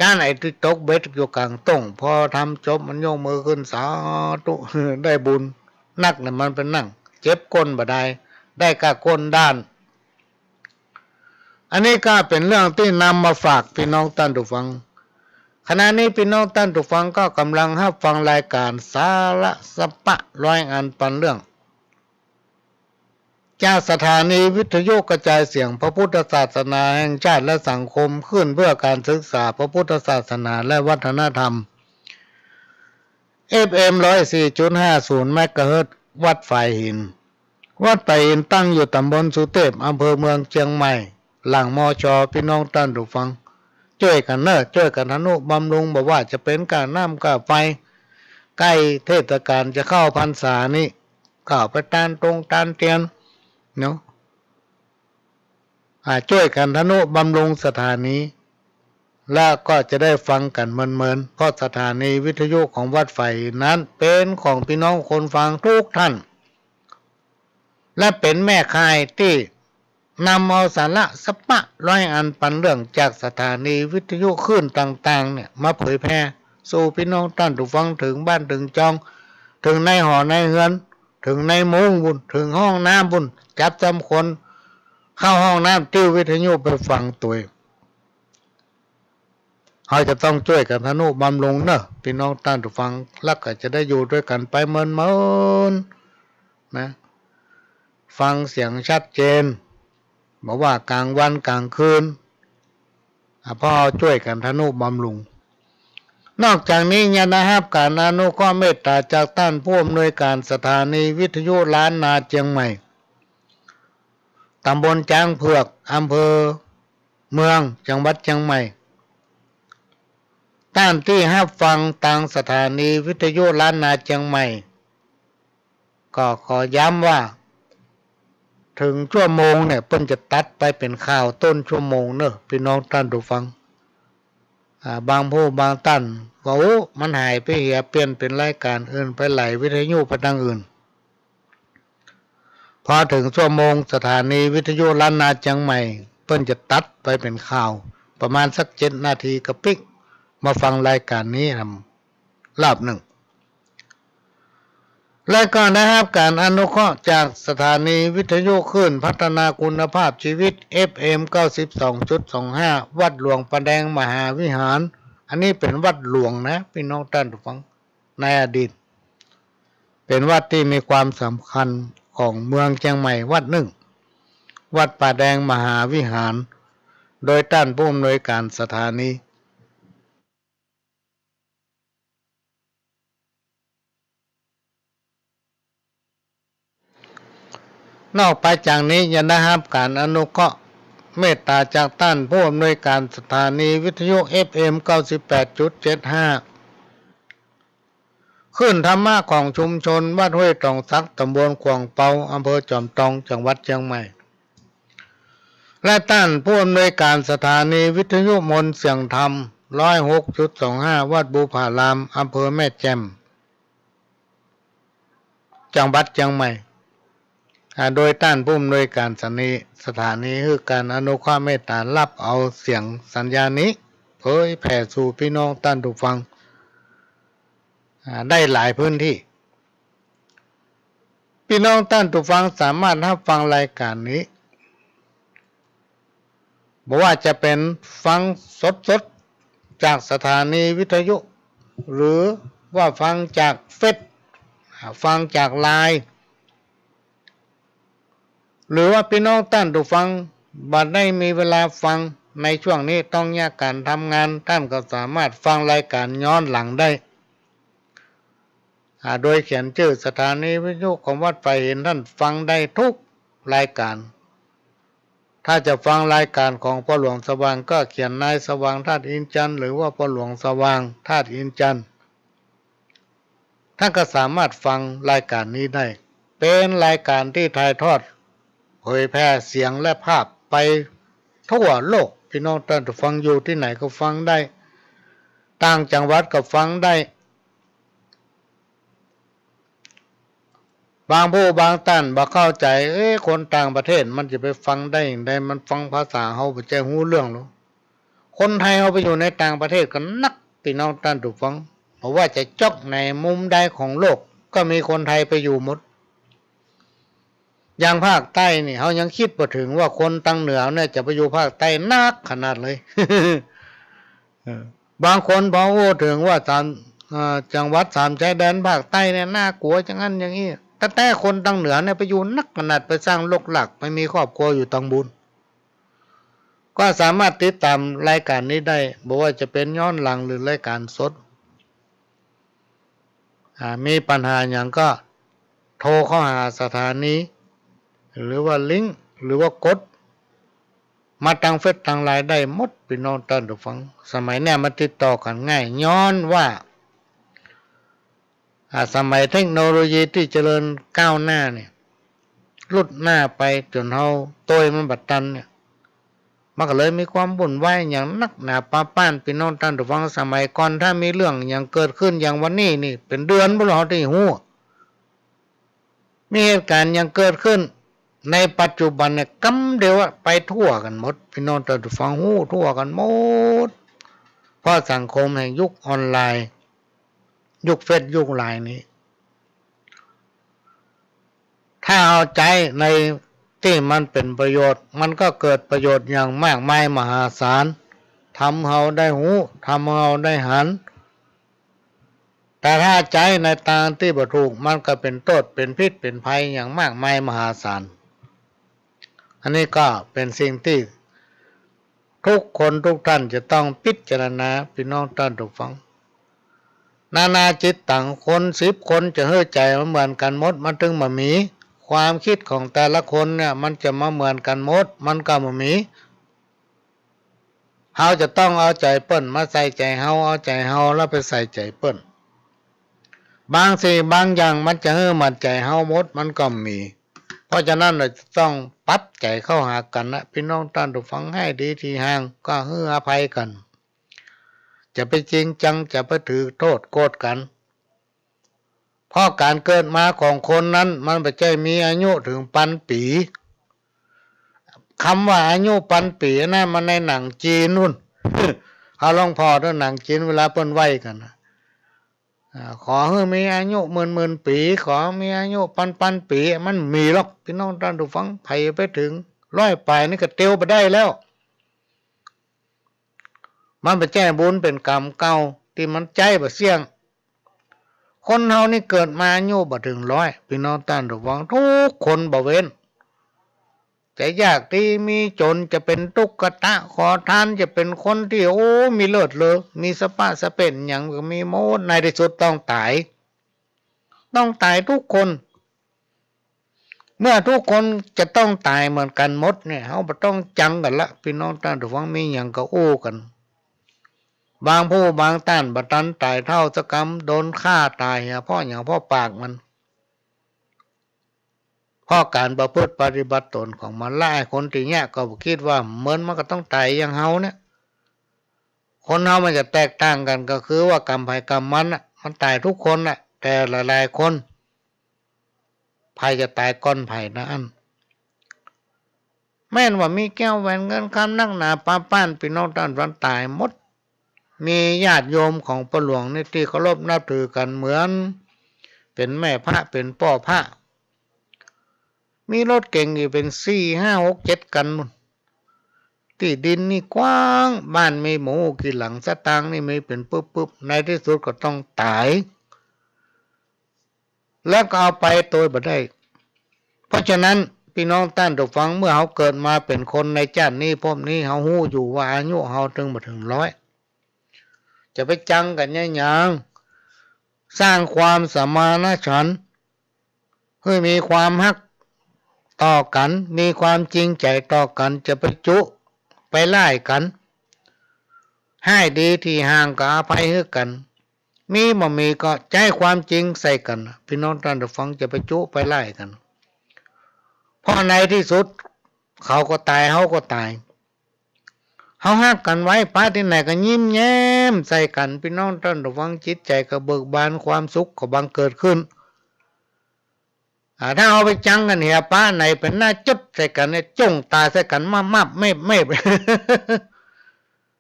การไอ้ที่ตกเบ็ดอยู่กลางต้งพอทำจบมันโยกมือขึ้นสาธุได้บุญนักเนี่ยมันเป็นนั่งเจ็บก้นบ่ได้กะก้นด้านอันนี้ก็เป็นเรื่องที่นำมาฝากพี่น้องท่านผู้ฟังขณะนี้พี่น้องท่านผู้ฟังก็กำลังรับฟังรายการสาระสปะร้อยอันปันเรื่องจากสถานีวิทยุกระจายเสียงพระพุทธศาสนาแห่งชาติและสังคมขึ้นเพื่อการศึกษาพระพุทธศาสนาและวัฒนธรรม FM 104.50 เมกะเฮิรตซ์วัดฝ่ายหินวัดฝ่ายหินตั้งอยู่ตำบลสุเทพอำเภอเมืองเชียงใหม่หลังมช.พี่น้องท่านผู้ฟังช่วยกันช่วยกันทนุบำรุงบอกว่าจะเป็นการน้ำกับไฟใกล้เทศกาลจะเข้าพรรษานี้เข้าไปตานตรงตานเตียนเนาะช่วยกันทนุบำรุงสถานีแล้วก็จะได้ฟังกันเมินเพราะสถานีวิทยุของวัดไฟนั้นเป็นของพี่น้องคนฟังทุกท่านและเป็นแม่ข่ายที่นำเอาสาระสปะร้อยอันปันเรื่องจากสถานีวิทยุคลื่นต่างๆเนี่ยมาเผยแพร่สู่พี่น้องท่านผู้ฟังถึงบ้านถึงจองถึงในหอในเฮือนถึงในมุ้งบุญถึงห้องน้ำบุญจับจำคนเข้าห้องน้ำติ้ววิทยุไปฟังตัวเราจะต้องช่วยกันทนุบำรุงเนอะพี่น้องท่านผู้ฟังแล้วก็จะได้อยู่ด้วยกันไปเมินนะฟังเสียงชัดเจนบอกว่ากลางวันกลางคืนพ่อช่วยกันทนุบำรุงนอกจากนี้ยังได้รับการอนุเคราะห์เมตตาจากท่านผู้อำนวยการสถานีวิทยุล้านนาเชียงใหม่ตำบลจ้างเผือกอำเภอเมืองจังหวัดเชียงใหม่ท่านที่รับฟังทางสถานีวิทยุล้านนาเชียงใหม่ก็ขอย้ำว่าถึงชั่วโมงเนี่ยเพิ่นจะตัดไปเป็นข่าวต้นชั่วโมงเนอะพี่น้องท่านผู้ฟังบางผู้บางท่านว่าโอ้มันหายไปเหียเปลี่ยนเป็นรายการอื่นไปไหลวิทยุไปทางอื่นพอถึงชั่วโมงสถานีวิทยุล้านนาเชียงใหม่เพิ่นจะตัดไปเป็นข่าวประมาณสัก7 นาทีกระปิกมาฟังรายการนี้รอบหนึ่งและก็ได้รับการอนุเคราะห์จากสถานีวิทยุคลื่นพัฒนาคุณภาพชีวิต FM 92.25 วัดหลวงประแดงมหาวิหารอันนี้เป็นวัดหลวงนะพี่น้องท่านผู้ฟังในอดีตเป็นวัดที่มีความสำคัญของเมืองเชียงใหม่วัดหนึ่งวัดประแดงมหาวิหารโดยท่านผู้อำนวยการสถานีนอกไปจากนี้ยังได้รับการอนุเคราะห์เมตตาจากท่านผู้อำนวยการสถานีวิทยุ FM 98.75 ขึ้นธรรมะของชุมชนวัดห้วยตองซักตำบลขวางเปาอำเภอจอมทองจังหวัดเชียงใหม่และท่านผู้อำนวยการสถานีวิทยุมนต์เสียงธรรม 106.25 วัดบูผารามอำเภอแม่แจ่มจังหวัดเชียงใหม่โดยท่านผู้อำนวยการสถานีคือการอนุเคราะห์เมตตารับเอาเสียงสัญญาณนี้เผยแผ่สู่พี่น้องท่านผู้ฟังได้หลายพื้นที่พี่น้องท่านผู้ฟังสามารถรับฟังรายการนี้บอกว่าจะเป็นฟังสดๆจากสถานีวิทยุหรือว่าฟังจากเฟซฟังจากไลน์หรือว่าพี่น้องท่านผู้ฟังบัดได้มีเวลาฟังในช่วงนี้ต้องแยกการทำงานท่านก็สามารถฟังรายการย้อนหลังได้โดยเขียนชื่อสถานีวิทยุของวัดไฟเห็นท่านฟังได้ทุกรายการถ้าจะฟังรายการของพ่อหลวงสว่างก็เขียนนายสว่างธาตุอินจันทร์หรือว่าพ่อหลวงสว่างธาตุอินจันทร์ท่านก็สามารถฟังรายการนี้ได้เป็นรายการที่ถ่ายทอดเผยแพร่เสียงและภาพไปทั่วโลกพี่น้องท่านฟังอยู่ที่ไหนก็ฟังได้ ต่างจังหวัดก็ฟังได้บางผู้บางท่านบ่เข้าใจคนต่างประเทศมันจะไปฟังได้อย่างไรมันฟังภาษาเฮาบ่ใจฮู้เรื่องหรอกคนไทยเฮาไปอยู่ในต่างประเทศก็นักพี่น้องท่านผู้ฟังเพราะว่าจะจอกในมุมใดของโลกก็มีคนไทยไปอยู่หมดอย่างภาคใต้นี่เฮายังคิดบ่ถึงว่าคนทางเหนือเนี่ยจะไปอยู่ภาคใต้นักขนาดเลย บางคนพอโอ้ถึงว่าจังหวัดสามชายแดนภาคใต้เนี่ยน่ากลัวจังงั้นอย่างนี้แต่คนทางเหนือเนี่ยไปอยู่นักขนาดไปสร้างโลกหลักไม่มีครอบครัวอยู่ตังบุญก็สามารถติดตามรายการนี้ได้บอกว่าจะเป็นย้อนหลังหรือรายการสดมีปัญหาอย่างก็โทรเข้าหาสถานีหรือว่าลิงก์หรือว่ากดมาทางเฟซทางไลน์ได้หมดพี่น้องท่านผู้ฟังสมัยนี้มันติดต่อกันง่ายย้อนว่าสมัยเทคโนโลยีที่เจริญก้าวหน้าเนี่ยลุดหน้าไปจนเฮาโตยมันบัดตันเนี่ยมันก็เลยมีความวุ่นวายอย่างนักหนาป้าป้านพี่น้องท่านผู้ฟังสมัยก่อนถ้ามีเรื่องอย่างเกิดขึ้นอย่างวันนี้นี่เป็นเดือนบ่เราได้ฮู้มีเหตุการณ์อย่างเกิดขึ้นในปัจจุบันเนี่ยกำเดียวไปทั่วกันหมดพี่น้องท่านผู้ฟังฮู้ทั่วกันหมดเพราะสังคมแห่งยุคออนไลน์ยุคเฟซยุคไลน์นี้ถ้าเอาใจในที่มันเป็นประโยชน์มันก็เกิดประโยชน์อย่างมากมายมหาศาลทำเฮาได้หูทำเฮาได้หันแต่ถ้าใจในทางที่บ่ถูกมันก็เป็นโทษเป็นพิษเป็นภัยอย่างมากมายมหาศาลอันนี้ก็เป็นสิ่งที่ทุกคนทุกท่านจะต้องพิจารณาพี่น้องท่านทุกฟังนานาจิตต่างคน10 คนจะเฮ้อใจเหมือนกันหมดมันถึงมามีความคิดของแต่ละคนเนี่ยมันจะมาเหมือนกันหมดมันก็มามีเฮาจะต้องเอาใจเปิ้นมาใส่ใจเฮาเอาใจเฮาแล้วไปใส่ใจเปิ้นบางสิ่งบางอย่างมันจะเฮ้อเหมือนใจเฮาหมดมันก็มีเพราะฉะนั้นเราจะต้องปรับใจเข้าหากันนะพี่น้องท่านผู้ฟังให้ดีที่ห่างก็เฮ้ออภัยกันจะไปจริงจังจะไปถือโทษโกรธกันเพราะการเกิดมาของคนนั้นมันไม่ใช่มีอายุถึงพันปีคำว่าอายุพันปีนะมันในหนังจีนนู่น เอาลองพอด้วยหนังจีนเวลาเปิ้นไหว้กันขอให้มีอายุหมื่นปีขอมีอายุพันปีมันมีหรอกพี่น้องท่านผู้ฟังไผไปถึง100 ปีนี่ก็เตียวไปได้แล้วมันไปแจ้บุญเป็นกรรมเก่าที่มันใจบ่เสี่ยงคนเฮานี่เกิดมาอายุบ่ถึง100พี่น้องท่านผู้ฟังทุกคนบ่เว้นแต่ยากที่มีจนจะเป็นตุกตะขอทานจะเป็นคนที่มีเลิศเลอมีสปะสะเป็นอย่างก็มีโมดในที่สุดต้องตายทุกคนเมื่อทุกคนจะต้องตายเหมือนกันหมดเนี่ยเฮาบ่ต้องจังกันละพี่น้องท่านผู้ฟังมีหยังก็โอ้กันบางผู้บางท่านบ่ทันตายเท่าสกรรมโดนฆ่าตายเพราะหยังเพราะปากมันเพราะการประพฤติปฏิบัติตนของมันหลายคนที่เนี่ยก็คิดว่าเหมือนมันก็ต้องตายอย่างเฮาเนี่ยคนเฮามันจะแตกต่างกันก็คือว่ากรรมภัยกรรมมันตายทุกคนน่ะแต่หลายๆคนภัยจะตายก่อนภัยนะอันแม่นว่ามีแก้วแหวนเงินคำนักหนาป้าป้านพี่น้องท่านวันตายหมดมีญาติโยมของพระหลวงนี่ที่เคารพนับถือกันเหมือนเป็นแม่พระเป็นพ่อพระมีรถเก่งอยู่เป็น4 5 6 7กันนู่นที่ดินนี่กว้างบ้านมีหมูกี่หลังสตางค์นี่มีเป็นปึ๊บในที่สุดก็ต้องตายแล้วก็เอาไปโดยบ่ได้เพราะฉะนั้นพี่น้องท่านผู้ฟังเมื่อเฮาเกิดมาเป็นคนในชาตินี้พบนี้เฮาฮู้อยู่ว่าอายุเฮาถึงบ่ถึง100จะไปจังกันยังสร้างความสมานฉันท์ให้มีความฮักต่อกันมีความจริงใจต่อกันจะไปจุไปไล่กันให้ดีที่ห่างก็อภัยให้กันมีบ่มีก็ใจความจริงใส่กันพี่น้องท่านผู้ฟังจะไปจุไปไล่กันเพราะในที่สุดเขาก็ตายเฮาก็ตายเฮาฮักกันไว้ป้าที่ไหนก็ยิ้มแย้ม มใส่กันพี่น้องท่านระวังจิตใจก็เบิกบานความสุขก็บังเกิดขึ้นถ้าเอาไปจังกันเหียป้าไหนเป็นหน้าจุดใส่กันเนี่ยจ้องตาใส่กันมาไม่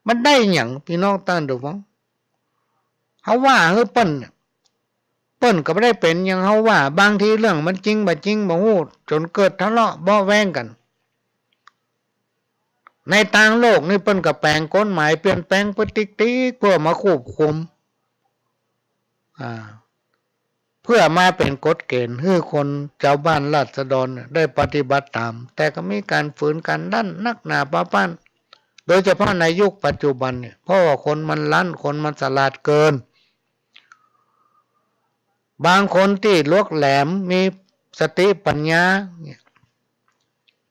มันได้อย่างพี่น้องท่านระวังเขาว่าเปิ้นก็ไม่ได้เป็นอย่างเขาว่าบางทีเรื่องมันจริงบ่จริงบ่ฮู้จนเกิดทะเลาะเบาะแว้งกันในต่างโลกนี่เปิ้นก็แปลงกฎหมายเปลี่ยนแปลงพฤติกรรมเพื่อมาควบคุมเพื่อมาเป็นกฎเกณฑ์ให้คนชาวบ้านราษฎรได้ปฏิบัติตามแต่ก็มีการฝืนกันดันนักหนาป้าปั้นโดยเฉพาะในยุคปัจจุบันเนี่ยเพราะว่าคนมันลั่นคนมันฉลาดเกินบางคนที่ลวกแหลมมีสติปัญญา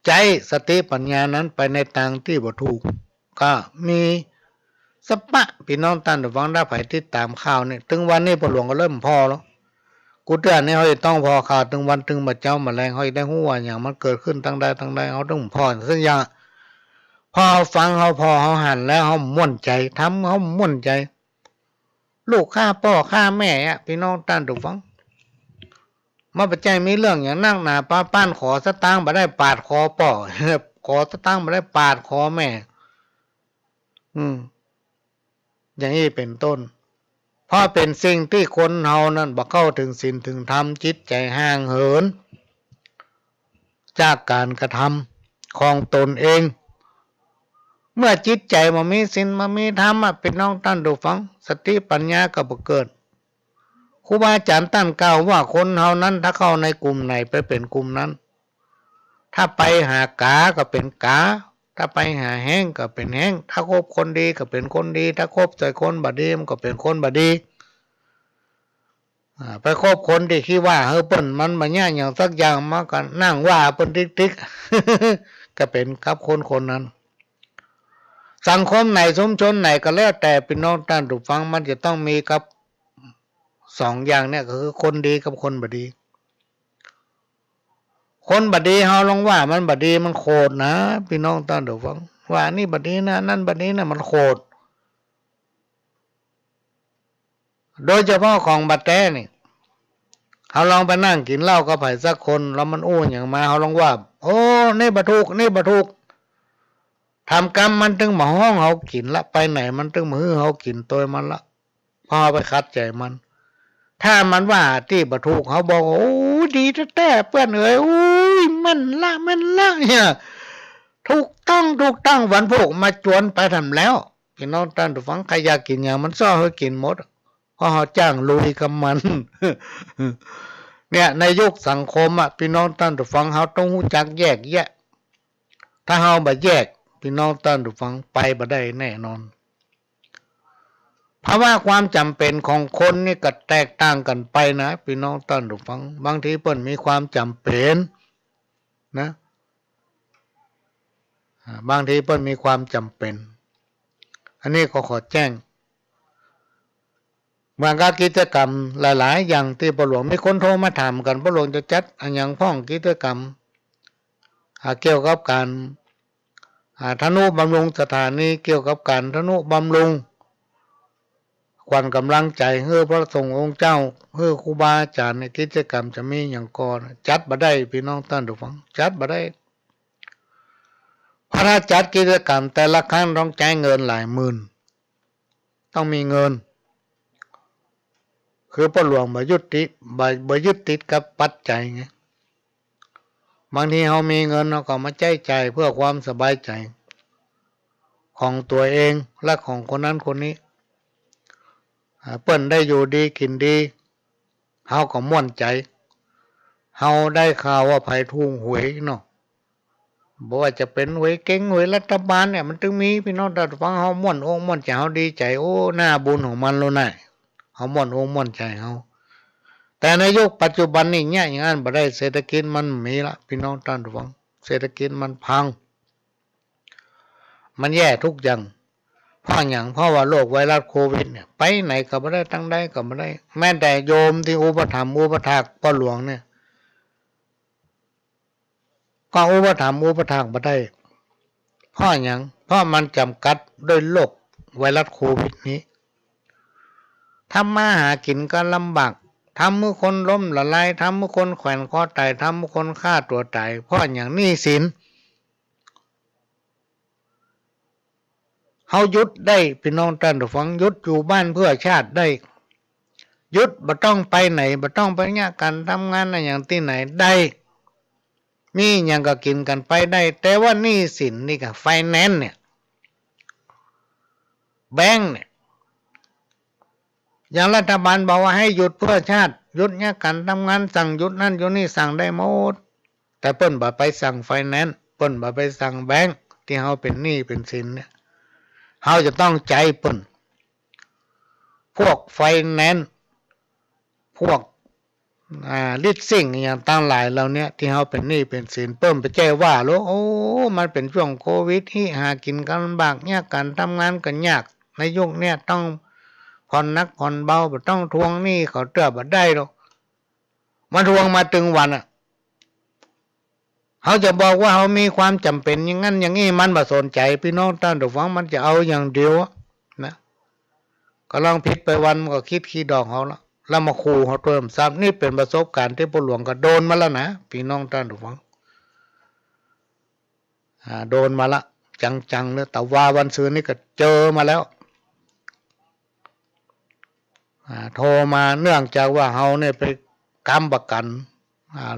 ใจสติปัญญานั้นไปในทางที่บ่ถูกก็มีสปะพี่น้องท่านฟังได้ไผติดตามข่าวเนี่ยถึงวันนี้พระหลวงก็เริ่มพอแล้วกูเตือนนี่เฮาต้องพอข่าวถึงวันถึงบัดเจ้ามาแรงเฮาได้ฮู้ว่าหยังมันเกิดขึ้นทั้งใดเฮาต้องพอสักอย่างพอฟังเฮาพอเฮาหันแล้วเฮาม่วนใจทำเฮาม่วนใจลูกฆ่าพ่อฆ่าแม่พี่น้องท่านฟังมาปัจจัยมีเรื่องอย่างนั่งหนาป้าป้านขอสตางค์มาได้ปาดคอป่อ ขอสตางค์มาได้ปาดคอแม่อย่างนี้เป็นต้นเพราะเป็นสิ่งที่คนเฮานั้นบ่เข้าถึงศีลถึงธรรมจิตใจห่างเหินจากการกระทำของตนเองเมื่อจิตใจมันมีศีลมันมีธรรมเป็นน้องท่านดูฟังสติปัญญาก็บ่เกิดครูบาอาจารย์ตั้งกล่าวว่าคนเฮานั้นถ้าเข้าในกลุ่มไหนไปเป็นกลุ่มนั้นถ้าไปหากาก็เป็นกาถ้าไปหาแห้งก็เป็นแห้งถ้าคบคนดีก็เป็นคนดีถ้าคบใจคนบดีมันก็เป็นคนบดีไปคบคนที่คิดว่าเปิ้นมันบ่ย่าอย่างสักอย่างมาก็นั่งว่าเปิ้นติ๊กๆก็เป็นกับคนนั้นสังคมไหนชุมชนไหนก็แล้วแต่พี่น้องท่านผู้ฟังมันจะต้องมีกับสองอย่างเนี่ยก็คือคนดีกับคนบดีคนบดีเฮาลองว่ามันบดีมันโคตรนะพี่น้องท่านผู้ฟังว่านี่บดีนะนั่นบดีนะมันโคตรโดยเฉพาะของบัดแต้นี่เฮาลองไปนั่งกินเหล้ากับไผสักคนแล้วมันอู้อย่างมาเฮาลองว่าโอ้นี่บ่ถูกนี่บ่ถูกทำกรรมมันถึงมาห้องเฮากินละไปไหนมันถึงมือเฮากินตัวมันละพอไปคัดใจมันถ้ามันว่าที่บ่ถูกเขาบอกโอ้ดีแท้ๆเพื่อนเอ้ยอุ้ยมันละเนี่ยถูกต้องวันพวกมาจวนไปทำแล้วพี่น้องท่านผู้ฟังใครอยากกินอย่างมันซ้อให้กินหมดเพราะเขาจ้างลุยกับมัน เนี่ยในยุคสังคมพี่น้องท่านผู้ฟังเขาต้องรู้จักแยกแยะถ้าเฮาบ่แยกพี่น้องท่านผู้ฟังไปบ่ได้แน่นอนเพราะว่าความจำเป็นของคนนี่ก็แตกต่างกันไปนะพี่น้องท่านผู้ฟังบางทีเปิ้นมีความจำเป็นนะบางทีเปิ้นมีความจำเป็นอันนี้ก็ขอแจ้งบางการกิจกรรมหลายๆอย่างที่พระหลวงมีคนโทรมาถามกันพระหลวงจะจัดอันอย่างพ้องกิจกรรมเกี่ยวกับการทนุบำรุงสถานีเกี่ยวกับการทนุบำรุงขวัญกำลังใจให้พระสงฆ์องค์เจ้าให้ครูบาอาจารย์ในกิจกรรมจะมีอย่างก่อนจัดบ่ได้พี่น้องท่านผู้ฟังจัดบ่ได้พระราชจัดกิจกรรมแต่ละครั้งต้องจ่ายเงินหลายหมื่นต้องมีเงินคือพระหลวงบ่ยึดติดกับปัจจัยไงบางทีเรามีเงินเราก็มาใช้จ่ายเพื่อความสบายใจของตัวเองและของคนนั้นคนนี้เปิ้นได้อยู่ดีกินดีเฮาก็ม่วนใจเฮาได้ข่าวว่าไผถูกหวยเนาะบ่ว่าจะเป็นหวยเก่งหวยรัฐบาลเนี่ยมันถึงมีพี่น้องท่านฟังเฮาม่วนอกม่วนใจเฮาดีใจโอ้หน้าบุญของมันแล้วนะเฮาม่วนอกม่วนใจเฮาแต่ในยุคปัจจุบันนี่เนี่ยอย่างนั้นบ่ได้เศรษฐกิจมันมีละพี่น้องท่านฟังเศรษฐกิจมันพังมันแย่ทุกอย่างเพราะอย่างเพราะว่าโรคไวรัสโควิดเนี่ยไปไหนก็ไม่ได้ตั้งได้ก็ไม่ได้แม้แต่โยมที่อุปถัมภ์อุปถากพ่อหลวงเนี่ยก็อุปถัมภ์อุปถากไม่ได้เพราะอย่างเพราะมันจำกัดด้วยโรคไวรัสโควิดนี้ ำมาหากินก็ลำบากทำมือคนล้มละลายทำมือคนแขวนคอตายทำมือคนฆ่าตัวตายเพราะอย่างหนี้สินเฮาหยุดได้พี่น้องท่านผู้ฟังหยุดอยู่บ้านเพื่อชาติได้หยุดบ่ต้องไปไหนบ่ต้องไปเนี่ยการทำงานอะไรอย่างที่ไหนได้มีอย่างก็กินกันไปได้แต่ว่าหนี้สินนี่ก็ไฟแนนซ์เนี่ยแบงค์เนี่ยอย่างรัฐบาลบอกว่าให้หยุดเพื่อชาติหยุดเนี่ยการทำงานสั่งหยุดนั่นหยุดนี่สั่งได้หมดแต่เปิ้นบ่ไปสั่งไฟแนนซ์เปิ้นบ่ไปสั่งแบงค์ที่เฮาเป็นหนี้เป็นสินเนี่ยเฮาจะต้องใจเปิ้นพวกไฟแนนซ์พวกลิสซิ่งอย่างต่างหลายเหล่านี้ที่เฮาเป็นหนี้เป็นสินเปิ้นไปแจ้ว่าโลโอ้มันเป็นช่วงโควิดที่หากินกันลำบากเนี่ยการทำงานก็ยากในยุคนี้ต้องผ่อนนักผ่อนเบาบ่ต้องทวงหนี้เขาเตื้อบ่ได้หรอกมาทวงมาถึงวันเขาจะบอกว่าเขามีความจำเป็นอย่างนั้นอย่างนี้มันบ่สนใจพี่น้องท่านผู้ฟังมันจะเอาอย่างเดียวนะก็ลองผิดไปวันก็คิดขี้ดอกเขาแล้วมาขู่เขาเติมซ้ำนี่เป็นประสบการณ์ที่พ่อหลวงก็โดนมาแล้วนะพี่น้องท่านผู้ฟังโดนมาละจังๆเลยแต่ว่าวันซื้อนี่ก็เจอมาแล้วโทรมาเนื่องจากว่าเฮาเนี่ยไปค้ำประกัน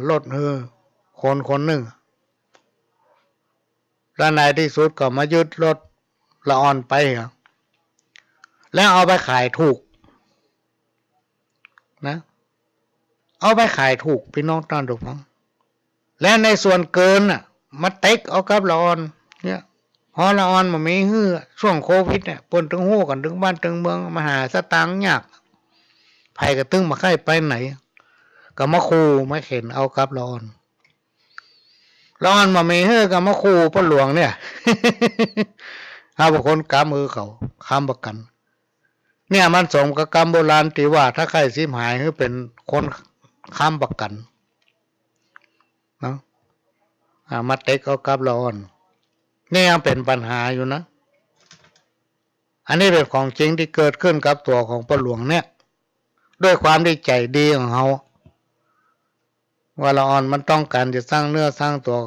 รถคนหนึ่งแล้วในที่สุดก็มายึดรถละอ่อนไปแล้วเอาไปขายถูกนะเอาไปขายถูกพี่น้องท่านผู้ฟังและในส่วนเกินมาเต็กเอากับละอ่อนเนี่ยพอละอ่อนมันมีฮื้อช่วงโควิดเนี่ยปนถึงหู้กันถึงบ้านถึงเมืองมาหาสตางค์ยากไผก็ตึงมาใครไปไหนก็มาขู่มาเข็นเอากับละอ่อนมามีฮื้อก็มาขู่พ่อหลวงเนี่ยหาบุคคลกำมือเขาค้ำประกันเนี่ยมันสมกับกรรมโบราณที่ว่าถ้าใครสิหายคือเป็นคนค้ำประกันเนาะมาเต็กเอากับละอ่อนนี่ยังเป็นปัญหาอยู่นะอันนี้เป็นของจริงที่เกิดขึ้นกับตัวของพ่อหลวงเนี่ยด้วยความที่ใจดีของเขาว่าละอ่อนมันต้องการจะสร้างเนื้อสร้างตัว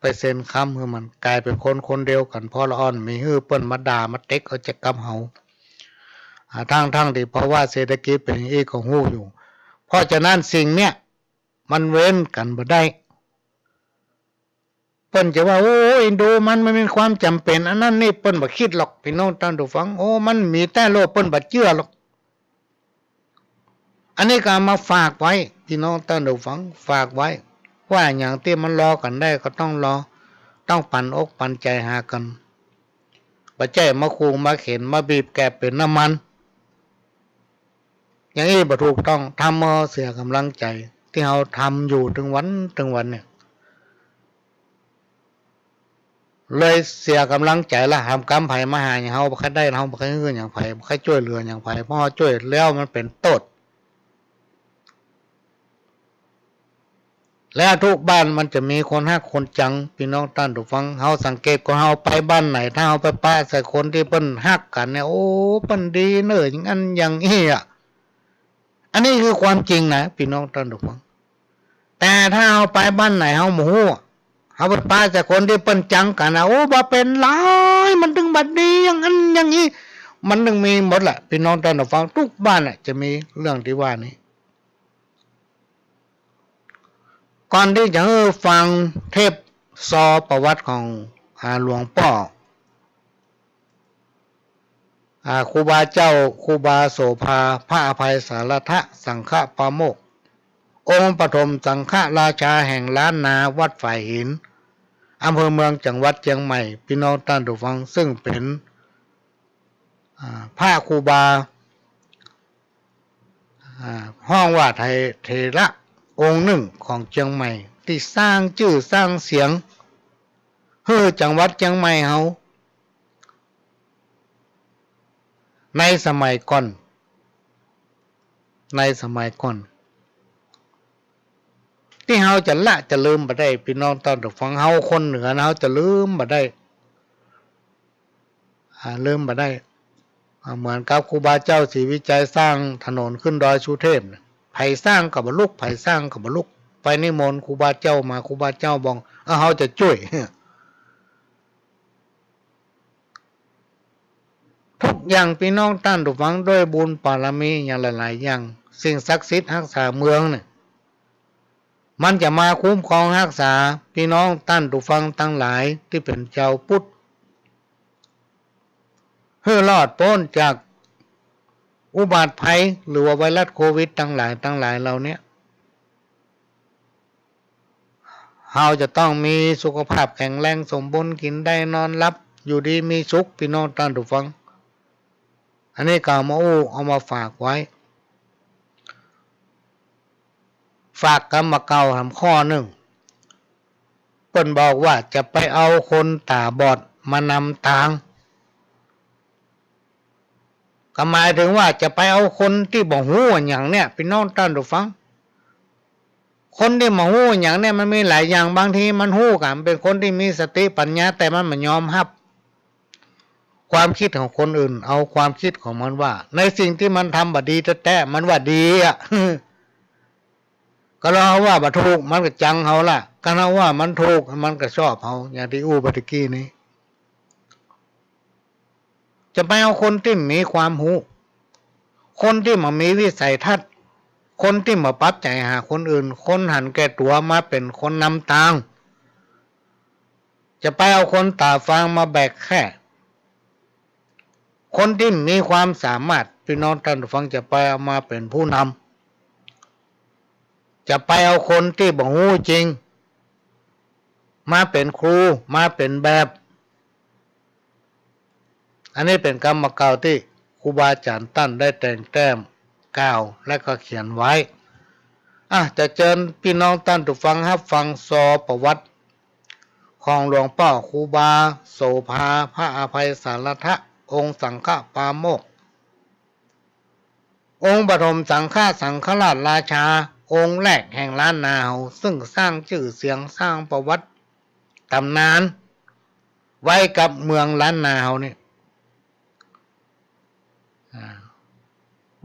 ไปเซ็นค้ำคือมันกลายเป็นคนเดียวกันพอละอ่อนมีฮื้อเปิ้นมาด่ามาเต็กเอาจะกำเขาทั้งที่เพราะว่าเศรษฐกิจเป็นอย่างนี้ก็หู้อยู่เพราะฉะนั้นสิ่งเนี้ยมันเว้นกันบ่ได้เปิ้นจะว่าโอ้อินโดมันเป็นความจำเป็นอันนั้นนี่เปิ้นบ่คิดหรอกพี่น้องท่านผู้ฟังโอ้มันมีแต่โลกเปิ้นบ่เชื่อหรอกอันนี้ก็มาฝากไว้พี่น้องท่านผู้ฟังฝากไว้ว่าอย่างที่มันรอกันได้ก็ต้องรอต้องปั่นอกปั่นใจหากันบ่ใช่มาขู่มาเข็นมาบีบแกเป็นน้ำมันอย่างนี้บ่ถูกต้องทำมาเสียกำลังใจที่เราทำอยู่ถึงวันเนี่ยเลยเสียกำลังใจละทำกรรมไผมาหาอย่างเฮาบ่ค่อยได้เฮาบ่ค่อยเฮืออย่างไผบ่ค่อยช่วยเหลืออย่างไผเพราะช่วยแล้วมันเป็นโทษแล้วทุกบ้านมันจะมีคนฮักคนจังพี่น้องท่านผู้ฟังเฮาสังเกตคนเฮาไปบ้านไหนถ้าเฮาไปป้าใส่คนที่เปิ้นฮักกันเนี่ยโอ้เปิ้นดีเน้ออย่างนั้นอย่างนี้อันนี้คือความจริงนะพี่น้องท่านผู้ฟังแต่ถ้าเฮาไปบ้านไหนเฮาบ่ฮู้เฮาไปป้าใส่คนที่เปิ้นจังกันโอ้บ่เป็นไรมันถึงบัดนี้อย่างนั้นอย่างนี้มันถึงมีหมดแหละพี่น้องท่านผู้ฟังทุกบ้านจะมีเรื่องที่ว่านี้ก่อนที่จะฟังเทปซอประวัติของหลวงพ่อครูบาเจ้าครูบาโสภาพระอภัยสารทะสังฆปาโมกข์องค์ปฐมสังฆราชาแห่งล้านนาวัดฝ่ายหินอำเภอเมืองจังหวัดเชียงใหม่พี่น้องท่านผู้ฟังซึ่งเป็นพระครูบาห้องว่าไทยเทระองค์หนึ่งของเชียงใหม่ที่สร้างชื่อสร้างเสียงให้จังหวัดเชียงใหม่เฮาในสมัยก่อนที่เฮาจะลืมบ่ได้พี่น้องท่านผู้ฟังเฮาคนเหนือเฮาจะลืมบ่ได้ลืมบ่ได้ เหมือนกับครูบาเจ้าศรีวิจัยสร้างถนนขึ้นดอยสุเทพไผ่สร้างกับบรรลุไผ่สร้างกับบรรลุไปนิมนต์ครูบาเจ้ามาครูบาเจ้าบอกเขาจะช่วยทุกอย่างพี่น้องท่านทุกฝังด้วยบุญบารมีอย่างหลายๆอย่างสิ่งศักดิ์สิทธิ์รักษาเมืองเนี่ยมันจะมาคุ้มครองรักษาพี่น้องท่านทุกฝังทั้งหลายที่เป็นชาวพุทธให้รอดพ้นจากอุบัติภัยหรือว่าไวรัสโควิดทั้งหลายเหล่านี้เราจะต้องมีสุขภาพแข็งแรงสมบูรณ์กินได้นอนหลับอยู่ดีมีสุขพี่น้องท่านทุกฝังอันนี้ก็เอามาฝากไว้ฝากกรรมเก่าทำข้อหนึ่งเพิ่นบอกว่าจะไปเอาคนตาบอดมานำทางก็หมายถึงว่าจะไปเอาคนที่บ่ฮู้อย่างเนี้ยพี่น้องท่านทุกฝังคนที่บ่ฮู้อย่างเนี้ยมันมีหลายอย่างบางทีมันฮู้กันเป็นคนที่มีสติปัญญาแต่มันไม่ยอมรับความคิดของคนอื่นเอาความคิดของมันว่าในสิ่งที่มันทำบ่ดีแต่มันว่าดีอ่ะ ก็เราว่าบ่ถูกมันก็จังเขาล่ะก็เราว่ามันถูกมันก็ชอบเขาอย่างที่อู้บัดกี้นี้จะไปเอาคนที่มีความรู้คนที่มามีวิสัยทัศน์คนที่มาปรับใจหาคนอื่นคนหันแก่ตัวมาเป็นคนนำทางจะไปเอาคนตาฟางมาแบกแค่คนที่มีความสามารถพี่น้องท่านฟังจะไปเอามาเป็นผู้นำจะไปเอาคนที่บ่รู้จริงมาเป็นครูมาเป็นแบบอันนี้เป็นกรรมเก่าที่ครูบาอาจารย์ตั้นได้แต่งแต้มกล่าวและก็เขียนไว้จะเชิญพี่น้องท่านทุกฟังรับฟังซอประวัติของหลวงพ่อครูบาโสภาพระอภัยสารทะองค์สังฆปาโมกข์องค์ปฐมสังฆราชราชาองค์แรกแห่งล้านนาซึ่งสร้างชื่อเสียงสร้างประวัติตำนานไว้กับเมืองล้านนานี่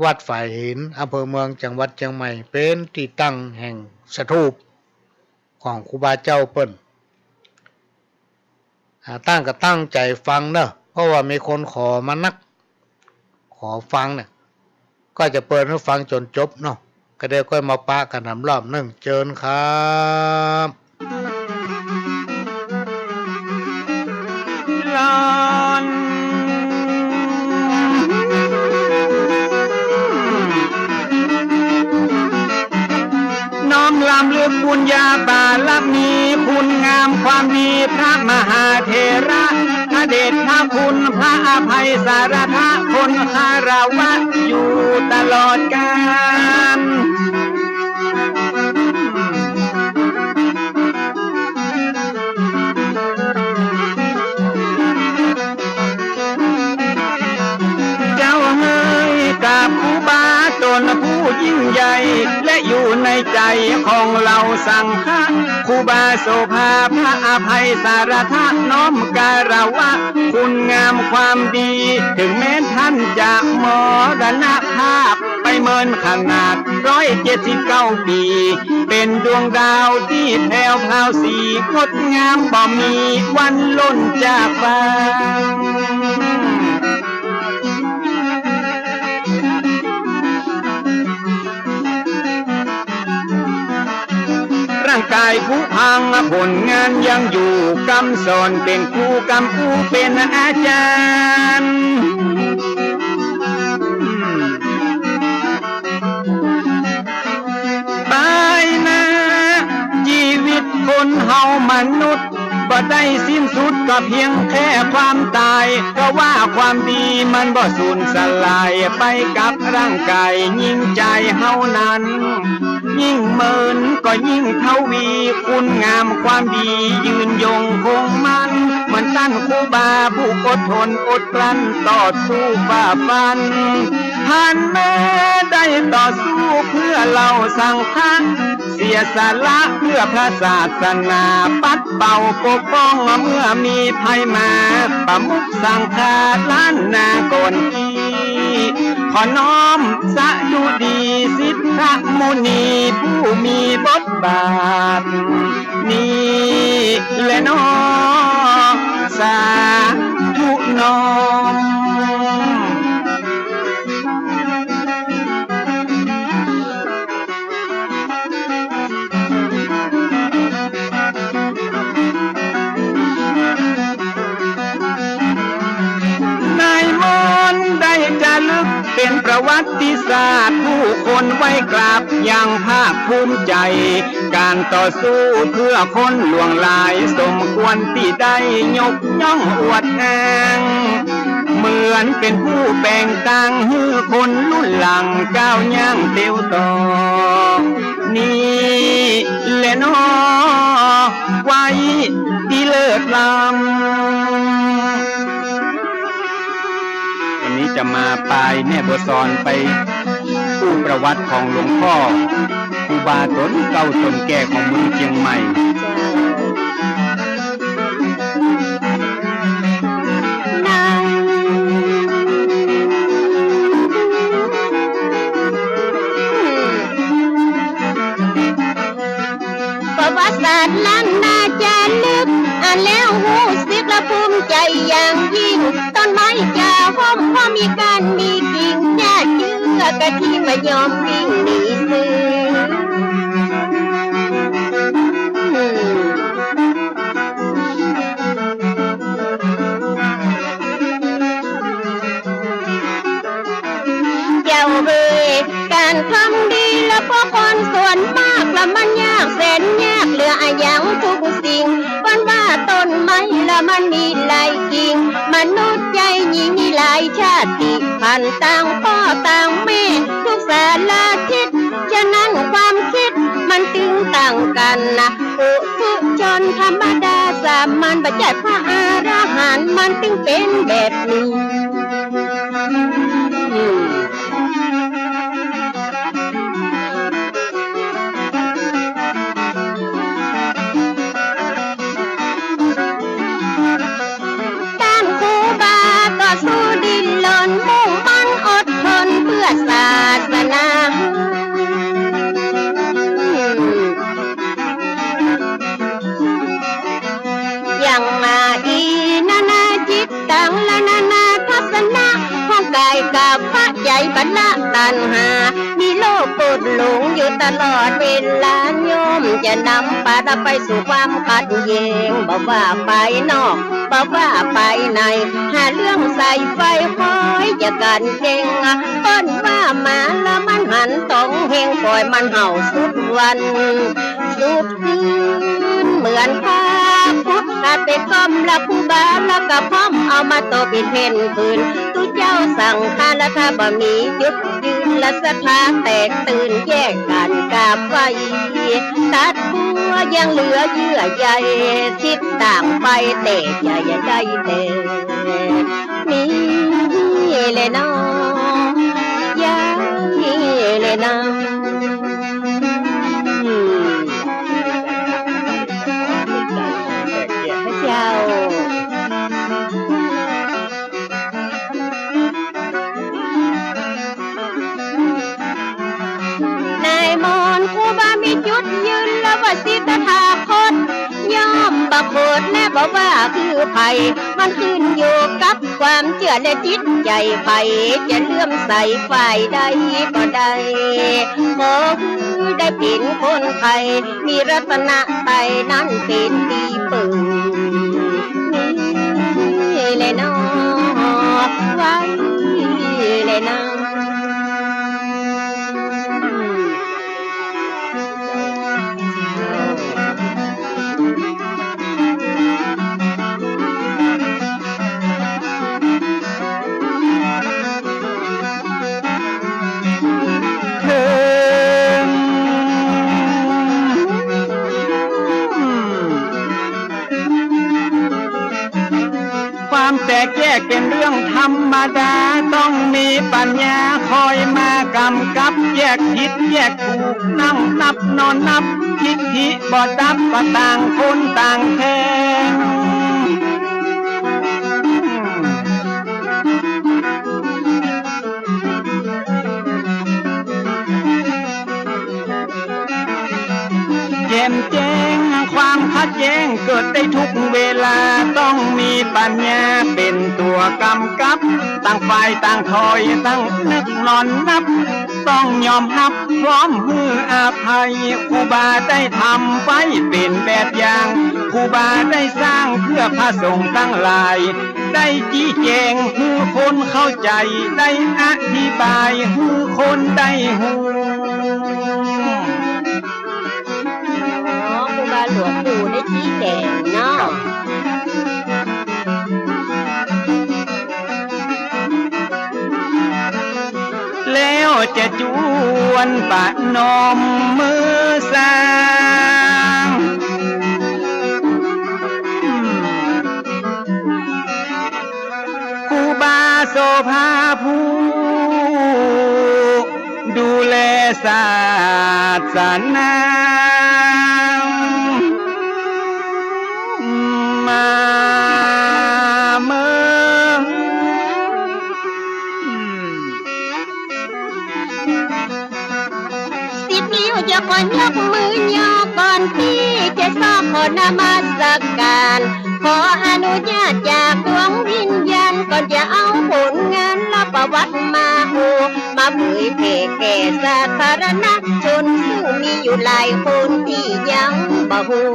วัดฝ่ายหินอำเภอเมืองจังหวัดเชียงใหม่เป็นที่ตั้งแห่งสถูปของครูบาเจ้าเปิ้นตั้งก็ตั้งใจฟังเนอะเพราะว่ามีคนขอมานักขอฟังเนี่ยก็จะเปิดให้ฟังจนจบเนาะก็เดี๋ยวค่อยมาปะกันรอบนึงเชิญครับลอนน้อมลำลึกบุญญาบารมีคุณงามความดีพระมหาเถระพระเดชพระคุณพระอภัยสารทะคนคารวะอยู่ตลอดกาลเจ้าเฮ้ยกับครูบาตนผู้ยิ่งใหญ่และอยู่ในใจของเราสังฆะครูบาโสภาพระอภัยสารทะน้อมการวะคุณงามความดีถึงแม้ท่านจะมรณภาพไปเมินขนาด179 ปีเป็นดวงดาวที่แผ่วพราวสีงดงามบ่มีวันล่นจากฟ้าร่างกายผู้พังผลงานยังอยู่กำสอนเป็นครูกำผู้เป็นอาจารย์ไปนะชีวิตคนเฮามนุษย์บ่ได้สิ้นสุดก็เพียงแค่ความตายเพราะว่าความดีมันบ่สูญสลายไปกับร่างกายยิ่งใจเฮานั้นยิ่งเมินก็ยิ่งเทวีคุณงามความดียืนยงคงมันเหมือนท่านครูบาผู้อดทนอดกลั้นต่อสู้ฝ่าฟันผ่านแม้ได้ต่อสู้เพื่อเราสังฆะเสียสละเพื่อพระศาสนาปัดเป่าปกป้องเมื่อมีภัยมาประมุขสังฆาล้านนาโกนอี ขอน้อมสะดุดีสิทธมุนีผู้มีบทบาทนี่แหละน้อสาธุน้อมเป็นประวัติศาสตร์ผู้คนไว้กราบอย่างภาคภูมิใจการต่อสู้เพื่อคนหลวงหลายสมควรที่ได้ยกย่องอวดอ้างเหมือนเป็นผู้แบ่งต่างให้คนรุ่นหลังก้าวย่างเตียวต่อนี่แหละน้อไว้ที่เลิศล้ำวันนี้จะมาปลายแม่บัวซอนไปผู้ประวัติของหลวงพ่อครูบาตนเก่าตนแก่ของเมืองเชียงใหม่ประวัติศาสตร์ล้านนาจารึกอ่านแล้วหูสึกและภูมิใจอย่างยิ่งต้นไม้จะห้อมว่ามีการมีกิ่งญาติเชื่อกะที่มายอมวิ่งหนีซื้อเจ้าเอ๋ยการทำดีแล้วพวกคนส่วนมากละมันยากแสนยากเหลืออายังทุกสิ่งวันว่าต้นไม้ละมันมีหลายกิ่งมนุษย์ใจหญิงมีหลายชาติพันธุ์ต่างพ่อต่างแม่ทุกสารทิศฉะนั้นความคิดมันถึงต่างกันนะปุถุชนธรรมดาสามัญปัจจัยพระอรหันต์มันถึงเป็นแบบนี้สู้ดิ้นรนมุ่งมั่นอดทนเพื่อศาสนาอย่างมาอีนานาจิตตังและนานาทัศนะของกายกับพระใจบรรละตัณหามีโลกปวดหลงอยู่ตลอดเวลาโยมจะนำพาเราไปสู่ความขัดแย้งบอกว่าไปนอกบอกว่าไปในหาเรื่องใส่ไฟคอยจะกันเก่งต้นว่ามาแล้วมันหันตรงเฮงปล่อยมันเห่าสุดวันสุดคืนเหมือนข้าพุทธกาเป็นกอมละคูบาแล้วก็พร้อมเอามาโตเป็นเพนคืนตุเจ้าสั่งทานและถ้าบ่มียุดยืนและศรัทธาแตกตื่นแยกกันกาบไฟตัดบัวยังเหลือเยื่อใยทิศต่างไปเตะใจใจเตะนี่เลยน้องยานี่เลยน้องเจ้านายมนต์ครูบามีจุดยืนแล้วว่าสิทธาคตย่อมบักโบดแน่บอกว่าคือไผ่มันขึ้นอยู่กับความเชื่อและจิตใจไผ่จะเลื่อมใสฝ่ายใดก็ได้ขอคือได้เป็นคนไทยมีรัตนะไตนั้นเป็นดีปึงนี่เลยน้องไว้เลยน้องความแตกแยกเป็นเรื่องธรรมดาต้องมีปัญญาคอยมากำกับแยกผิดแยกถูกนั่งนับนอนนับทิฏฐิบ่ดับก็ต่างคนต่างแทง กำกับต่างฝ่ายต่างถอยตั้งนึกนอนนับต้องยอมรับพร้อมฮืออภัยครูบาได้ทำไว้เป็นแบบอย่างครูบาได้สร้างเพื่อพระสงฆ์ทั้งหลายได้ชี้แจงให้คนเข้าใจได้อธิบายให้คนได้ฮู้ครูบาหลวงปู่ได้ชี้แจงเนาะแล้วจะจวนปะนมมือสร้างครูบาโสภาผู้ดูแลศาสนามาเมืองสิบนิ้วจะก่อนยกมือย่อก่อนที่จะสอบขอนมัสการขออนุญาตจากดวงวิญญาณก่อนจะเอาผลงานและประวัติมามาเผยแผ่แก่สาธารณชนซึ่งมีอยู่หลายคนที่ยังบ่ฮู้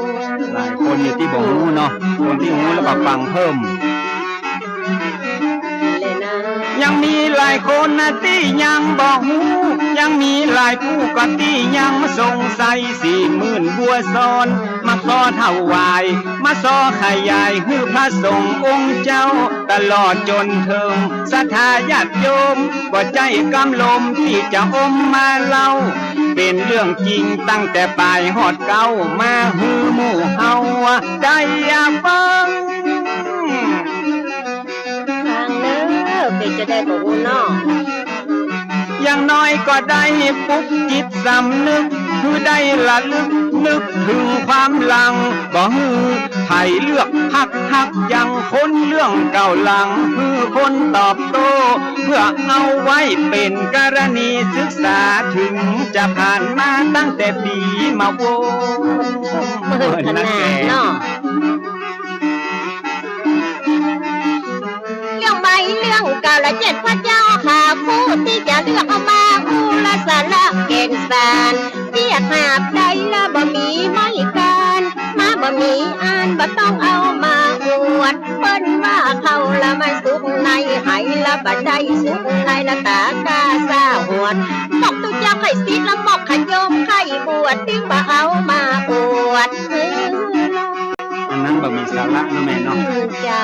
หลายคนอยู่ที่บ่ฮู้เนาะคนที่ฮู้แล้วก็ฟังเพิ่มยังมีหลายคนนะที่ยังบอกฮู้ยังมีหลายผู้ก็ที่ยังสงสัย40,000บัวซ้อนมาขอถวายมาซอขยายให้พระสงฆ์องค์เจ้าตลอดจนถึงศรัทธาญาติโยมบ่ใจกำลมที่จะอมมาเล่าเป็นเรื่องจริงตั้งแต่ปลายฮอดเก้ามาฮือหมู่เฮาได้อย่าฟังเป็นจะได้บ่ฮู้เนาะอย่างน้อยก็ได้ปลุกจิตสำนึกคือได้ระลึกนึกถึงความหลังบ่ฮือไผเลือกฮักอย่างคนเรื่องเก่าหลังคือคนตอบโต้เพื่อเอาไว้เป็นกรณีศึกษาถึงจะผ่านมาตั้งแต่ปีมาโวขนาดเนาะเรื่องใหม่เรื่องเก่าและ7พระเจ้าค่ะผู้ที่จะเลือกเอามาอู้ละสาระเก่งสารเรียกหาบใดละบ่มีไม่การมาบ่มีอ่านบ่ต้องเอามาอวดเปิ้นว่าเขาละมันสุกในไหละบ่ได้สุกในละตากาซาหวดตกตุเจ้าไข่ซีละหมอกขยมไข่บวชติ้งบ่เอามาอวดอันนั้นบ่มีสาระนะแม่เนาะเจ้า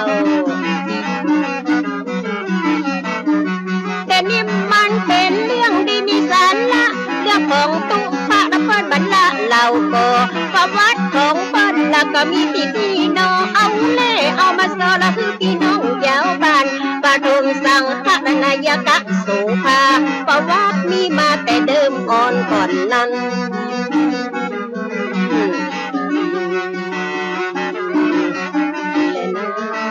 แต่นี่มันเป็นเรื่องดีมีสาระเรื่องของตุพระและเปิ้นบรรละเราก็ประวัติของเปิ้นแล้วก็มีพี่น้องเอาเล่เอามาสอนละคือพี่น้องยาวบ้านปฐมสังฆนายกะโสภาประวัติมีมาแต่เดิมก่อนนั้น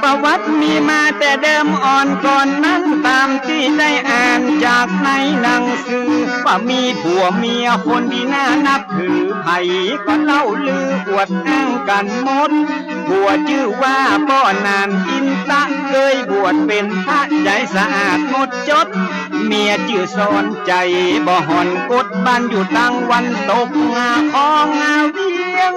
ประวัติมีมาแต่เดิมอ่อนก่อนนั้นตามที่ได้อ่านจากในหนังสือว่ามีผัวเมียคนที่น่านับถือไผก็เล่าลืออวดอ้างกันหมดผัวชื่อว่าป้อนานอินตะเคยบวชเป็นพระใจสะอาดหมดจดเมียชื่อสอนใจบ่หอนกดบ้านอยู่ตั้งวันตกงาคองาเวียง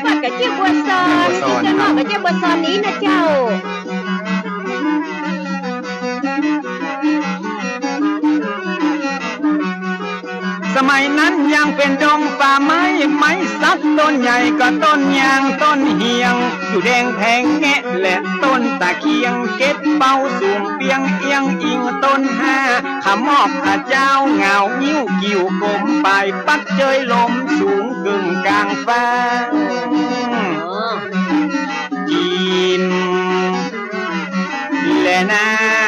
ปัดกับเจ้าบัวซอนที่จะนอกกับเจ้าบัวซอนนี้นะเจ้าสมัยนั้นยังเป็นดงป่าไม้สักต้นใหญ่ก็ต้นยางต้นเฮียงอยู่แดงแพงแงะและต้นตะเคียงเก็ดเป้าสูงเปียงเอียงอิงต้น5ขมอบข้าเจ้าเงานิ้วกิ่วกลมปลายปัดเจยลมสูงกึ่งกลางฟ้าจีนและนา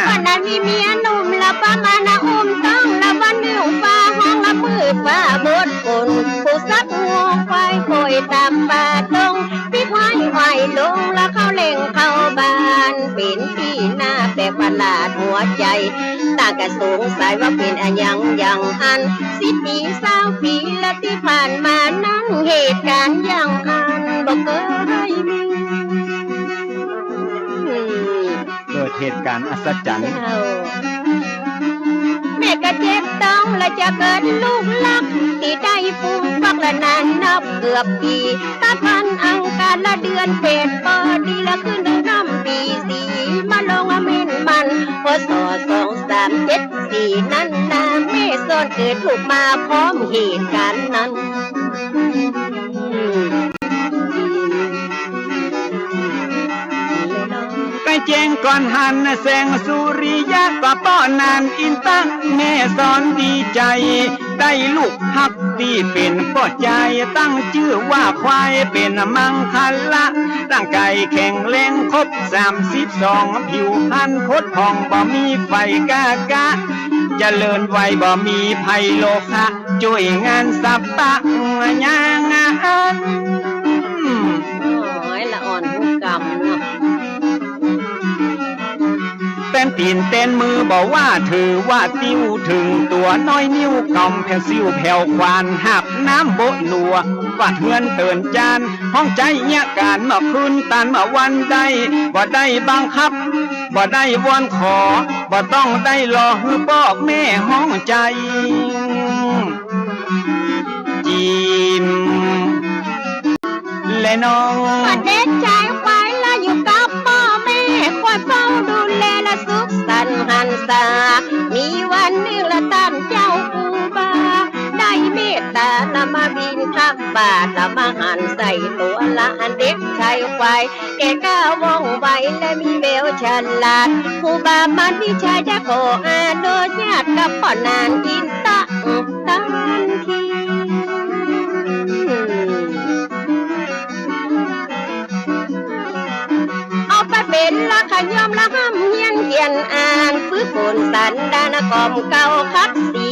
วันนั้นมีเมียหนุ่มละประมาณอุ้มต้องละวันหนึ่งฟ้าห้องละมืดฟ้าบดฝนผู้ซักงวงไฟคอยตามป่าตรงปิดไว้ไหวลงแล้วเข้าเล่งเข้าบ้านเป็นที่หน้าแปลกประหลาดหัวใจตากระสงสัยว่าเป็นอย่างอัน10 ปี20 ปีและที่ผ่านมานั้นเหตุการณ์อย่างอันบ่เคยมี เหตุการณ์อัศจรรย์ แม่ก็เจ็บต้องและจะเกิดลูกลักที่ได้ฟูมฟักและนานนับเกือบปีตาพันอังการละเดือนเป็ดปอดีละขึ้นน้ำปีสีมาลงอเมนมันพศ2374นั้นนาแม่ซ่อนเกิดถูกมาพร้อมเหตุการณ์นั้นใกล้แจ้งก่อนหันแสงสุริยะก็ป้อนานอินตั้งแม่สอนดีใจได้ลูกฮักที่เป็นป้อใจตั้งชื่อว่าควายเป็นมังคละร่างกายแข็งแรงครบ32ผิวพรรณพดผ่องบ่มีไฟกากะเจริญไวบ่มีภัยโลคะช่วยงานสับปะยางอันละอ่อนหูกรรมเนาะเต้นตีนเต้นมือบอกว่าถือว่าติ้วถึงตัวน้อยนิ้วกำแผ่วซิวแผ่วควานหับน้ำโบหนัววาดเฮือนเตือนจานห้องใจเงี้ยการมาคืนตันมาวันได้บ่ได้บังคับบ่ได้วอนขอบ่ต้องได้รอฮือบอกแม่ห้องใจจีมและน้องเด็กชายควายละอยู่กับพ่อแม่คอยเฝ้าดูแลและสุขสันต์หันษามีวันหนึ่งละตั้งเจ้าปูบาได้เมตตาละมาบินทับบาทละมาหันใส่ตัวละอันเด็กชายควายแกก้าวว่องไวและมีแววฉลาดปูบามันวิชาจะขออาโดญาติกับพ่อนานอินตะตันทีเป็นละขยอมละห้ำเฮียนเขียนอ่านฝึกฝนสันดานกอมเก่าคักสี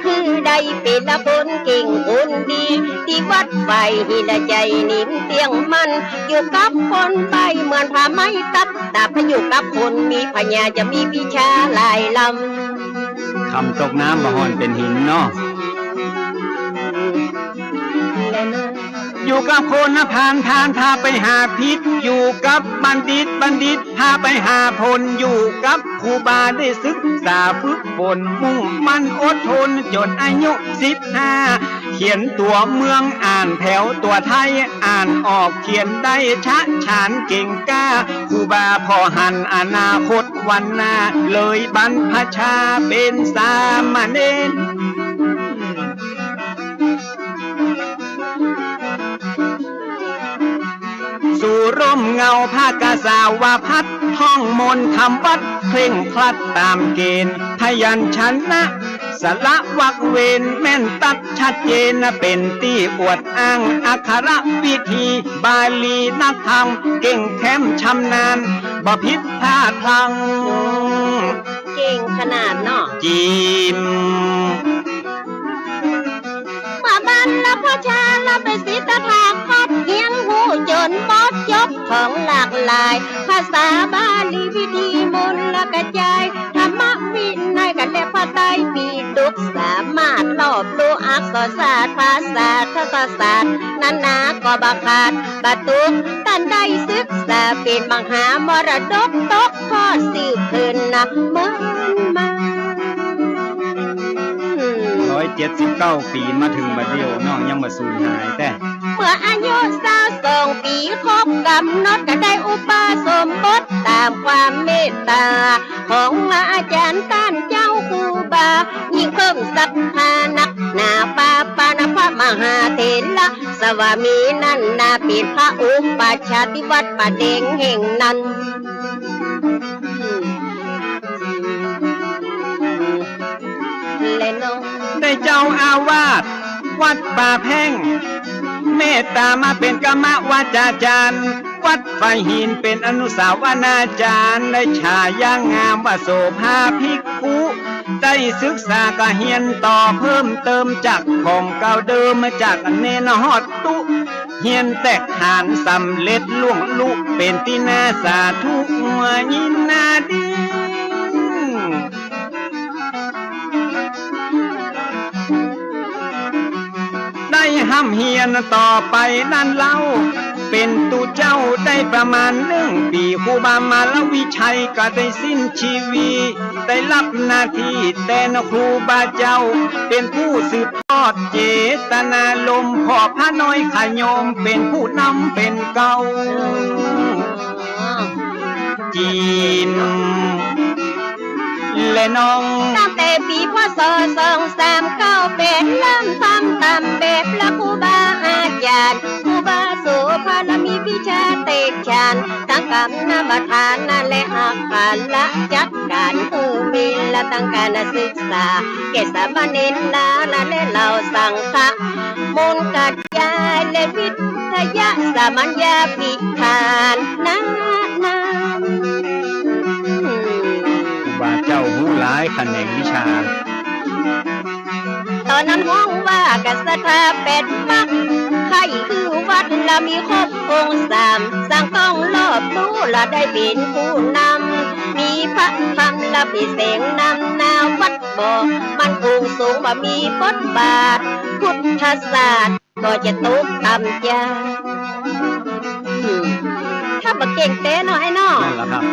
คือได้เป็นละคนเก่งคนดีที่วัดไฟหิละใจนิ่มเตียงมันอยู่กับคนไปเหมือนผ้าไม้ตัดตาพอยู่กับคนมีพญาจะมีวิชาหลายลำคำตกน้ำบ่ฮอนเป็นหินเนาะอยู่กับคนผ่านทานพาไปหาพิษอยู่กับบัณฑิตพาไปหาพลอยู่กับครูบาได้ศึกษาฝึกฝนมุ่งมั่นอดทนจนอายุ15เขียนตัวเมืองอ่านแถวตัวไทยอ่านออกเขียนได้ชะฉานเก่งกล้าครูบาพอหันอนาคตวันหน้าเลยบรรพชาเป็นสามเณรสู่ร่มเงาผ้ากาสาวาพัดท่องมนต์ทำวัดเคร่งครัดตามเกณฑ์พยัญชนะสละวักเวนแม่นตัดชัดเจนเป็นที่อวดอ้างอักขระวิธีบาลีนักธรรมเก่งแค้มชำนาญบ่ผิดพลาดพลังเก่งขนาดเนาะจีมมาบ้านละพ่อชาละเป็นศิษฐาคดเฮียงหูจนหมดจบของหลากหลายภาษาบาลีวิธีมนต์ละกระจายธรรมวินัยกันและพระไตรปิฎกสามารถรอบรู้อักษรศาสตร์ภาษาทศศาสตร์นานาก็บังคับประตูท่านได้ศึกษาเป็นมหามรดกตกทอดสืบคืนนับเมื่อมา179 ปีมาถึงบัดเดียวน้องยังบ่สูญหายแต่เมื่ออายุ22 ปีครบกำหนดก็ได้อุปสมบทตามความเมตตาของอาจารย์ท่านเจ้าครูบายิ่งเพิ่มศรัทธานักหนาปาปานพระมหาเถระสวามีนั่นนาเป็นพระอุปชาติวัดป่าเด้งแห่งนั้นได้เจ้าอาวาสวัดป่าแพ่งเมตตามาเป็นกรรมวาจาจารย์วัดไฟหินเป็นอนุสาวนาจารย์ได้ฉายางามว่าโสภาภิกขุได้ศึกษาก็เฮียนต่อเพิ่มเติมจากของเก่าเดิมมาจากเนนฮอดตุเฮียนแตกฐานสำเร็จล่วงลุเป็นที่น่าสาธุยินนาดีได้ห้ำเฮียนต่อไปนั่นเล่า เป็นตูเจ้าได้ประมาณ1 ปีครูบามาลวิชัยก็ได้สิ้นชีวิตได้รับหน้าที่แต่นครูบาเจ้าเป็นผู้สืบทอดเจตนาลมพ่อพระน้อยขยมเป็นผู้นำเป็นเก่าจีนและน้องตั้งแต่ปีพศ2398เริ่มทำตามแบบละครูบาอาจารย์ครูบาโสภาและมีวิชาเตกชานทั้งกรรมนามทานและอาการละจัดการมีละตั้งการศึกษาเกษสามเณรและเหล่าสังฆะมนต์กัดยายและวิทยาสามัญญาภิธานนั้นครูบาเจ้ารู้หลายแขนงวิชาตอนนั้นมองว่ากัสถาเป็ดมักใครคือวัดละมีครบองค์3สร้างต้องรอบรู้ละได้เป็นผู้นำมีพระธรรมละพิเศษนำนาวัดบ่มันคงสูงบ่มีบทบาทพุทธศาสตร์ก็จะตกต่ำยาถ้าบ่เก่งเต้หน่อยเนาะนั่นแหละครับ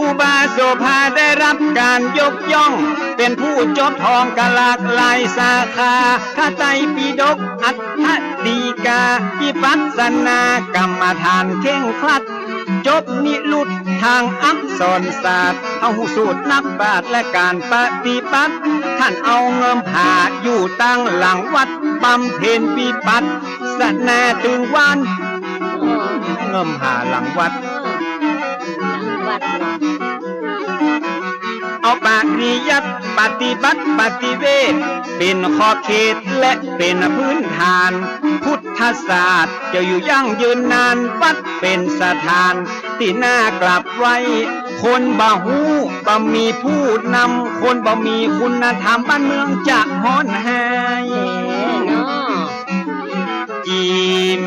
ครูบาโสภาได้รับการยกย่องเป็นผู้จบทองกหลากหลายสาขาพระไตรปิฎกอัฏฐดีกาวิปัสสนากรรมฐานเข่งครัดจบนิรุตทางอักษรศาสตร์เอาสูตรนักปราชญ์และการปฏิบัติท่านเอาเงิมหาอยู่ตั้งหลังวัดบำเพ็ญวิปัสสนาถึงวันเงิมหาหลังวัดเอาปริยัติปฏิบัติปฏิเวทเป็นขอบเขตและเป็นพื้นฐานพุทธศาสตร์จะอยู่ยั่งยืนนานวัดเป็นสถานที่น่ากลับไว้คนบ่ฮู้บ่มีผู้นำคนบ่มีคุณธรรมบ้านเมืองจะฮ้อนหายจิม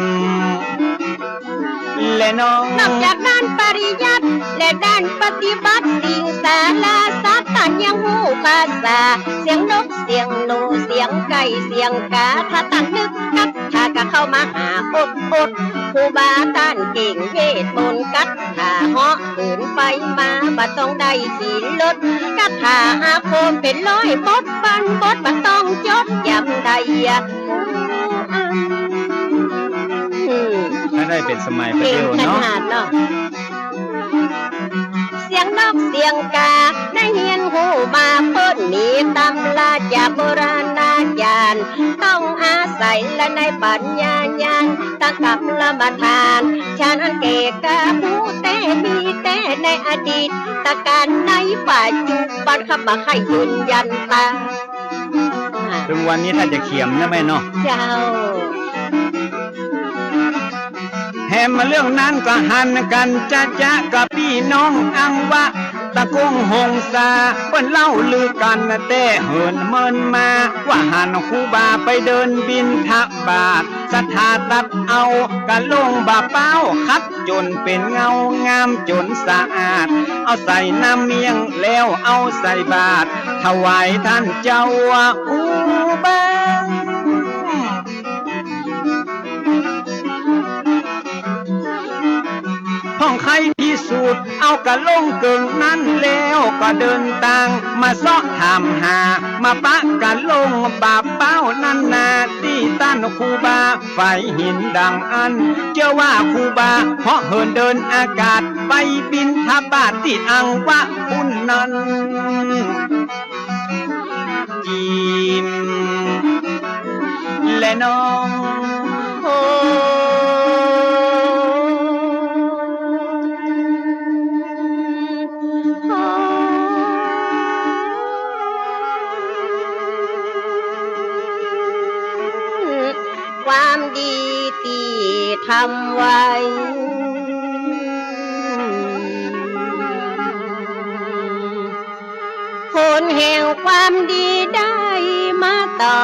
และน้องนอกจากด้านปริยัติและด้านปฏิบัติสิ่งสาราสัตว์ตันยังหูภาษาเสียงนกเสียงหนูเสียงไก่เสียงกาถ้าตั้งนึกกัดถ้าก็เข้ามาหาอดครูบาต้านเก่งเวทมนต์กัดถ้าเหาะขืนไปมาบ่ต้องได้ขี่รถกัดถ้าอาโคมเป็นร้อยบทบันบทบ่ต้องจดยำใดถ้าได้เป็นสมัยประเดี๋ยวเนาะเสียงนกเสียงกาได้เฮียนหูมาเพิ่นมีตำราจากโบราณอาจารย์ต้องอาศัยและในปัญญาญาณตั้งกับละมาทานฉันเกกาหูแต่มีแต่ในอดีตตะการในปัจจุบันขับมาให้ยืนยันตาถึงวันนี้ถ้าจะเขียมนะแม่เนาะเจ้าแหมเรื่องนั้นก็หันกันจะกับพี่น้องอังวะตะกงหงสาเปิ้นเล่าลือกันแต่เหินเมินมาว่าหันครูบาไปเดินบินทบาทสถาตัดเอากะลงบาเป้าคัดจนเป็นเงางามจนสะอาดเอาใส่น้ำเมียงแล้วเอาใส่บาตรถวายท่านเจ้าครูบาห้องใครพิสูจน์เอากะลงเกิงนั้นแล้วก็เดินทางมาเสาะถามหามาปะกะลงบาเป้านั่นนาที่ต้านครูบาไฟหินดังอันเจ้าว่าครูบาเพราะเหินเดินอากาศไปบินทบาทที่อังวะคุณนั้นจิมและน้องความดีที่ทำไว้ผลแห่งความดีได้มาตอ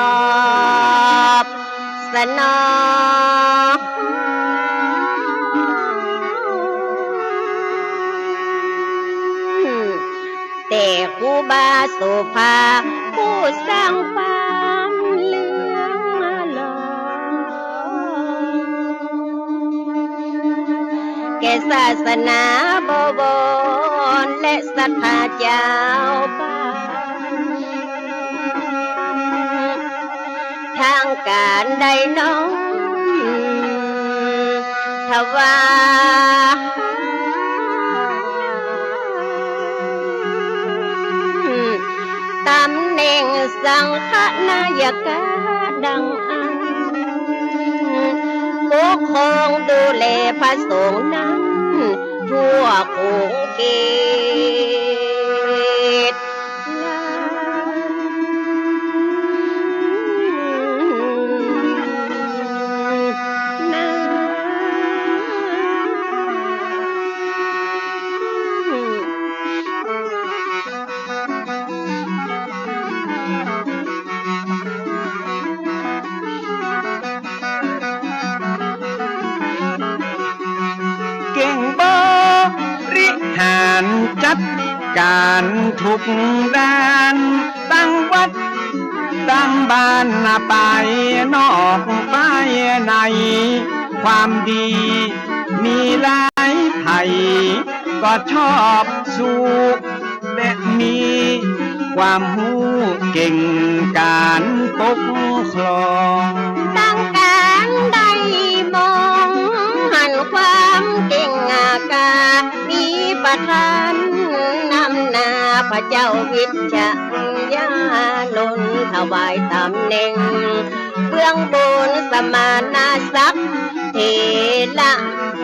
บสนองแต่ครูบาโสภาผู้สร้างความเหลืองมาลอย ก่ศาสนาบวรและศรัทธาเจ้าบ้านทางการใดน้องทว่าตำแหน่งสังฆนายกาดังอันปกครองดูแลพระสงฆ์นั้นทั่วโขงเขตเก่งบริหารจัดการทุกด้านตั้งวัดตั้งบ้านไปนอกไปในความดีมีหลายไผ่ก็ชอบสู้และมีความหูเก่งการปกครองตั้งการได้มองหันความเก่งอาการมีประธานนำหน้าพระเจ้าวิชญานนท์ถวายตำแหน่งเบื้องบนสมานาศักดิ์เทระ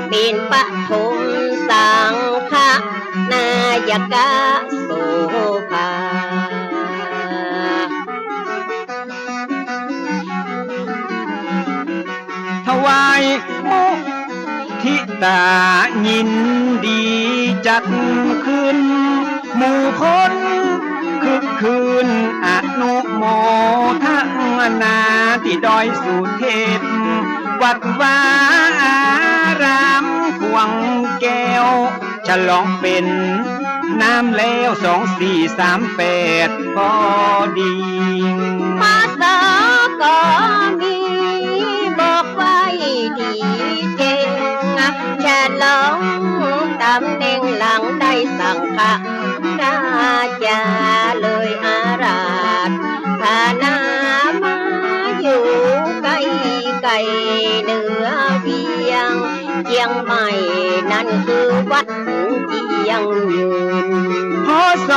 เป็นปฐมสังฆนายกาโสภาถวายมุทิตายินดีจัดขึ้นหมู่คนคึกคืนอนุโมทนาที่ดอยสุเทพวัดวาอารามควงแก้วฉลองเป็นน้ำแล้ว2438พอดีภาษาก็มีบอกไว้ดีเก่งฉลองตำแหน่งหลังได้สังฆราชาเลยอาราธนามาอยู่ไกลไกลเหนือเวียงเชียงใหม่นั่นคือวัดเจียงยืนพศ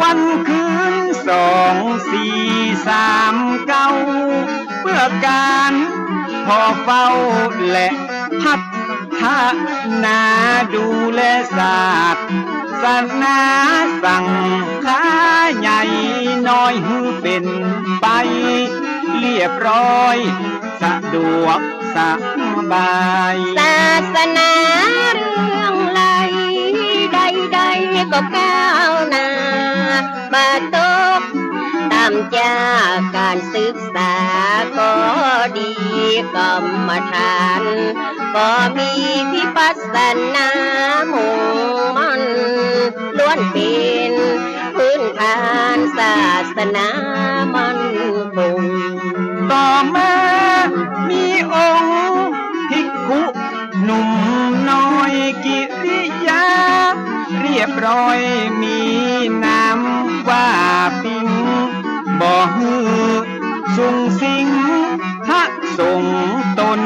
วันคืน2439เพื่อการพอเฝ้าและพัฒนาดูแลศาสตร์ศาสนาสั่งค้าใหญ่น้อยหือเป็นไปเรียบร้อยสะดวกสบายศาสนาเรื่องไรใดๆก็ก้าวหน้ามาตกตามจากการศึกษาก็ดีกรรมฐานก็มีพิปัสสนามุ่งมั่นล้วนเป็นพื้นฐานศาสนามั่นคงต่อมามีองค์ภิกขุหนุ่มน้อยกิริยาเรียบร้อยมีนามว่าปิงบ่ฮือสุงสิงทะส่งตน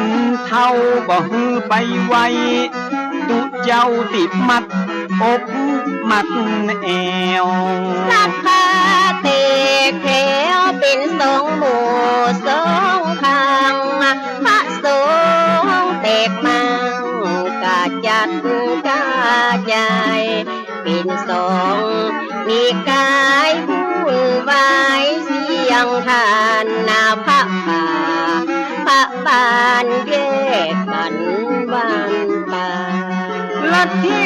เท่าบ่ฮือไปไวตุเจ้าติดมัดอกมัดแอวสักพาเตกแถวเป็นสองหมู่สองข้างพระสงฆ์แตกมังกาจัดกาใหญ่เป็นสองมีกายวุ่นวายเสียงทานนาพระป่าพระบานแยกกันวันป่าลัทธิ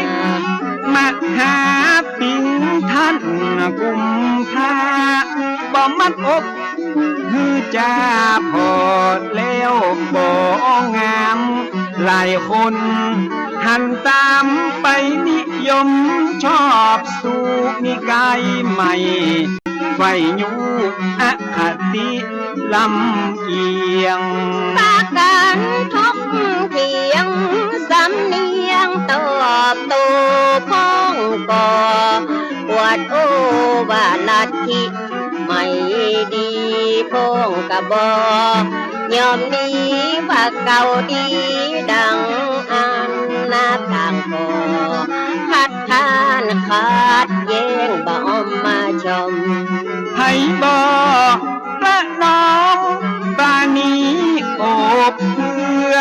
มหาปิงท่านกุมภาบ่มัดอกคือจ่าพอแล้วบ่งามหลายคนหันตามไปนิยมชอบสู่นิกายใหม่ไฟยูอคติลำเอียงปากันทบเทียงศ ำเนียงตอบโตพ้องก่อปวดโอว่าลัทธิไม่ดีพ้องกะบอกยอมนี้ว่าเก่าดีดังอันหน้าต่างก่อคัดค้านขาดแย้งบ่อมมาชมไผบอกละน้องปานีโอบเพื่อ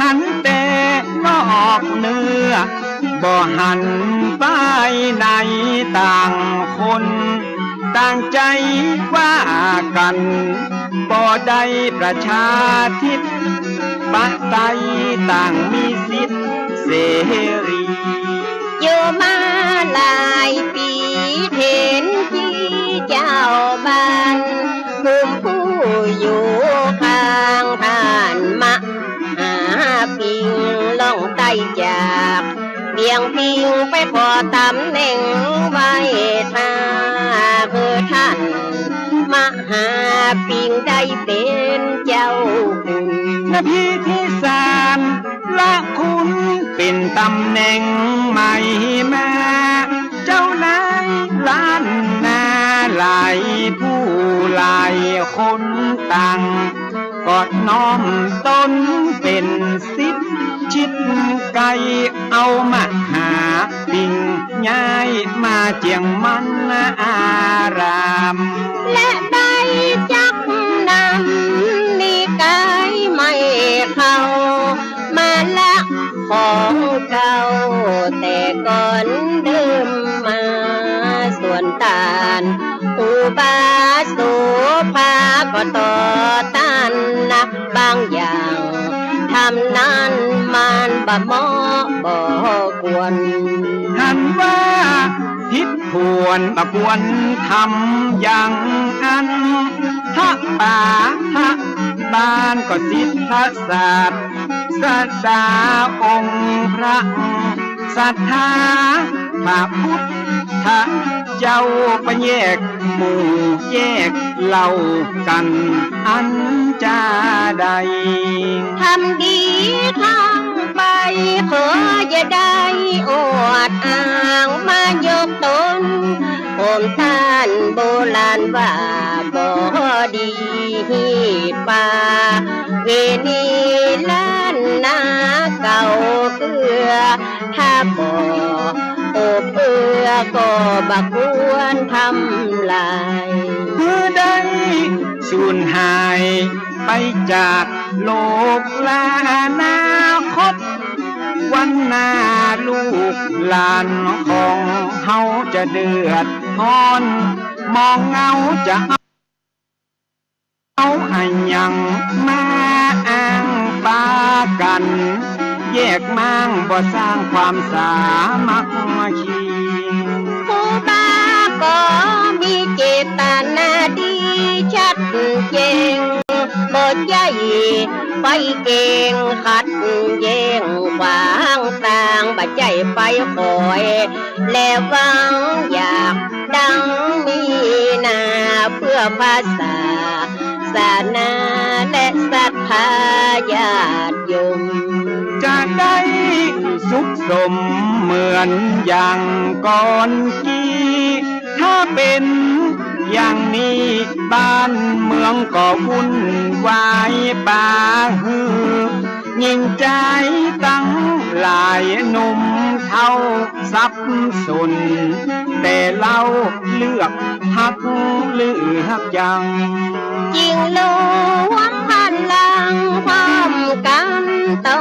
หันแต่นอกเนื้อบ่หันไปในต่างคนต่างใจว่ากันบ่ได้ประชาธิปไตยต่างมีสิทธิเสรีอยู่มาหลายปีเห็นที่เจ้าบ้านภูมิผู้อยู่ข้างท่านมาหาปิงล่องใต้จากเบี่ยงพิงไปพอตำแหน่งไว้ท่าเพื่อท่านมาหาปิงได้เป็นเจ้าคุณนาพีที่สามละคุณเป็นตำแหน่งใหม่มาเจ้านายล้านนาหลายผู้หลายคนต่างกอดน้อมตนเป็นสิทธิ์ชิดไกลเอามาหาปิงย้ายมาเจียงมันอารามและได้จักนำนี่กายไม่เข้ามาละของเก่าแต่ก่อนเดิมมาส่วนตานอุบาสุภาก็ต่อต้านนักบางอย่างทำนั้นมันบ่เหมาะบ่ควรหันว่าผิดควรบ่ควรทำอย่างอันถ้าป่าถ้าบ้านก็สิทธศาสตร์ศาสดาองค์พระศรัทธาพระพุทธเจ้าไปแยกหมู่แยกเล่ากันอันจะใดทำดีทางไปขออย่าได้อวดอ้างมายกตนผมท่านโบราณว่าบ่ดีป่าเวนีล้านนาเก่าเกลือถ้าบ่โอบเอื้อก็บ่ควรทำลายเมื่อใดสูญหายไปจากโลกลานาคตวันหน้าลูกหลานของเฮาจะเดือดร้อนมองเงาจะเอาอันยังมาอ้างปากันแยกมั่งบ่สร้างความสามัคคีผู้บ้าก็มีเจตนาดีชัดเจนบ่ใหญ่ไปเก่งขัดแย้งขวางต่างบ่ใจไปคอยแล้วหวังอยากดังมีนาเพื่อภาษาศาสนาและศรัทธาญาติโยมจะได้สุขสมเหมือนอย่างก่อนกี้ถ้าเป็นอย่างนี้บ้านเมืองก็วุ่นวายป่าฮือยิ่งใจตั้งหลายหนุ่มเท่าสับสนแต่เราเลือกหักเลือกยังจริงลวงพันลังพร้อมกันต่อ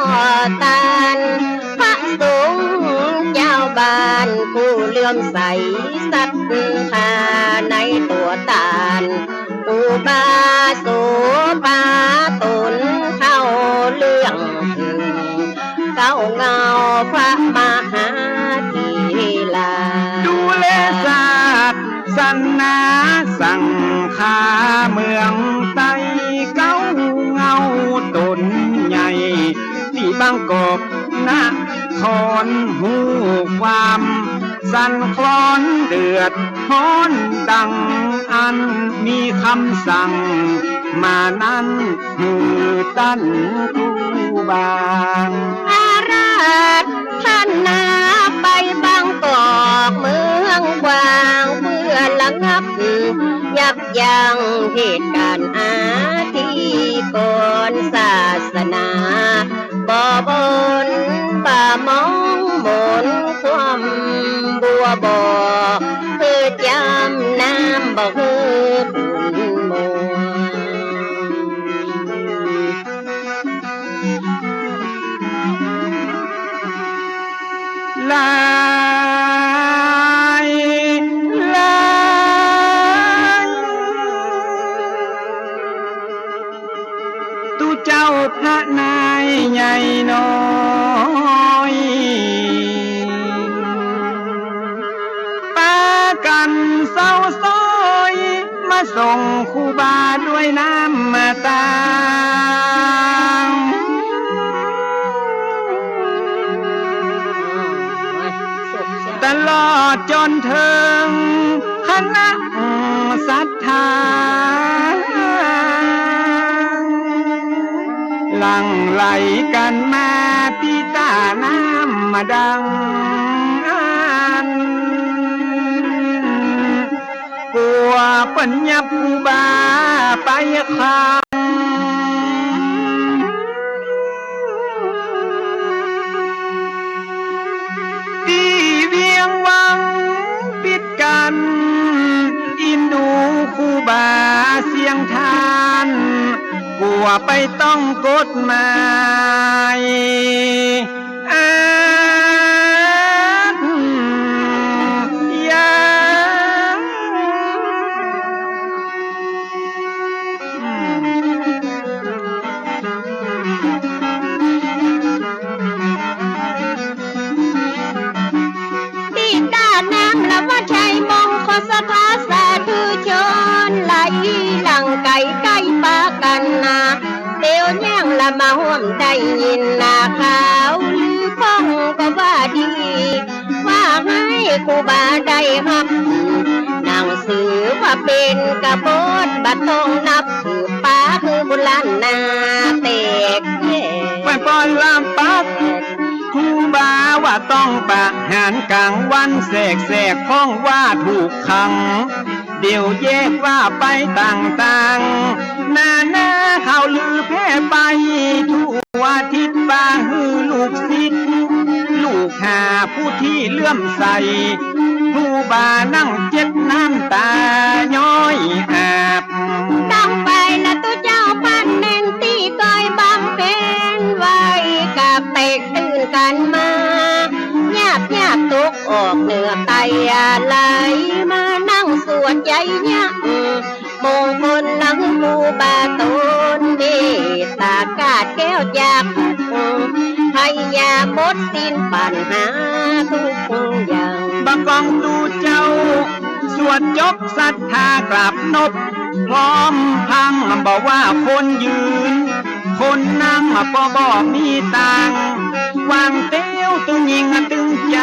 ต้านพระสงฆ์เจ้าบ้านผู้เลื่อมใสศรัทธาในตัวตานอุบาสุภาตนเข้าเรื่องถึงเก้าเงาพระมหาธีลาดูแลศาสนาสังฆาเมืองไต้เก้าเงาตนใหญ่ที่บางกอกนะครหูความสั่นคลอนเดือดร้อนดังอันมีคำสั่งมานั้นหือตั้นครูบาอาราม ดท่านนาไปบางกอกเมืองกวางเพื่อระงับยับยั้งเหตุการณ์อาธิกรศาสนาบ่บนป่ามองมนความบัวบ่อเพื่อจำน้ำบ่คือปุ่นมัวลายลายตุเจ้าพระนายใหญ่น้อยปากันเศร้าซอยมาส่งครูบาด้วยน้ำมาตาตลอดจนถึงคณะศรัทธาหลั่งไหลกันมาปีตาน้ำมาดังกลัวปัญญาภูบาไปข้างปิดกันอินดูครูบาเสียงทานกลัวไปต้องกฎหมายสถาสาธุชนไหลหลังไก่ไก่ปากันนาเตียวย่างละมาห่วมได้ยินนาขาวลือพ้องก็ว่าดีว่าให้ครูบาได้รับหนังสือว่าเป็นกระบฏบัดต้องนับคือป้าคือบุลันนาเตกไปปอนลำปักครูบาว่าต้องประหารกลางวันแสกพ้องว่าถูกขังเดี๋ยวแยกว่าไปต่างๆนาข่าวลือแพร่ไปทั่วทิศบ้าฮือลูกศิษย์ลูกหาผู้ที่เลื่อมใสครูบานั่งเจ็บน้ำตาย้อยอาบต้องไปละตัวเจ้าพันเน้นตีก้อยบำเพ็ญไว้กับเตกตื่นกันมาญาติตกออกเหนือไตไหลมานั่งสวดใจยักมงคลนังครูบาตนเมตตากาดแก้วจากให้ยาหมดสิ้นปัญหาทุกอย่างบังกองตูเจ้าสวดยกศรัทธากราบนบพร้อมพังบอกว่าคนยืนคนนั่งบ่มีตังวางเตี้ยวตึงยิงตึงใจ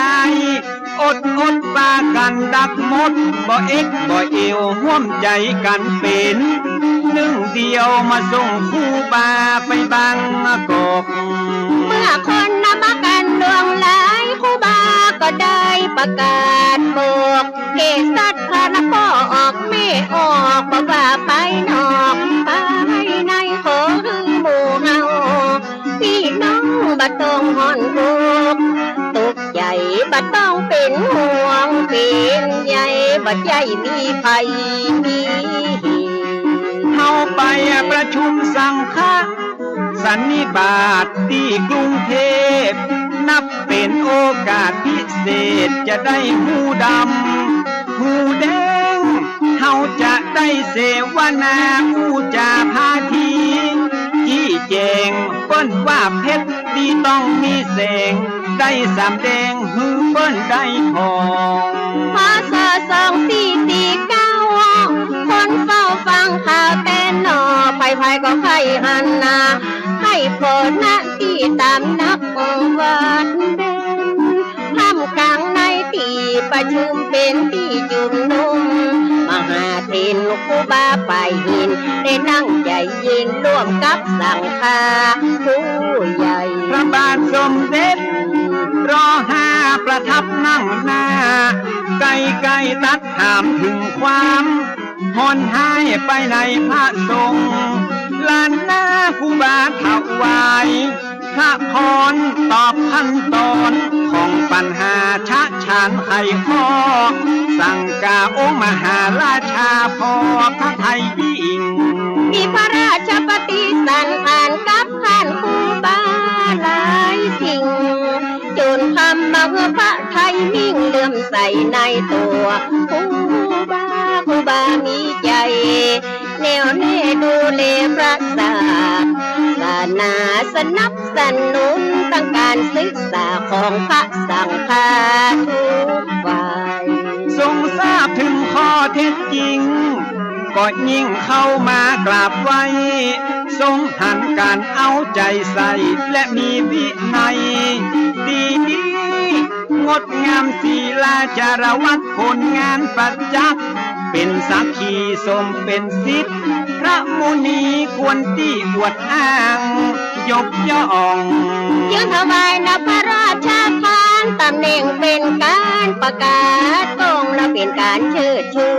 อดปากันดักหมดบ่เอ็กบ่เอวห่วมใจกันเป็นหนึ่งเดียวมาส่งครูบาไปบางกอกเมื่อคนนำมากันดวงหลายครูบาก็ได้ประกาศบอกเกษัตริย์พระนพ่อออกไม่ออกบ่ว่าไปนอกไปในขอคือหมู่เฮาพี่น้องบ่ต้องห่อนทุกข์ตกใจบ่ต้องเป็นห่วงเป็นใหญ่บ่ใจมีภัยมีเฮาไปประชุมสังฆะสันนิบาตที่กรุงเทพนับเป็นโอกาสพิเศษจะได้หูดำหูแดงเฮาจะได้เสวนาผู้จาพาทีจี้แจงเปิ้นว่าเพชรดีต้องมีแสงได้สำแดงหือเปิ้นได้ทองพศ2449คนเฝ้าฟังข่าวแต่นอไผก็ไผหันนาให้โพนะที่ตามนักวัดเด่นท่ามกลางในที่ประชุมเป็นที่จุมนุมมหาเทนครูบาไปหินได้นั่งใจเย็นร่วมกับสังฆาผู้ใหญ่พระบาทสมเด็จ ห้าประทับนั่งหน้าไกลๆตัดถามถึงความหอนหายไปในพระทรงฆ์ลานหน้าครูบาถวายพระพรตอบขั้นตอนของปัญหาชะชานไขข้อสั่งกาองค์มหาราชาพอพระไทยยิ่งมีพระราชปฏิสันอ่านกับท่านครูบาหลายสิ่งจนคำมาเพื่อพระไทยมิ่งเลื่อมใสในตัวครูบามีใจแนวแน่ดูแลพระศาสนาสนับสนุนตั้งการศึกษาของพระสังฆาทุกฝ่ายทรงทราบถึงข้อเท็จจริงก็ยิ่งเข้ามากราบไหว้ทรงหันการเอาใจใส่และมีวินัยดีงดงามศีลาจารวัดผลงานประจักษ์เป็นสักขีสมเป็นสิทธิ์พระมุนีควรที่อวดอ้างยกย่องยืนถวายนพระราชทานตำแหน่งเป็นการประกาศตรงและเป็นการเชิดชู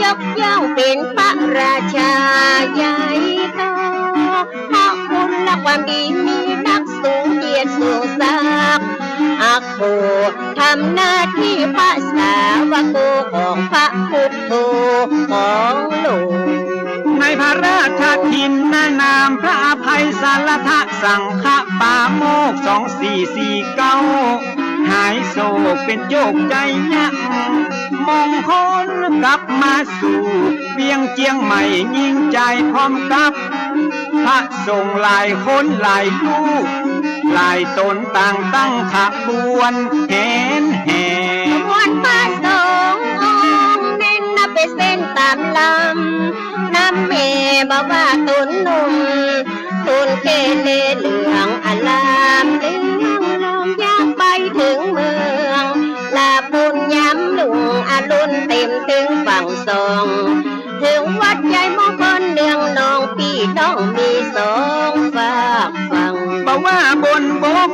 ยกย่องเป็นพระราชาใหญ่โตเพราะคุณและความดีมีนักสูงเกียรติสูงศักดิ์อักโขทำหน้าที่พระสาวกของพระพุทโธของหลวงในพระราชทินนามพระอภัยสารทะสังฆปาโมก2449หายโศกเป็นโจกใจยักมงคลกลับมาสู่เวียงเจียงใหม่ยิ่งใจพร้อมกับพระสงฆ์หลายคนหลายลูกหลายตนต่างตั้งขบวนแห่ขบวนพระสงฆ์องค์เน้นนับเป็นเส้นตามลำน้ำเมบอกว่าตุนนุ่มตุนเกเลเหลืองอลามเลี้ยงลงยากไปถึงเมืองลาบุญย้ำหลุงอรุณเต็มถึงฝั่งสองถึงวัดใหญ่มงคลเนืองนองพี่น้องมีสองฝากฝั่งบอกว่าบนบก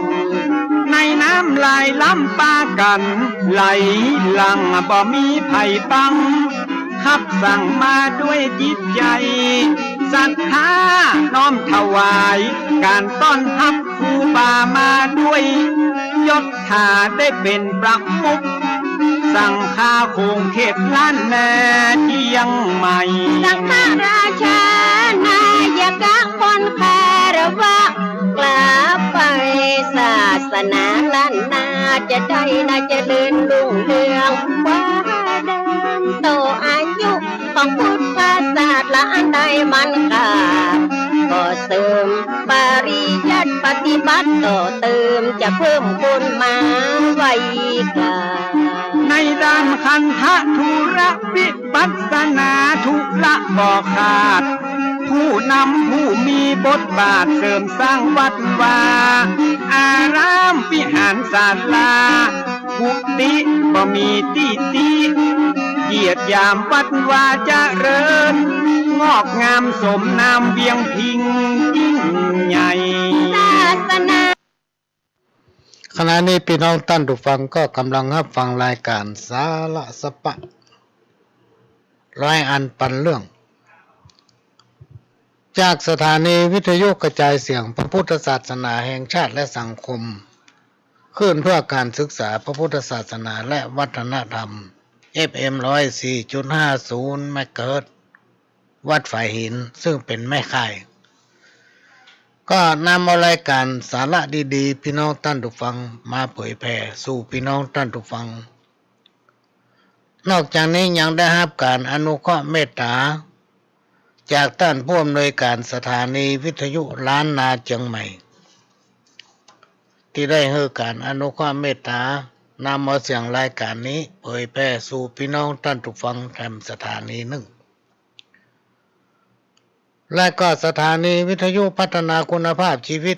ในน้ำไหลล้ำปากันไหลหลังบ่มีไผ่ปังขับสั่งมาด้วยจิตใจศรัทธาน้อมถวายการต้อนรับครูบามาด้วยยศถาได้เป็นประมุขสังฆาคงเขตล้านแน่เชียงใหม่สังฆราชานายกะคนคารวะกลับไปศาสนาล้านนาจะได้น่าจะเดินรุ่งเรืองกว่าเดิมโตอายุของพุทธศาสนาละอันใดมันขาดก็เสริมปริยัติปฏิบัติต่อเติมจะเพิ่มคนมาไว้กาในด้านคันธะธุระวิปัสสนาทุละบ่ขาดผู้นำผู้มีบทบาทเสริมสร้างวัดวาอารามวิหารศาลาภูติบ่มีตีเหยียดยามวัดวาเจริญงอกงามสมนามเวียงพิงยิ่งใหญ่ศาสนาขณะนี้พี่น้องท่านผู้ฟังก็กำลังรับฟังรายการสาระสปะรายอันปันเรื่องจากสถานีวิทยุกระจายเสียงพระพุทธศาสนาแห่งชาติและสังคมขึ้นเพื่อการศึกษาพระพุทธศาสนาและวัฒนธรรม FM 104.50 เมกะเฮิรตซ์วัดฝายหินซึ่งเป็นแม่ข่ายก็นำเอารายการสาระดีๆพี่น้องท่านผู้ฟังมาเผยแผ่สู่พี่น้องท่านผู้ฟังนอกจากนี้ยังได้รับการอนุเคราะห์เมตตาจากท่านผู้อำนวยการสถานีวิทยุล้านนาเชียงใหม่ที่ได้ให้การอนุเคราะห์เมตตานำเอาเสียงรายการนี้เผยแพร่สู่พี่น้องท่านผู้ฟังแถมสถานีหนึ่งและก็สถานีวิทยุพัฒนาคุณภาพชีวิต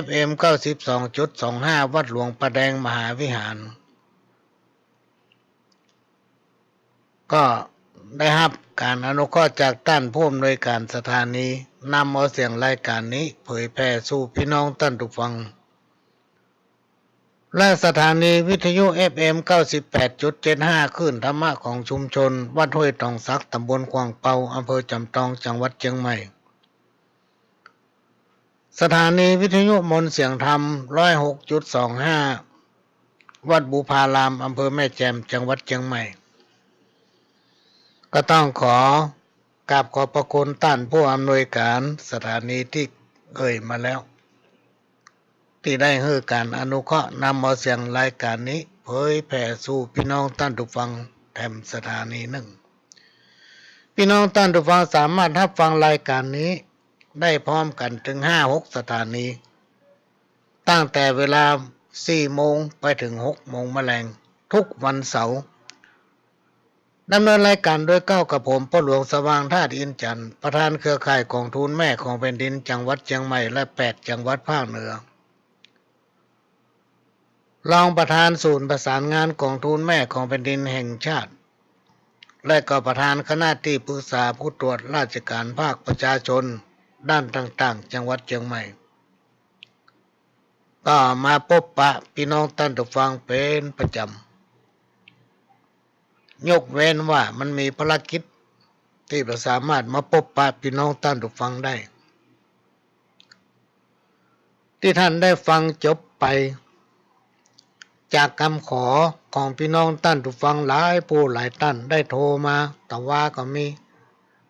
FM 92.25 วัดหลวงประแดงมหาวิหารก็ได้รับการอนุเคราะห์จากท่านผู้อำนวยการสถานีนำเอาเสียงรายการนี้เผยแพร่สู่พี่น้องท่านผู้ฟัง และสถานีวิทยุ FM 98.75 คลื่นธรรมะของชุมชนวัดห้วยตองซักตำบลกวางเปาอำเภอจำตองจังหวัดเชียงใหม่สถานีวิทยุมนต์เสียงธรรม 106.25 วัดบูพารามอำเภอแม่แจ่มจังหวัดเชียงใหม่ก็ต้องขอกราบขอบพระคุณท่านผู้อำนวยการสถานีที่เอ่ยมาแล้วที่ได้ให้การอนุเคราะห์นำเอาเสียงรายการนี้เผยแผ่สู่พี่น้องท่านทุกฟังแถมสถานีหนึ่งพี่น้องท่านทุกฟังสามารถรับฟังรายการนี้ได้พร้อมกันถึง 5-6 สถานีตั้งแต่เวลา 4 โมงไปถึง 6 โมงแมลงทุกวันเสาร์ดำเนินรายการโดยกับผมพ่อหลวงสว่างธาตุอินจันทร์ประธานเครือข่ายกองทุนแม่ของแผ่นดินจังหวัดเชียงใหม่และ8จังหวัดภาคเหนือรองประธานศูนย์ประสานงานกองทุนแม่ของแผ่นดินแห่งชาติและก็ประธานคณะที่ปรึกษาผู้ตรวจราชการภาคประชาชนด้านต่างๆจังหวัดเชียงใหม่ก็มาพบปะพี่น้องท่านผู้ฟังเป็นประจำยกเว้นว่ามันมีภารกิจที่สามารถมาพบปะพี่น้องท่านผู้ฟังได้ที่ท่านได้ฟังจบไปจากคำขอของพี่น้องท่านผู้ฟังหลายผู้หลายท่านได้โทรมาต่อว่าก็มี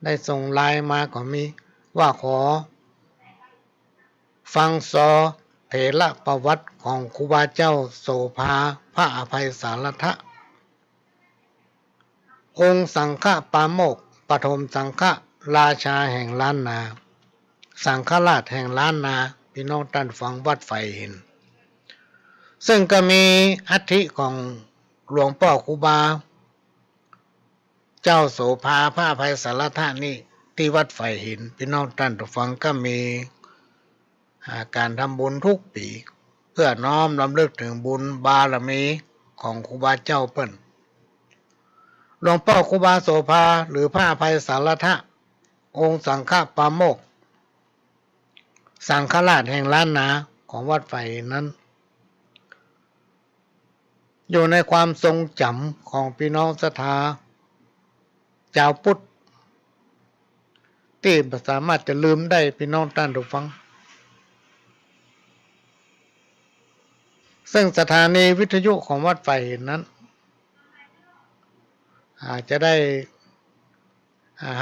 ได้ส่งไลน์มาก็มีว่าขอฟังซอเถระประวัติของครูบาเจ้าโสภาพระอภัยสารทะองค์สังฆปาโมกข์ปฐมสังฆราชาแห่งล้านนาสังฆราชแห่งล้านนาพี่น้องท่านฟังวัดไฟเห็นซึ่งก็มีอัฐิของหลวงพ่อครูบาเจ้าโสภาพระอภัยสารทะนี่ที่วัดไฟหินพี่น้องท่านผู้ฟังก็มีการทำบุญทุกปีเพื่อน้อมรำลึกถึงบุญบารมีของครูบาเจ้าเปิ้นหลวงพ่อครูบาโสภาหรือพระอภัยสารทะองค์สังฆปาโมกข์สังฆราชแห่งล้านนาของวัดไฟนั้นอยู่ในความทรงจำของพี่น้องศรัทธาชาวพุทธที่สามารถจะลืมได้พี่น้องท่านผู้ฟังซึ่งสถานีวิทยุของวัดไฟนั้นอาจจะได้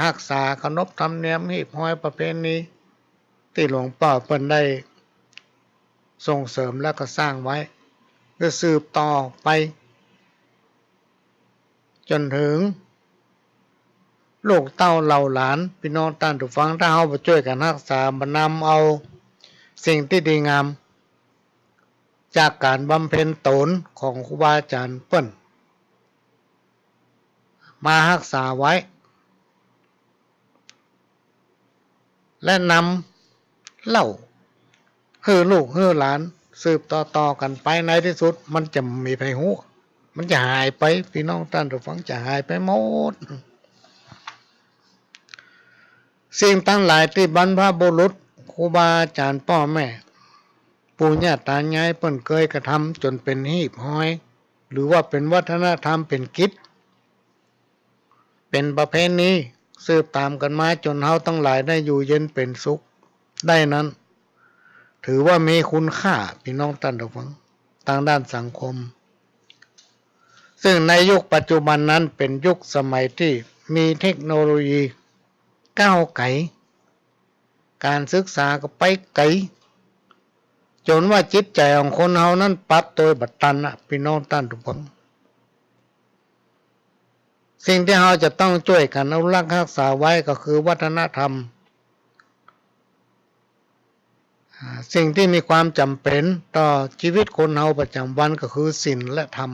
รักษาขนบธรรมเนียมหีบห้อยประเพณีที่หลวงพ่อเพิ่นได้ส่งเสริมและก็สร้างไว้เพื่อสืบต่อไปจนถึงลูกเต้าเหล่าหลานพี่น้องท่านผู้ฟังถ้าเฮาช่วยกันรักษาบรรนำเอาสิ่งที่ดีงามจากการบำเพ็ญตนของครูบาอาจารย์เปิ้นมารักษาไว้และนำเล่าให้ลูกให้หลานสืบต่อกันไปในที่สุดมันจะมีไผฮู้มันจะหายไปพี่น้องท่านผู้ฟังจะหายไปหมดสิ่งทั้งหลายที่บรรพบุรุษครูบาอาจารย์พ่อแม่ปู่ย่าตายายเพิ่นเคยกระทำจนเป็นหีบห้อยหรือว่าเป็นวัฒนธรรมเป็นกิจเป็นประเพณีสืบตามกันมาจนเฮาทั้งหลายได้อยู่เย็นเป็นสุขได้นั้นถือว่ามีคุณค่าพี่น้องท่านผู้ฟังทางด้านสังคมซึ่งในยุคปัจจุบันนั้นเป็นยุคสมัยที่มีเทคโนโลยีก้าวไกลการศึกษาก็ไปไกลจนว่าจิตใจของคนเฮานั้นปรับตัวบัดตันพี่น้องท่านทุกคนสิ่งที่เราจะต้องช่วยกันอนุรักษ์รักษาไว้ก็คือวัฒนธรรมสิ่งที่มีความจำเป็นต่อชีวิตคนเฮาประจำวันก็คือศีลและธรรม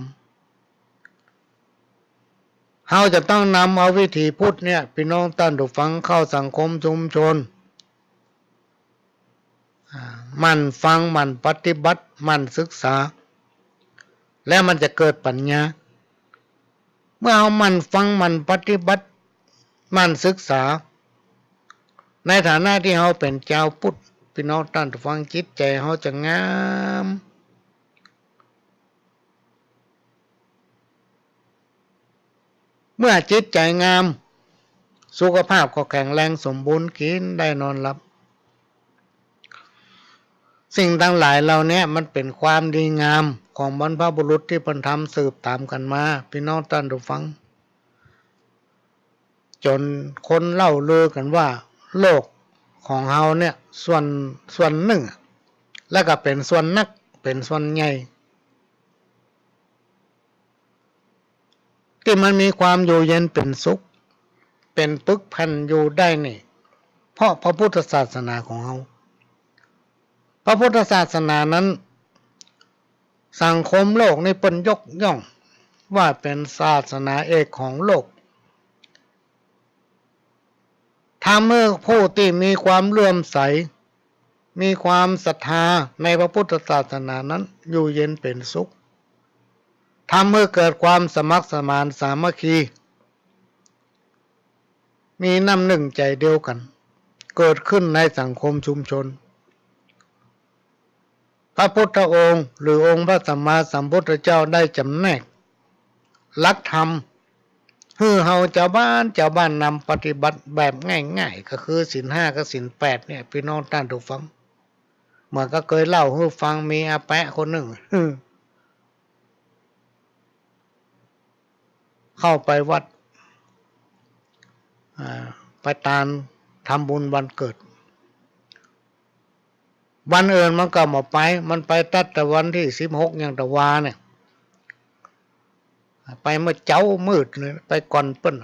เราจะต้องนำเอาวิถีพุทธเนี่ยพี่น้องท่านผู้ฟังเข้าสังคมชุมชนมันฟังมันปฏิบัติมันศึกษาและมันจะเกิดปัญญาเมื่อเอามันฟังมันปฏิบัติมันศึกษาในฐานะที่เราเป็นชาวพุทธพี่น้องท่านผู้ฟังจิตใจเราจะงาม เมื่อจิตใจงามสุขภาพก็แข็งแรงสมบูรณ์กินได้นอนหลับสิ่งทั้งหลายเหล่านี้มันเป็นความดีงามของบรรพบุรุษที่เพิ่นทำสืบตามกันมาพี่น้องท่านผู้ฟังจนคนเล่าลือกันว่าโลกของเฮาเนี่ยส่วนหนึ่งแล้วก็เป็นส่วนนักเป็นส่วนใหญ่ที่มันมีความอยู่เย็นเป็นสุขเป็นปึกแผ่นอยู่ได้นี่เพราะพระพุทธศาสนาของเฮาพระพุทธศาสนานั้นสังคมโลกนี่เปิ้นยกย่องว่าเป็นศาสนาเอกของโลกถ้าเมื่อผู้ที่มีความเลื่อมใสมีความศรัทธาในพระพุทธศาสนานั้นอยู่เย็นเป็นสุขทำให้เกิดความสมัครสมานสามัคคีมีน้ำหนึ่งใจเดียวกันเกิดขึ้นในสังคมชุมชนพระพุทธองค์หรือองค์พระสัมมาสัมพุทธเจ้าได้จำแนกหลักธรรมให้เฮาชาวบ้านนำปฏิบัติแบบง่ายๆก็คือศีล 5กับศีล 8เนี่ยพี่น้องท่านผู้ฟังเมื่อก็เคยเล่าให้ฟังมีอาแปะคนหนึ่งเข้าไปวัดไปตามทำบุญวันเกิดวันอื่นมันก็มาไปมันไปตัดแต่วันที่16อย่างตะวาเนี่ยไปเมื่อเจ้ามืดเลยไปก่อนเปิ้น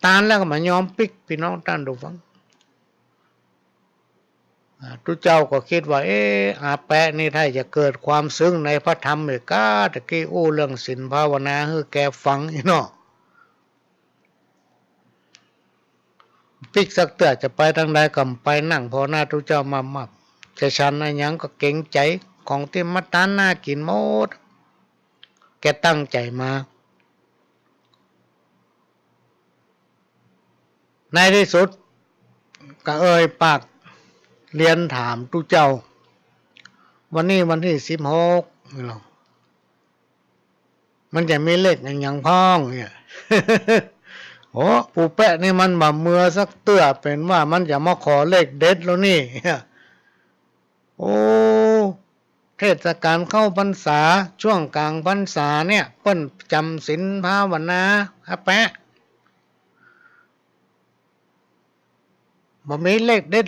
ตานแล้วก็มายอมปิกพี่น้องท่านผู้ฟังทุกเจ้าก็คิดว่าอาแปะนี่ถ้าจะเกิดความซึ้งในพระธรรมอีกก็ตะกี้อู้เรื่องศีลภาวนาให้แกฟังอีเนาะปิกสักเตื้อจะไปทางใดก็ไปนั่งพอหน้าทุกเจ้ามาจะฉันอะไรยังก็เก่งใจของที่มาตานหน้ากินหมดแกตั้งใจมาในที่สุดก็ปากเรียนถามทุกเจ้าวันนี้วันที่16นี่หรอมันจะมีเลขอย่างพ้องเนี่ย โอ้ปู่แปะนี่มันบ่เมื่อสักเตื้อเป็นว่ามันจะมาขอเลขเด็ดแล้วนี่โอ้เทศกาลเข้าพรรษาช่วงกลางพรรษาเนี่ยเปิ้นจำศีลภาวนาอาแปะบ่มีเลขเด็ด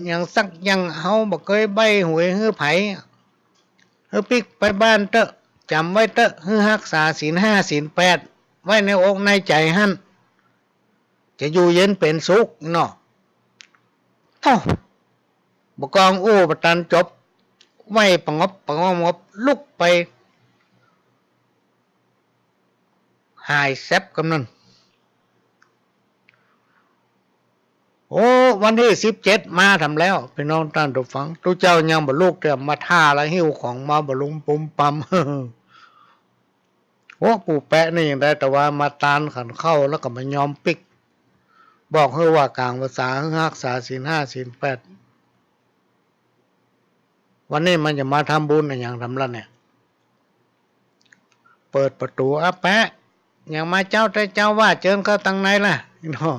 อย่างสักอย่างเฮาบ่เคยใบหวยฮื้อไผฮื้อปิกไปบ้านเตอะจำไว้เตอะฮื้อรักษาศีล 5ศีล 8ไว้ในอกในใจหั่นจะอยู่เย็นเป็นสุขเนาะบ่กองอู้บ่ตันจบไว้ประงบลุกไปหายแซบกำนันโอ้วันที่17มาทำแล้วพี่น้องท่านผู้ฟังทุกเจ้ายังบ่ลูกแต่มาท่าละหิ้วของมาบ่ลุงปุ่มปั๊มโอ้ปู่แปะนี่ยังได้แต่ว่ามาตานขันเข้าแล้วก็มายอมปิกบอกให้ว่ากลางภาษารักษาศีล 5ศีล 8วันนี้มันจะมาทำบุญอย่างทำละเนี่ยเปิดประตูอาแปะอย่างมาเจ้าแต่เจ้าว่าเจิญเข้าทางไหนล่ะเนาะ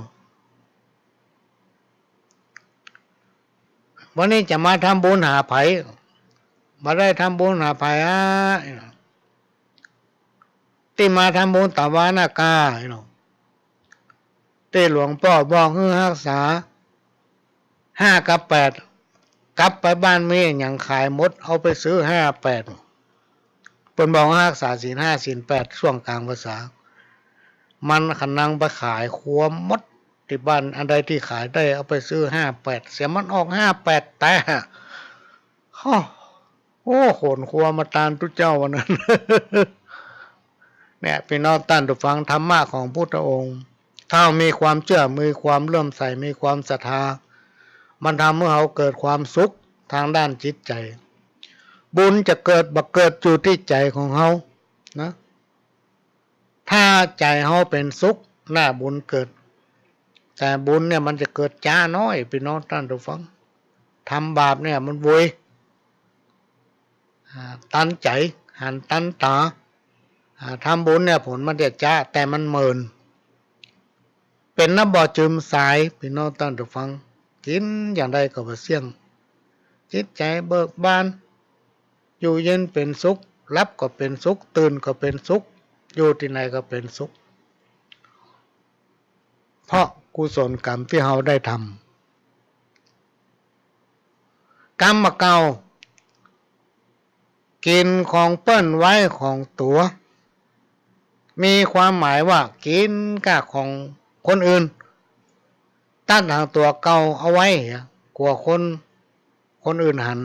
วันนี้จะมาทำบุญหาไผ่มาได้ทำบุญหาไผ่ที่มาทำบุญตะวานากาเนาะที่หลวงพ่อบอกให้รักษา5กับ8กลับไปบ้านมีอย่างขายหมดเอาไปซื้อ58เพิ่นบอกรักษาศีล 5ศีล 8ช่วงกลางภาษามันขันนังไปขายครัวหมดที่บ้านอันใดที่ขายได้เอาไปซื้อ58เสียมันออก58แต่โอ้โหนครัวมาตามทุกเจ้าวันนั้น เนี่ยพี่น้องท่านผู้ฟังธรรมะของพุทธองค์ถ้ามีความเชื่อมีความเลื่อมใสมีความศรัทธามันทำให้เราเกิดความสุขทางด้านจิตใจบุญจะเกิดบ่เกิดอยู่ที่ใจของเรานะถ้าใจเราเป็นสุขหน้าบุญเกิดแต่บุญเนี่ยมันจะเกิดจ้าน้อยพี่น้องท่านผู้ฟังทำบาปเนี่ยมันวุยตันใจหันตันตา ทำบุญเนี่ยผลมันเด็ดจ้าแต่มันเมินเป็นน้ำบ่อจืมสายพี่น้องตั้งแต่ฟังกินอย่างใดก็บ่เสี่ยงจิตใจเบิกบานอยู่เย็นเป็นสุขรับก็เป็นสุขตื่นก็เป็นสุขอยู่ที่ไหนก็เป็นสุขเพราะกุศลกรรมที่เราได้ทำกรรมเก่ากินของเปิ้นไว้ของตัวมีความหมายว่ากินกะของคนอื่นตั้งทางตัวเก่าเอาไว้กลัวคนอื่นหัน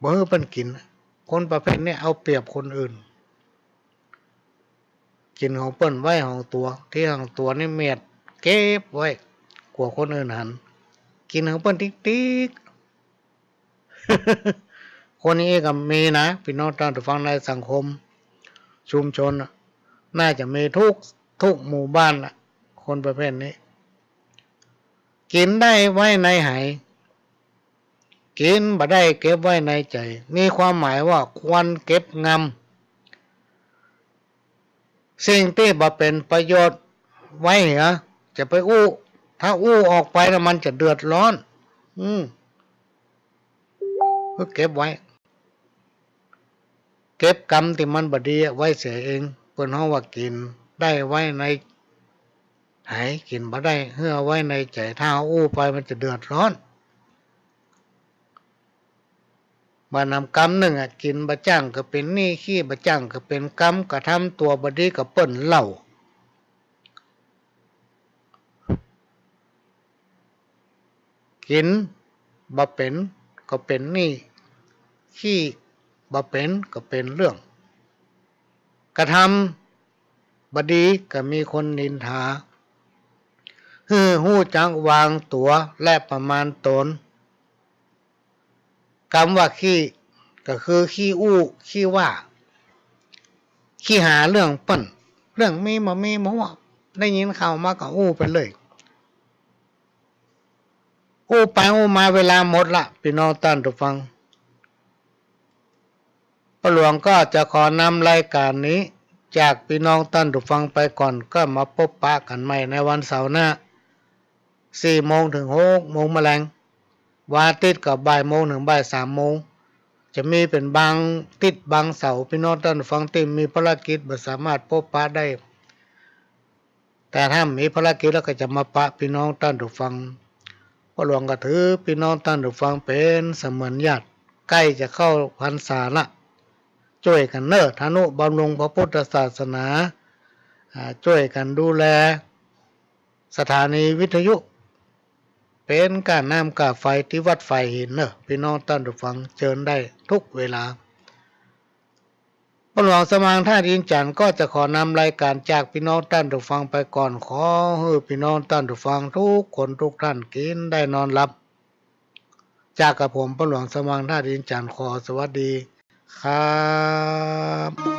บ่ให้เปิ้นกินคนประเภทนี้เอาเปรียบคนอื่นกินของเปิ้นไว้ของตัวที่ของตัวนี่เมียดเก็บไว้กลัวคนอื่นหันกินของเปิ้นติ๊กๆ คนนี้ก็มีนะพี่น้องท่านผู้ฟังในสังคมชุมชนน่าจะมีทุกหมู่บ้านละคนประเภทนี้กินได้ไว้ในไหกินบ่ได้เก็บไว้ในใจมีความหมายว่าควรเก็บงำสิ่งที่บ่เป็นประโยชน์ไว้เหรอจะไปถ้าออกไปแล้วมันจะเดือดร้อนก็เก็บไว้เก็บกรรมที่มันบ่ดีไว้เสียเองเพิ่นเฮาว่ากินได้ไว้ในไหกินบ่ได้เฮือไว้ในใจถ้าไปมันจะเดือดร้อนบานำกรรมหนึ่งกินบ่จ้างก็เป็นหนี้ขี้บ่จ้างก็เป็นกรรมกระทำตัวบ่ดีก็เปิ้นเหล้ากินบ่เป็นก็เป็นหนี้ขี้บ่เป็นก็เป็นเรื่องกระทำบ่ดีก็มีคนนินทาฮู้จักวางตัวและประมาณตนคำว่าขี้ก็คือขี้ขี้ว่าขี้หาเรื่องเปิ้นเรื่องมีบ่มีบ่ว่าได้ยินข่าวมาก็ไปเลยไปมาเวลาหมดละพี่น้องท่านผู้ฟังพ่อหลวงก็จะขอนำรายการนี้จากพี่น้องท่านผู้ฟังไปก่อนก็มาพบปะกันใหม่ในวันเสาร์หน้า 4 โมงถึง 6 โมงแมลงวันอาทิตย์ก็บ่ายโมงถึงบ่าย 3 โมงจะมีเป็นบางติดบางเสาร์พี่น้องท่านผู้ฟังที่มีภารกิจบ่สามารถพบปะได้แต่ถ้ามีภารกิจแล้วก็จะมาปะพี่น้องท่านผู้ฟังพ่อหลวงก็ถือพี่น้องท่านผู้ฟังเป็นเสมือนญาติใกล้จะเข้าพรรษาละช่วยกันทนุบำรุงพระพุทธศาสนาช่วยกันดูแลสถานีวิทยุเป็นการน้ำกาไฟที่วัดไฟหินพี่น้องท่านผู้ฟังเชิญได้ทุกเวลาพ่อหลวงสมางท่าดินจันทร์ก็จะขอนำรายการจากพี่น้องท่านผู้ฟังไปก่อนขอให้พี่น้องท่านผู้ฟังทุกคนทุกท่านกินได้นอนหลับจากกับผมพ่อหลวงสมางท่าดินจันทร์ขอสวัสดีครับ